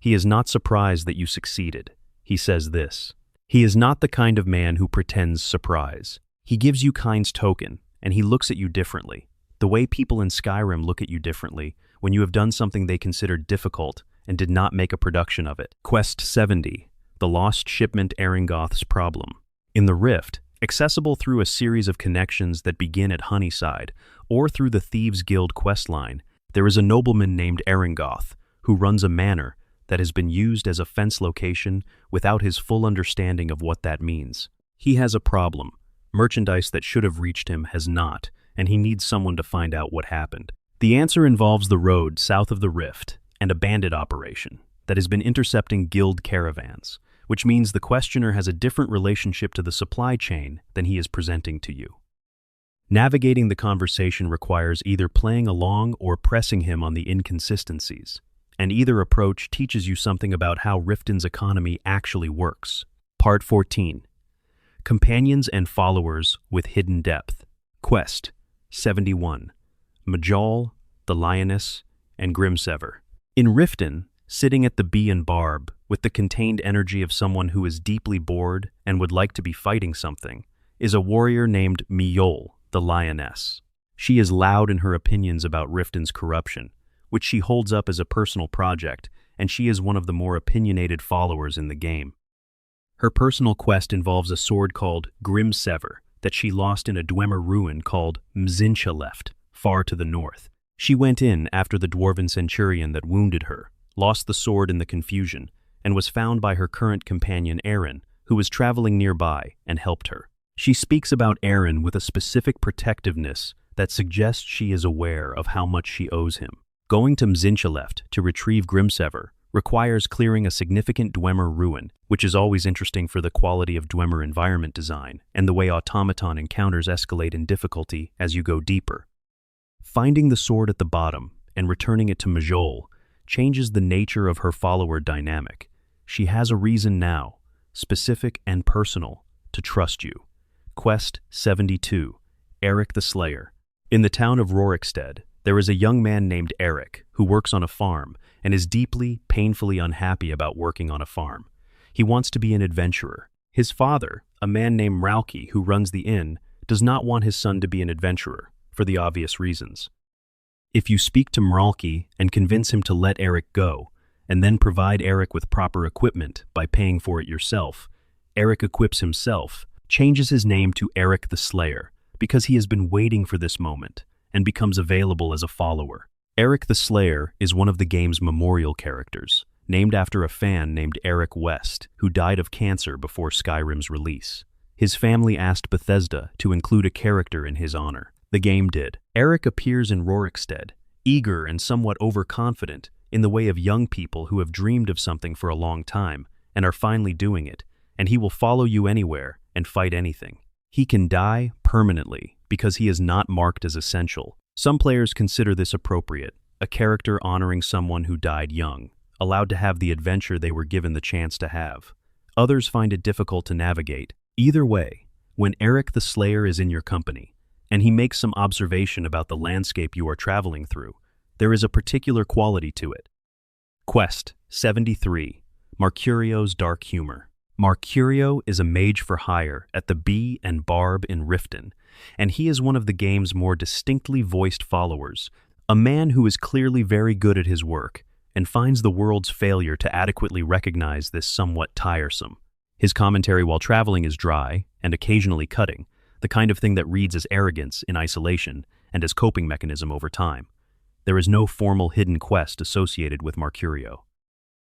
He is not surprised that you succeeded. He says this: "He is not the kind of man who pretends surprise. He gives you Kyne's token, and he looks at you differently, the way people in Skyrim look at you differently when you have done something they considered difficult and did not make a production of it." Quest 70. The Lost Shipment Erengoth's Problem. In the Rift, accessible through a series of connections that begin at Honeyside or through the Thieves' Guild questline, there is a nobleman named Erengoth who runs a manor that has been used as a fence location without his full understanding of what that means. He has a problem. Merchandise that should have reached him has not, and he needs someone to find out what happened. The answer involves the road south of the Rift and a bandit operation that has been intercepting guild caravans, which means the questioner has a different relationship to the supply chain than he is presenting to you. Navigating the conversation requires either playing along or pressing him on the inconsistencies, and either approach teaches you something about how Riften's economy actually works. Part 14. Companions and Followers with Hidden Depth. Quest 71. Majol, the Lioness, and Grimsever. In Riften, sitting at the bee and barb with the contained energy of someone who is deeply bored and would like to be fighting something, is a warrior named Mjol, the lioness. She is loud in her opinions about Riften's corruption, which she holds up as a personal project, and she is one of the more opinionated followers in the game. Her personal quest involves a sword called Grimsever that she lost in a Dwemer ruin called Mzincha far to the north. She went in after the dwarven centurion that wounded her, lost the sword in the confusion, and was found by her current companion Aaron, who was traveling nearby, and helped her. She speaks about Aaron with a specific protectiveness that suggests she is aware of how much she owes him. Going to Mzincha to retrieve Grimsever requires clearing a significant Dwemer ruin, which is always interesting for the quality of Dwemer environment design and the way automaton encounters escalate in difficulty as you go deeper. Finding the sword at the bottom and returning it to Mjol changes the nature of her follower dynamic. She has a reason now, specific and personal, to trust you. Quest 72, Eric the Slayer. In the town of Rorikstead, there is a young man named Eric who works on a farm and is deeply, painfully unhappy about working on a farm. He wants to be an adventurer. His father, a man named Ralki who runs the inn, does not want his son to be an adventurer, for the obvious reasons. If you speak to Mralki and convince him to let Eric go, and then provide Eric with proper equipment by paying for it yourself, Eric equips himself, changes his name to Eric the Slayer, because he has been waiting for this moment, and becomes available as a follower. Eric the Slayer is one of the game's memorial characters, named after a fan named Eric West, who died of cancer before Skyrim's release. His family asked Bethesda to include a character in his honor. The game did. Eric appears in Rorikstead, eager and somewhat overconfident in the way of young people who have dreamed of something for a long time and are finally doing it, and he will follow you anywhere and fight anything. He can die permanently because he is not marked as essential. Some players consider this appropriate, a character honoring someone who died young, allowed to have the adventure they were given the chance to have. Others find it difficult to navigate. Either way, when Eric the Slayer is in your company, and he makes some observation about the landscape you are traveling through, there is a particular quality to it. Quest 73, Marcurio's Dark Humor. Marcurio is a mage for hire at the Bee and Barb in Riften, and he is one of the game's more distinctly voiced followers, a man who is clearly very good at his work and finds the world's failure to adequately recognize this somewhat tiresome. His commentary while traveling is dry and occasionally cutting, the kind of thing that reads as arrogance in isolation and as coping mechanism over time. There is no formal hidden quest associated with Marcurio.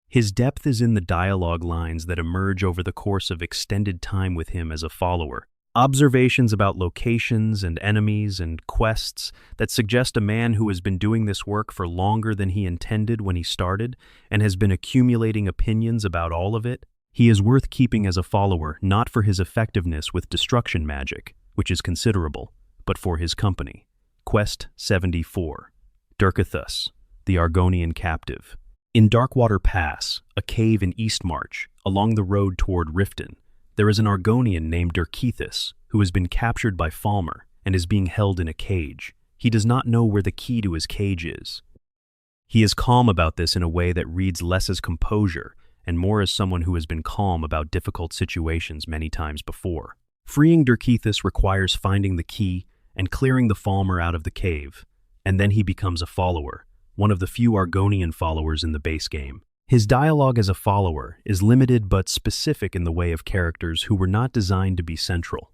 His depth is in the dialogue lines that emerge over the course of extended time with him as a follower, observations about locations and enemies and quests that suggest a man who has been doing this work for longer than he intended when he started and has been accumulating opinions about all of it. He is worth keeping as a follower not for his effectiveness with destruction magic, which is considerable, but for his company. Quest 74, Durkithus, the Argonian captive. In Darkwater Pass, a cave in Eastmarch, along the road toward Riften, there is an Argonian named Durkithus who has been captured by Falmer and is being held in a cage. He does not know where the key to his cage is. He is calm about this in a way that reads less as composure and more as someone who has been calm about difficult situations many times before. Freeing Durkithus requires finding the key and clearing the Falmer out of the cave, and then he becomes a follower, one of the few Argonian followers in the base game. His dialogue as a follower is limited but specific in the way of characters who were not designed to be central.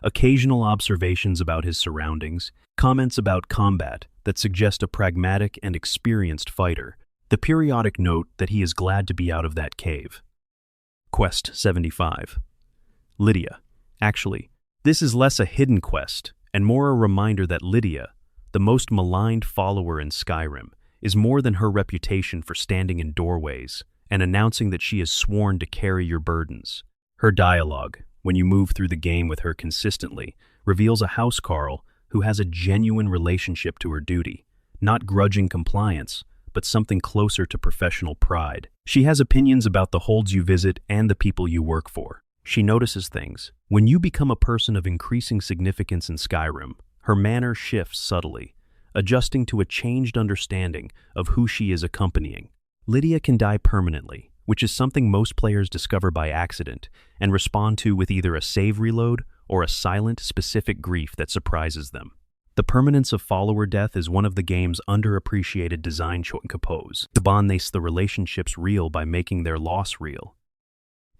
Occasional observations about his surroundings, comments about combat that suggest a pragmatic and experienced fighter, the periodic note that he is glad to be out of that cave. Quest 75. Lydia. Actually, this is less a hidden quest and more a reminder that Lydia, the most maligned follower in Skyrim, is more than her reputation for standing in doorways and announcing that she is sworn to carry your burdens. Her dialogue, when you move through the game with her consistently, reveals a housecarl who has a genuine relationship to her duty, not grudging compliance, but something closer to professional pride. She has opinions about the holds you visit and the people you work for. She notices things. When you become a person of increasing significance in Skyrim, her manner shifts subtly, adjusting to a changed understanding of who she is accompanying. Lydia can die permanently, which is something most players discover by accident and respond to with either a save reload or a silent, specific grief that surprises them. The permanence of follower death is one of the game's underappreciated design choices. The bond makes the relationships real by making their loss real.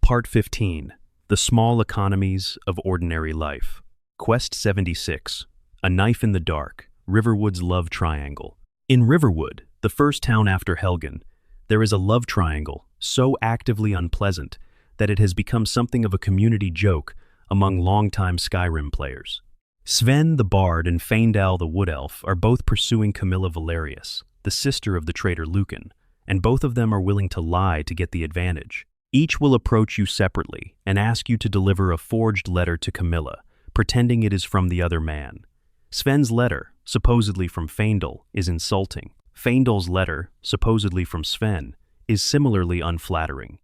Part 15. The Small Economies of Ordinary Life. Quest 76. A Knife in the Dark. Riverwood's Love Triangle. In Riverwood, the first town after Helgen, there is a love triangle so actively unpleasant that it has become something of a community joke among longtime Skyrim players. Sven the Bard and Faendal the Wood Elf are both pursuing Camilla Valerius, the sister of the traitor Lucan, and both of them are willing to lie to get the advantage. Each will approach you separately and ask you to deliver a forged letter to Camilla, pretending it is from the other man. Sven's letter, supposedly from Faendal, is insulting. Faendal's letter, supposedly from Sven, is similarly unflattering.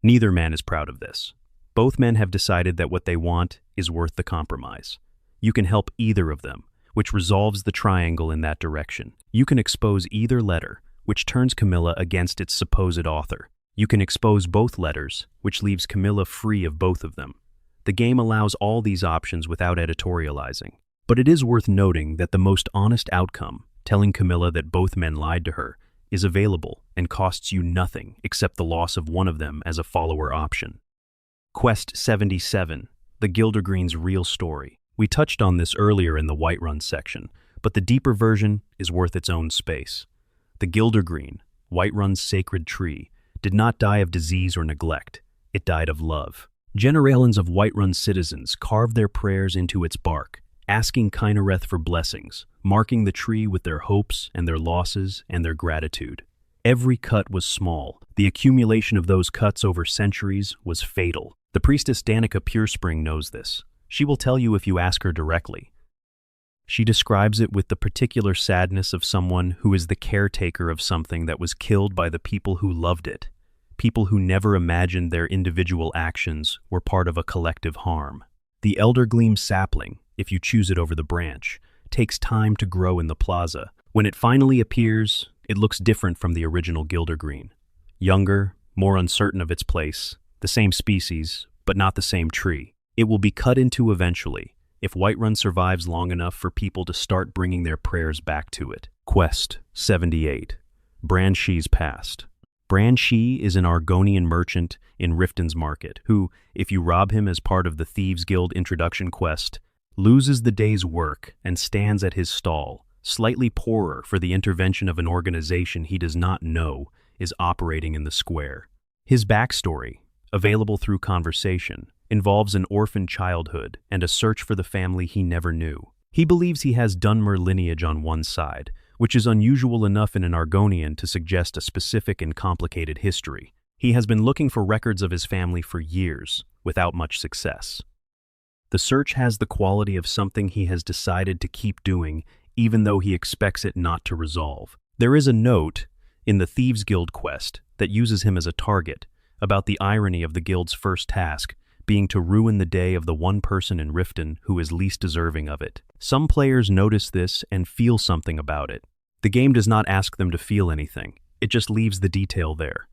Neither man is proud of this. Both men have decided that what they want is worth the compromise. You can help either of them, which resolves the triangle in that direction. You can expose either letter, which turns Camilla against its supposed author. You can expose both letters, which leaves Camilla free of both of them. The game allows all these options without editorializing. But it is worth noting that the most honest outcome, telling Camilla that both men lied to her, is available and costs you nothing except the loss of one of them as a follower option. Quest 77. The Gildergreen's Real Story. We touched on this earlier in the Whiterun section, but the deeper version is worth its own space. The Gildergreen, Whiterun's sacred tree, did not die of disease or neglect. It died of love. Generations of Whiterun citizens carved their prayers into its bark, asking Kynareth for blessings, marking the tree with their hopes and their losses and their gratitude. Every cut was small. The accumulation of those cuts over centuries was fatal. The priestess Danica Purespring knows this. She will tell you if you ask her directly. She describes it with the particular sadness of someone who is the caretaker of something that was killed by the people who loved it, people who never imagined their individual actions were part of a collective harm. The Eldergleam sapling, if you choose it over the branch, takes time to grow in the plaza. When it finally appears, it looks different from the original Gildergreen. Younger, more uncertain of its place, the same species, but not the same tree. It will be cut into eventually, if Whiterun survives long enough for people to start bringing their prayers back to it. Quest 78. Branshee's Past. Branshee is an Argonian merchant in Riften's Market, who, if you rob him as part of the Thieves' Guild introduction quest, loses the day's work and stands at his stall, slightly poorer for the intervention of an organization he does not know is operating in the square. His backstory, available through conversation, involves an orphan childhood and a search for the family he never knew. He believes he has Dunmer lineage on one side, which is unusual enough in an Argonian to suggest a specific and complicated history. He has been looking for records of his family for years, without much success. The search has the quality of something he has decided to keep doing, even though he expects it not to resolve. There is a note in the Thieves' Guild quest that uses him as a target, about the irony of the guild's first task being to ruin the day of the one person in Riften who is least deserving of it. Some players notice this and feel something about it. The game does not ask them to feel anything, it just leaves the detail there.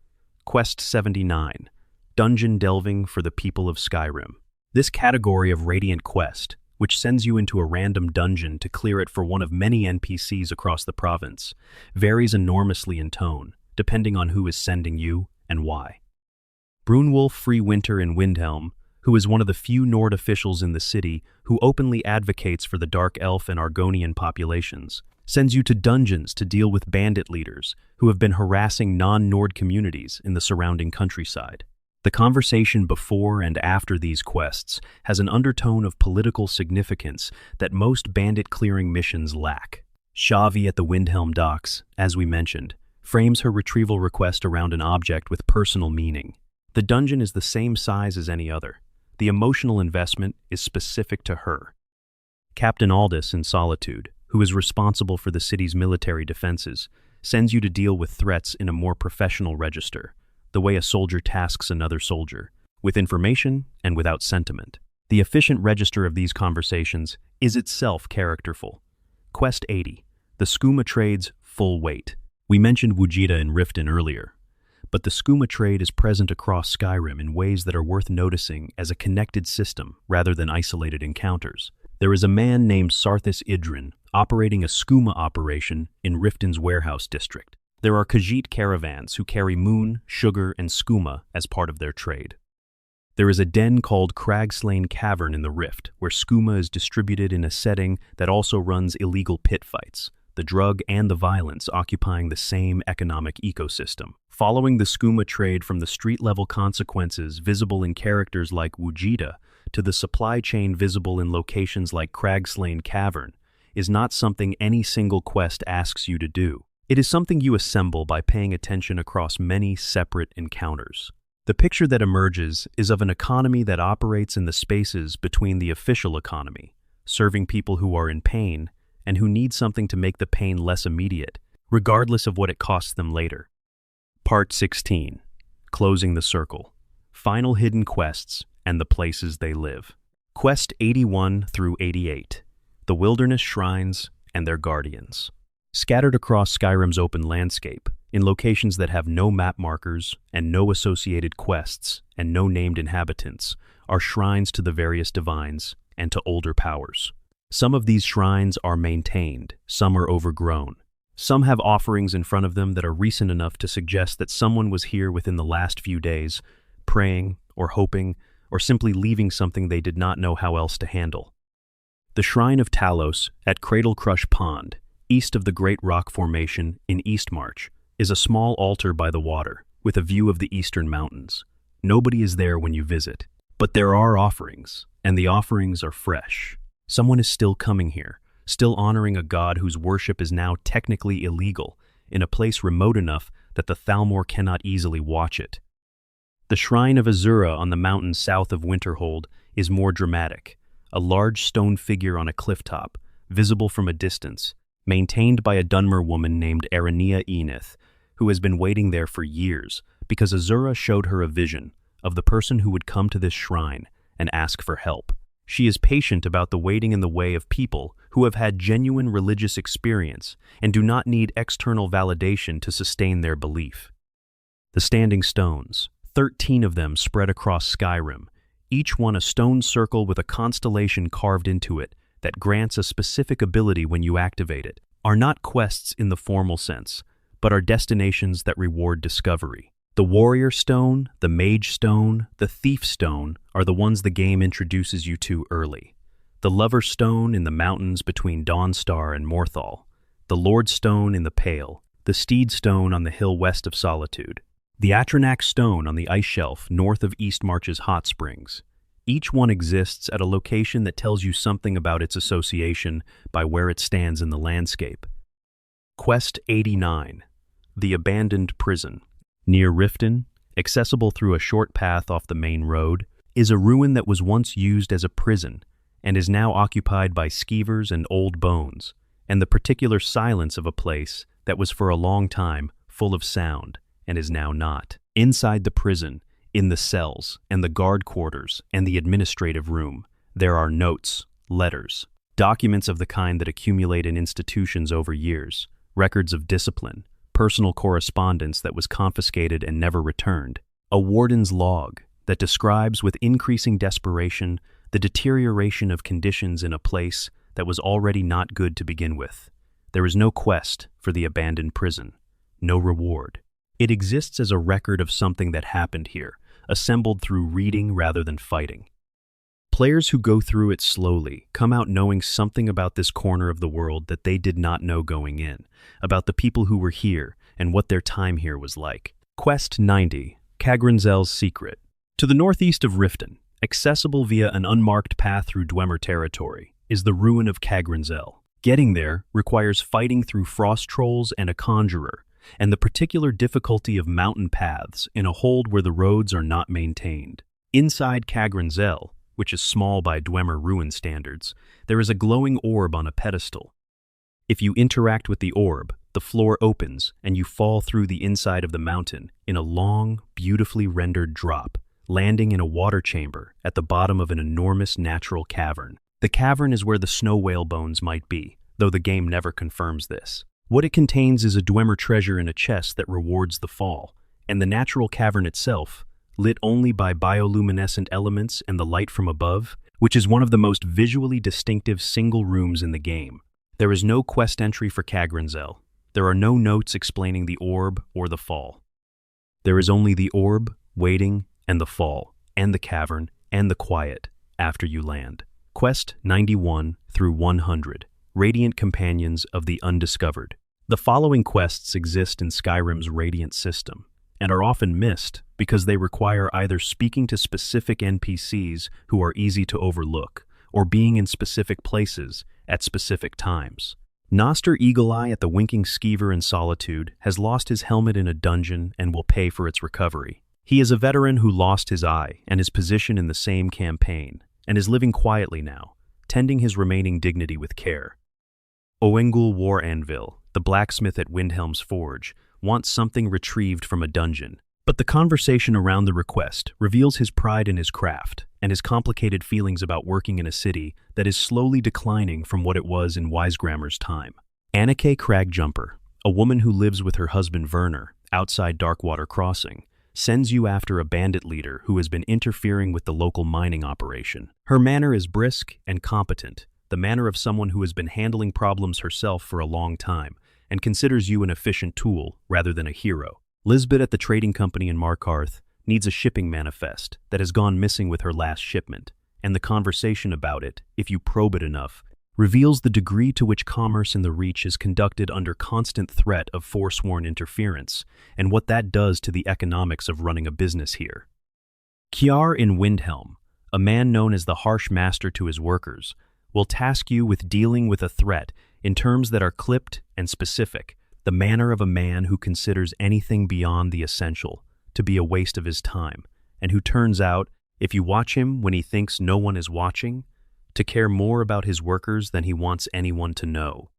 Quest 79. Dungeon Delving for the People of Skyrim. This category of Radiant Quest, which sends you into a random dungeon to clear it for one of many NPCs across the province, varies enormously in tone, depending on who is sending you and why. Brunwulf Freewinter in Windhelm, who is one of the few Nord officials in the city who openly advocates for the Dark Elf and Argonian populations, sends you to dungeons to deal with bandit leaders who have been harassing non-Nord communities in the surrounding countryside. The conversation before and after these quests has an undertone of political significance that most bandit-clearing missions lack. Shavi at the Windhelm docks, as we mentioned, frames her retrieval request around an object with personal meaning. The dungeon is the same size as any other. The emotional investment is specific to her. Captain Aldous in Solitude, who is responsible for the city's military defenses, sends you to deal with threats in a more professional register, the way a soldier tasks another soldier, with information and without sentiment. The efficient register of these conversations is itself characterful. Quest 80. The Skooma Trade's Full Weight. We mentioned Wujita and Riften earlier, but the skooma trade is present across Skyrim in ways that are worth noticing as a connected system rather than isolated encounters. There is a man named Sarthis Idrin operating a skooma operation in Riften's warehouse district. There are Khajiit caravans who carry moon, sugar, and skooma as part of their trade. There is a den called Cragslane Cavern in the Rift, where skooma is distributed in a setting that also runs illegal pit fights, the drug and the violence occupying the same economic ecosystem. Following the skooma trade from the street-level consequences visible in characters like Wujita to the supply chain visible in locations like Cragslane Cavern is not something any single quest asks you to do. It is something you assemble by paying attention across many separate encounters. The picture that emerges is of an economy that operates in the spaces between the official economy, serving people who are in pain and who need something to make the pain less immediate, regardless of what it costs them later. Part 16. Closing the Circle. Final hidden quests and the places they live. Quest 81 through 88. The Wilderness Shrines and their Guardians. Scattered across Skyrim's open landscape, in locations that have no map markers and no associated quests and no named inhabitants, are shrines to the various divines and to older powers. Some of these shrines are maintained, some are overgrown. Some have offerings in front of them that are recent enough to suggest that someone was here within the last few days, praying or hoping or simply leaving something they did not know how else to handle. The Shrine of Talos at Cradle Crush Pond, east of the Great Rock Formation in Eastmarch, is a small altar by the water with a view of the eastern mountains. Nobody is there when you visit, but there are offerings, and the offerings are fresh. Someone is still coming here, still honoring a god whose worship is now technically illegal, in a place remote enough that the Thalmor cannot easily watch it. The Shrine of Azura on the mountain south of Winterhold is more dramatic, a large stone figure on a clifftop, visible from a distance, maintained by a Dunmer woman named Arania Enith, who has been waiting there for years because Azura showed her a vision of the person who would come to this shrine and ask for help. She is patient about the waiting in the way of people who have had genuine religious experience and do not need external validation to sustain their belief. The Standing Stones, 13 of them spread across Skyrim, each one a stone circle with a constellation carved into it that grants a specific ability when you activate it, are not quests in the formal sense, but are destinations that reward discovery. The Warrior Stone, the Mage Stone, the Thief Stone are the ones the game introduces you to early. The Lover Stone in the mountains between Dawnstar and Morthal, the Lord Stone in the Pale, the Steed Stone on the hill west of Solitude, the Atronax Stone on the ice shelf north of Eastmarch's hot springs. Each one exists at a location that tells you something about its association by where it stands in the landscape. Quest 89. The Abandoned Prison. Near Riften, accessible through a short path off the main road, is a ruin that was once used as a prison and is now occupied by skeevers and old bones, and the particular silence of a place that was for a long time full of sound and is now not. Inside the prison, in the cells and the guard quarters and the administrative room, there are notes, letters, documents of the kind that accumulate in institutions over years, records of discipline, personal correspondence that was confiscated and never returned, a warden's log that describes with increasing desperation the deterioration of conditions in a place that was already not good to begin with. There is no quest for the abandoned prison, no reward. It exists as a record of something that happened here, assembled through reading rather than fighting. Players who go through it slowly come out knowing something about this corner of the world that they did not know going in, about the people who were here and what their time here was like. Quest 90, Kagranzel's Secret. To the northeast of Riften, accessible via an unmarked path through Dwemer territory, is the ruin of Kagranzel. Getting there requires fighting through frost trolls and a conjurer, and the particular difficulty of mountain paths in a hold where the roads are not maintained. Inside Kagranzel, which is small by Dwemer ruin standards, there is a glowing orb on a pedestal. If you interact with the orb, the floor opens and you fall through the inside of the mountain in a long, beautifully rendered drop, landing in a water chamber at the bottom of an enormous natural cavern. The cavern is where the snow whale bones might be, though the game never confirms this. What it contains is a Dwemer treasure in a chest that rewards the fall, and the natural cavern itself, lit only by bioluminescent elements and the light from above, which is one of the most visually distinctive single rooms in the game. There is no quest entry for Kagranzel. There are no notes explaining the orb or the fall. There is only the orb, waiting, and the fall, and the cavern, and the quiet, after you land. Quest 91 through 100, Radiant Companions of the Undiscovered. The following quests exist in Skyrim's Radiant system, and are often missed because they require either speaking to specific NPCs who are easy to overlook, or being in specific places at specific times. Noster Eagle-Eye at the Winking Skeever in Solitude has lost his helmet in a dungeon and will pay for its recovery. He is a veteran who lost his eye and his position in the same campaign, and is living quietly now, tending his remaining dignity with care. Oengul War Anvil, the blacksmith at Windhelm's Forge, wants something retrieved from a dungeon, but the conversation around the request reveals his pride in his craft and his complicated feelings about working in a city that is slowly declining from what it was in Wisegrammer's time. Anneke Cragjumper, a woman who lives with her husband Werner outside Darkwater Crossing, sends you after a bandit leader who has been interfering with the local mining operation. Her manner is brisk and competent, the manner of someone who has been handling problems herself for a long time, and considers you an efficient tool rather than a hero. Lisbeth at the trading company in Markarth needs a shipping manifest that has gone missing with her last shipment, and the conversation about it, if you probe it enough, reveals the degree to which commerce in the Reach is conducted under constant threat of forsworn interference, and what that does to the economics of running a business here. Kjar in Windhelm, a man known as the harsh master to his workers, will task you with dealing with a threat in terms that are clipped and specific, the manner of a man who considers anything beyond the essential to be a waste of his time, and who turns out, if you watch him when he thinks no one is watching, to care more about his workers than he wants anyone to know.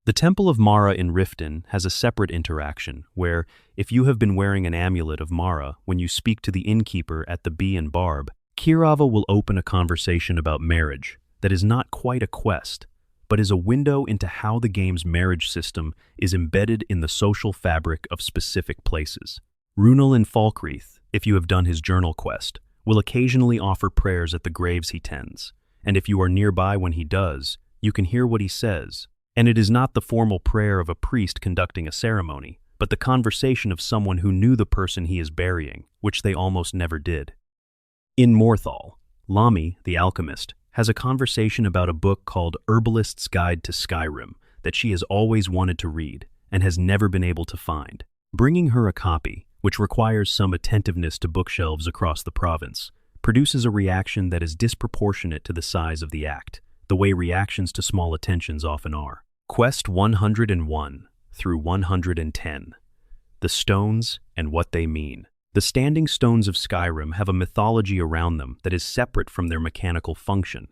The Temple of Mara in Riften has a separate interaction where, if you have been wearing an amulet of Mara when you speak to the innkeeper at the Bee and Barb, Kirava will open a conversation about marriage that is not quite a quest, but is a window into how the game's marriage system is embedded in the social fabric of specific places. Runel in Falkreath, if you have done his journal quest, will occasionally offer prayers at the graves he tends, and if you are nearby when he does, you can hear what he says, and it is not the formal prayer of a priest conducting a ceremony, but the conversation of someone who knew the person he is burying, which they almost never did. In Morthal, Lami, the alchemist, has a conversation about a book called Herbalist's Guide to Skyrim that she has always wanted to read and has never been able to find. Bringing her a copy, which requires some attentiveness to bookshelves across the province, produces a reaction that is disproportionate to the size of the act, the way reactions to small attentions often are. Quest 101 through 110. The Stones and What They Mean. The standing stones of Skyrim have a mythology around them that is separate from their mechanical function.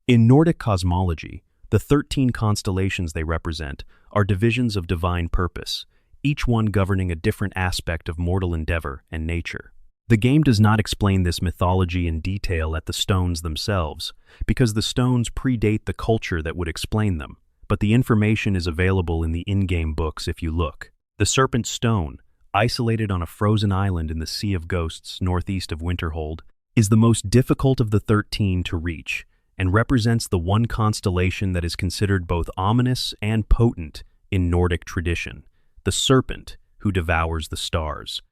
In Nordic cosmology, the 13 constellations they represent are divisions of divine purpose, each one governing a different aspect of mortal endeavor and nature. The game does not explain this mythology in detail at the stones themselves, because the stones predate the culture that would explain them, but the information is available in the in-game books if you look. The Serpent Stone, isolated on a frozen island in the Sea of Ghosts northeast of Winterhold, is the most difficult of the 13 to reach, and represents the one constellation that is considered both ominous and potent in Nordic tradition, the serpent who devours the stars.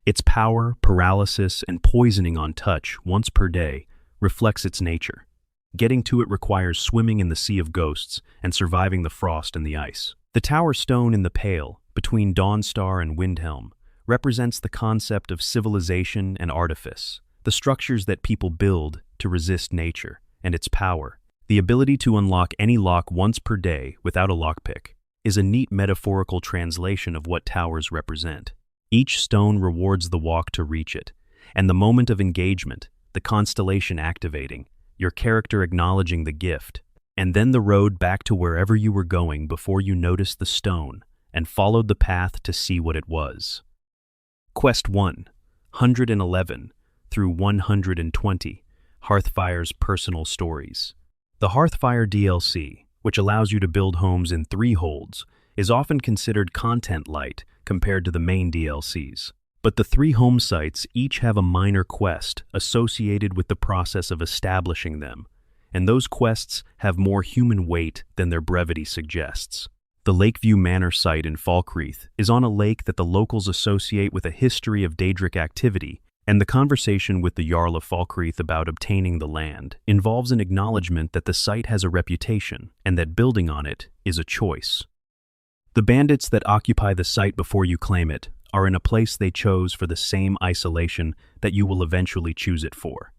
Its power, paralysis, and poisoning on touch once per day reflects its nature. Getting to it requires swimming in the Sea of Ghosts and surviving the frost and the ice. The Tower Stone in the Pale, between Dawnstar and Windhelm, represents the concept of civilization and artifice, the structures that people build to resist nature, and its power. The ability to unlock any lock once per day without a lockpick is a neat metaphorical translation of what towers represent. Each stone rewards the walk to reach it, and the moment of engagement, the constellation activating, your character acknowledging the gift, and then the road back to wherever you were going before you noticed the stone and followed the path to see what it was. Quest 111 through 120, Hearthfire's Personal Stories. The Hearthfire DLC, which allows you to build homes in 3 holds, is often considered content light compared to the main DLCs. But the 3 home sites each have a minor quest associated with the process of establishing them, and those quests have more human weight than their brevity suggests. The Lakeview Manor site in Falkreath is on a lake that the locals associate with a history of Daedric activity, and the conversation with the Jarl of Falkreath about obtaining the land involves an acknowledgement that the site has a reputation and that building on it is a choice. The bandits that occupy the site before you claim it are in a place they chose for the same isolation that you will eventually choose it for.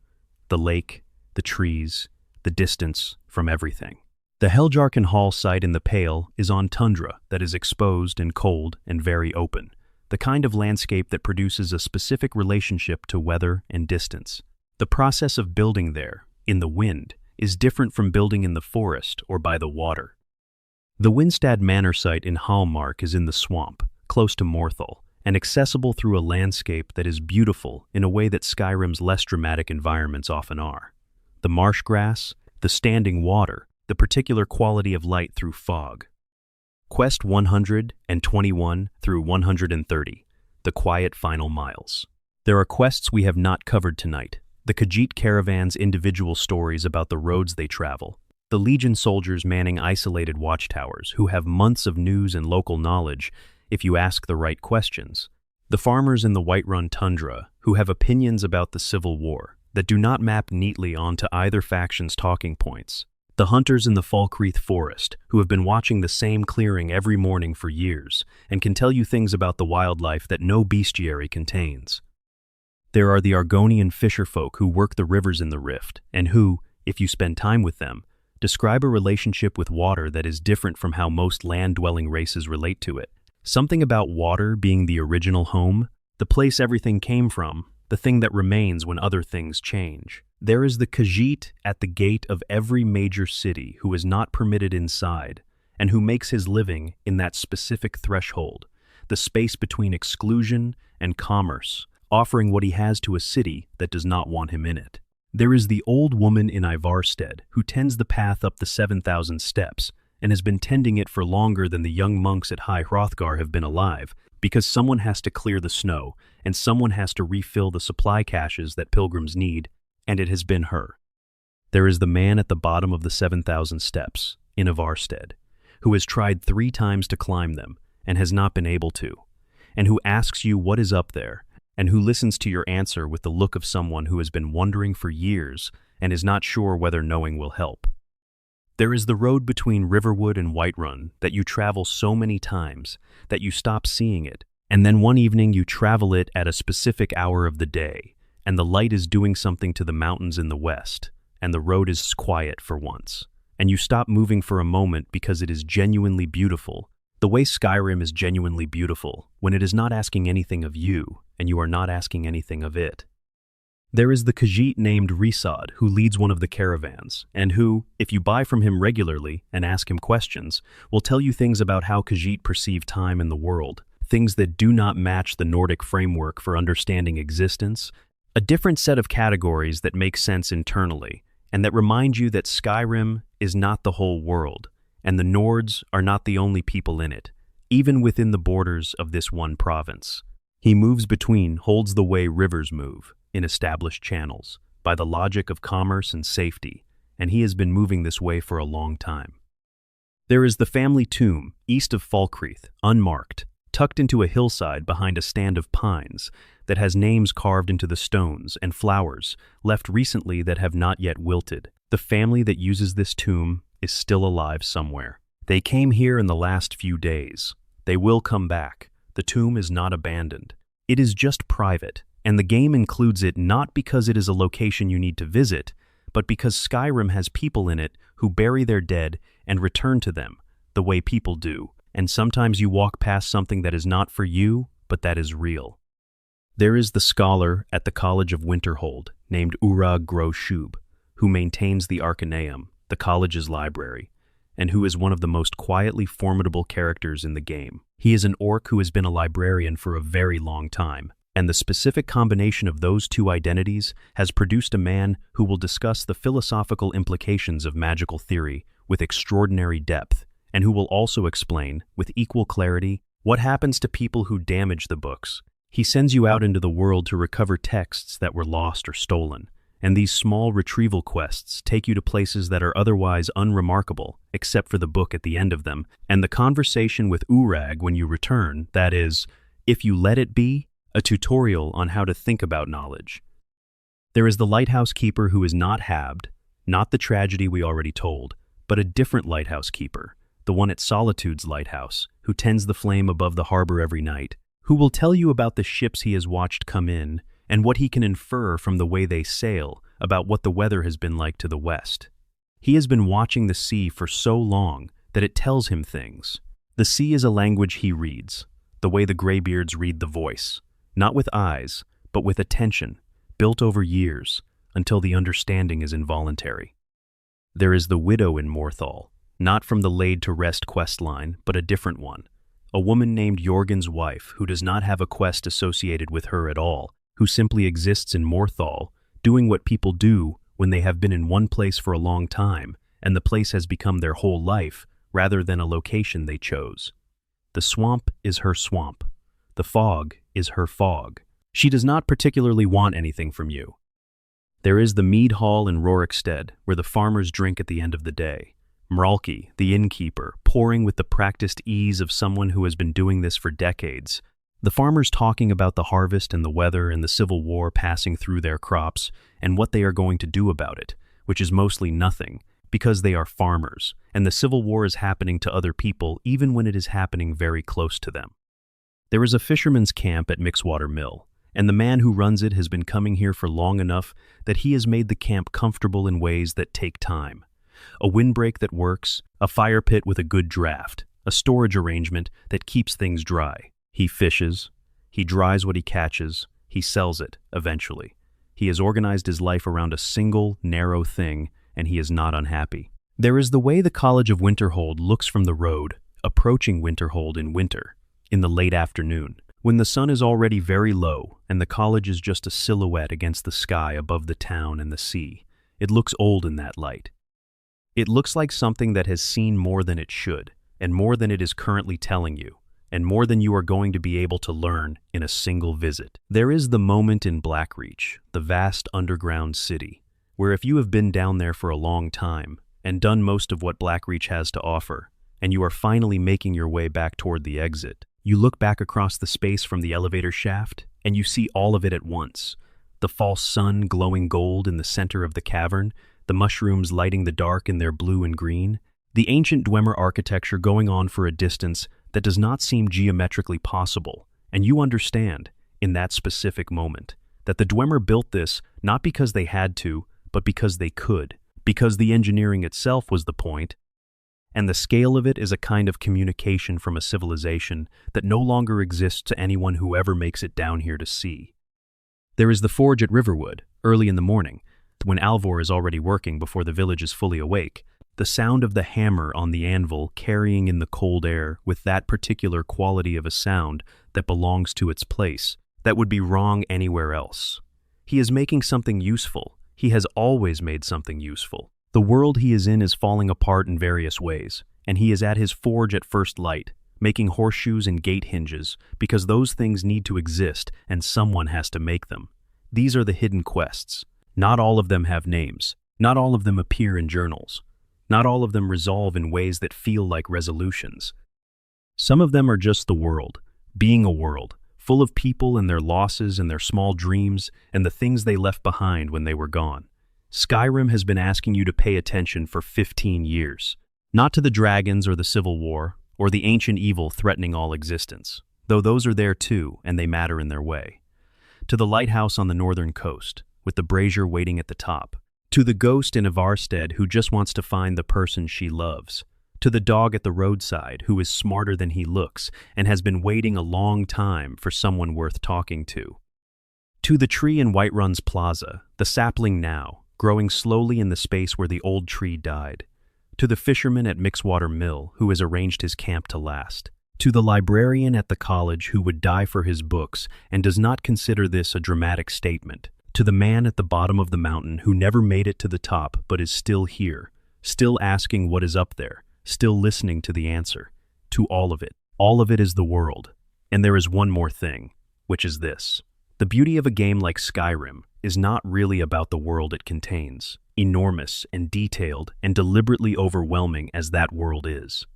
The lake, the trees, the distance from everything. The Heljarken Hall site in the Pale is on tundra that is exposed and cold and very open, the kind of landscape that produces a specific relationship to weather and distance. The process of building there, in the wind, is different from building in the forest or by the water. The Winstad Manor site in Hallmark is in the swamp, close to Morthal, and accessible through a landscape that is beautiful in a way that Skyrim's less dramatic environments often are. The marsh grass, the standing water, the particular quality of light through fog. Quest 121 through 130, the quiet final miles. There are quests we have not covered tonight, the Khajiit caravan's individual stories about the roads they travel, the Legion soldiers manning isolated watchtowers who have months of news and local knowledge if you ask the right questions, the farmers in the Whiterun tundra who have opinions about the Civil War that do not map neatly onto either faction's talking points, the hunters in the Falkreath forest who have been watching the same clearing every morning for years and can tell you things about the wildlife that no bestiary contains. There are the Argonian fisherfolk who work the rivers in the Rift and who, if you spend time with them, describe a relationship with water that is different from how most land-dwelling races relate to it. Something about water being the original home, the place everything came from, the thing that remains when other things change. There is the Khajiit at the gate of every major city who is not permitted inside and who makes his living in that specific threshold, the space between exclusion and commerce, offering what he has to a city that does not want him in it. There is the old woman in Ivarstead who tends the path up the 7,000 steps and has been tending it for longer than the young monks at High Hrothgar have been alive, because someone has to clear the snow and someone has to refill the supply caches that pilgrims need, and it has been her. There is the man at the bottom of the 7,000 steps, in Ivarstead, who has tried 3 times to climb them and has not been able to, and who asks you what is up there, and who listens to your answer with the look of someone who has been wondering for years and is not sure whether knowing will help. There is the road between Riverwood and Whiterun that you travel so many times that you stop seeing it, and then one evening you travel it at a specific hour of the day, and the light is doing something to the mountains in the west, and the road is quiet for once, and you stop moving for a moment because it is genuinely beautiful, the way Skyrim is genuinely beautiful when it is not asking anything of you, and you are not asking anything of it. There is the Khajiit named Risad who leads one of the caravans, and who, if you buy from him regularly and ask him questions, will tell you things about how Khajiit perceive time in the world, things that do not match the Nordic framework for understanding existence, a different set of categories that make sense internally, and that remind you that Skyrim is not the whole world, and the Nords are not the only people in it, even within the borders of this one province. He moves between, holds the way rivers move, in established channels, by the logic of commerce and safety, and he has been moving this way for a long time. There is the family tomb, east of Falkreath, unmarked, tucked into a hillside behind a stand of pines that has names carved into the stones and flowers left recently that have not yet wilted. The family that uses this tomb is still alive somewhere. They came here in the last few days. They will come back. The tomb is not abandoned. It is just private, and the game includes it not because it is a location you need to visit, but because Skyrim has people in it who bury their dead and return to them, the way people do, and sometimes you walk past something that is not for you, but that is real. There is the scholar at the College of Winterhold, named Urag Gro-Shub, who maintains the Arcaneum, the college's library, and who is one of the most quietly formidable characters in the game. He is an orc who has been a librarian for a very long time, and the specific combination of those 2 identities has produced a man who will discuss the philosophical implications of magical theory with extraordinary depth and who will also explain, with equal clarity, what happens to people who damage the books. He sends you out into the world to recover texts that were lost or stolen, and these small retrieval quests take you to places that are otherwise unremarkable, except for the book at the end of them, and the conversation with Urag when you return, that is, if you let it be, a tutorial on how to think about knowledge. There is the lighthouse keeper who is not Habd, not the tragedy we already told, but a different lighthouse keeper, the one at Solitude's lighthouse, who tends the flame above the harbor every night, who will tell you about the ships he has watched come in and what he can infer from the way they sail about what the weather has been like to the west. He has been watching the sea for so long that it tells him things. The sea is a language he reads, the way the graybeards read the voice, not with eyes, but with attention, built over years, until the understanding is involuntary. There is the widow in Morthal, not from the laid-to-rest quest line, but a different one. A woman named Jorgen's wife who does not have a quest associated with her at all, who simply exists in Morthal, doing what people do when they have been in one place for a long time, and the place has become their whole life, rather than a location they chose. The swamp is her swamp. The fog is her fog. She does not particularly want anything from you. There is the mead hall in Rorikstead, where the farmers drink at the end of the day. Mralki, the innkeeper, pouring with the practiced ease of someone who has been doing this for decades. The farmers talking about the harvest and the weather and the civil war passing through their crops and what they are going to do about it, which is mostly nothing, because they are farmers, and the civil war is happening to other people even when it is happening very close to them. There is a fisherman's camp at Mixwater Mill, and the man who runs it has been coming here for long enough that he has made the camp comfortable in ways that take time. A windbreak that works, a fire pit with a good draft, a storage arrangement that keeps things dry. He fishes, he dries what he catches, he sells it, eventually. He has organized his life around a single, narrow thing, and he is not unhappy. There is the way the College of Winterhold looks from the road, approaching Winterhold in winter, in the late afternoon, when the sun is already very low and the college is just a silhouette against the sky above the town and the sea. It looks old in that light. It looks like something that has seen more than it should, and more than it is currently telling you, and more than you are going to be able to learn in a single visit. There is the moment in Blackreach, the vast underground city, where if you have been down there for a long time and done most of what Blackreach has to offer, and you are finally making your way back toward the exit, you look back across the space from the elevator shaft, and you see all of it at once. The false sun glowing gold in the center of the cavern, the mushrooms lighting the dark in their blue and green, the ancient Dwemer architecture going on for a distance that does not seem geometrically possible, and you understand, in that specific moment, that the Dwemer built this not because they had to, but because they could, because the engineering itself was the point, and the scale of it is a kind of communication from a civilization that no longer exists to anyone who ever makes it down here to see. There is the forge at Riverwood, early in the morning, when Alvor is already working before the village is fully awake, the sound of the hammer on the anvil carrying in the cold air with that particular quality of a sound that belongs to its place, that would be wrong anywhere else. He is making something useful. He has always made something useful. The world he is in is falling apart in various ways, and he is at his forge at first light, making horseshoes and gate hinges, because those things need to exist and someone has to make them. These are the hidden quests. Not all of them have names. Not all of them appear in journals. Not all of them resolve in ways that feel like resolutions. Some of them are just the world, being a world, full of people and their losses and their small dreams and the things they left behind when they were gone. Skyrim has been asking you to pay attention for 15 years, not to the dragons or the Civil War or the ancient evil threatening all existence, though those are there too and they matter in their way. To the lighthouse on the northern coast, with the brazier waiting at the top. To the ghost in Avarstead who just wants to find the person she loves. To the dog at the roadside who is smarter than he looks and has been waiting a long time for someone worth talking to. To the tree in Whiterun's plaza, the sapling now, growing slowly in the space where the old tree died. To the fisherman at Mixwater Mill who has arranged his camp to last. To the librarian at the college who would die for his books and does not consider this a dramatic statement. To the man at the bottom of the mountain who never made it to the top but is still here, still asking what is up there, still listening to the answer, to all of it. All of it is the world. And there is one more thing, which is this. The beauty of a game like Skyrim is not really about the world it contains, enormous and detailed and deliberately overwhelming as that world is.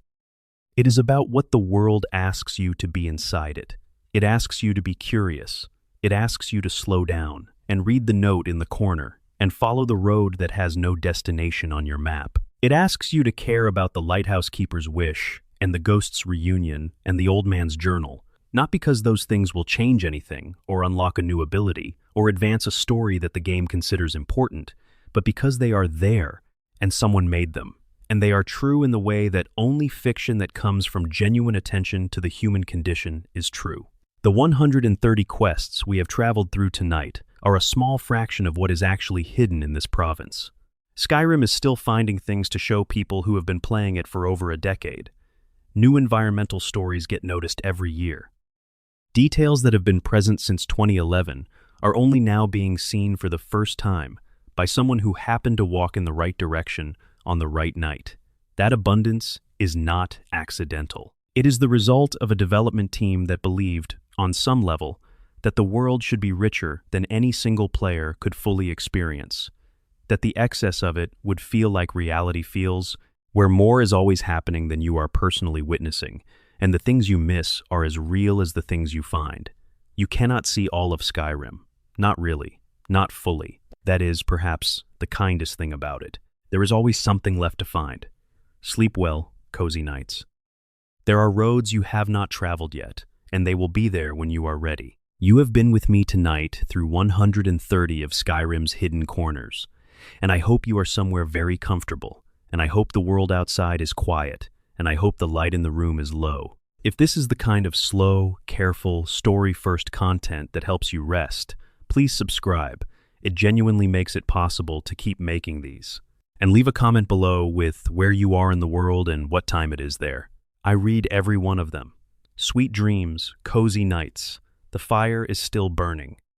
It is about what the world asks you to be inside it. It asks you to be curious. It asks you to slow down and read the note in the corner and follow the road that has no destination on your map. It asks you to care about the lighthouse keeper's wish and the ghost's reunion and the old man's journal, not because those things will change anything or unlock a new ability or advance a story that the game considers important, but because they are there and someone made them, and they are true in the way that only fiction that comes from genuine attention to the human condition is true. The 130 quests we have traveled through tonight are a small fraction of what is actually hidden in this province. Skyrim is still finding things to show people who have been playing it for over a decade. New environmental stories get noticed every year. Details that have been present since 2011 are only now being seen for the first time by someone who happened to walk in the right direction on the right night. That abundance is not accidental. It is the result of a development team that believed, on some level, that the world should be richer than any single player could fully experience, that the excess of it would feel like reality feels, where more is always happening than you are personally witnessing, and the things you miss are as real as the things you find. You cannot see all of Skyrim. Not really. Not fully. That is, perhaps, the kindest thing about it. There is always something left to find. Sleep well, cozy nights. There are roads you have not traveled yet, and they will be there when you are ready. You have been with me tonight through 130 of Skyrim's hidden corners, and I hope you are somewhere very comfortable, and I hope the world outside is quiet, and I hope the light in the room is low. If this is the kind of slow, careful, story-first content that helps you rest, please subscribe. It genuinely makes it possible to keep making these. And leave a comment below with where you are in the world and what time it is there. I read every one of them. Sweet dreams, cozy nights. The fire is still burning.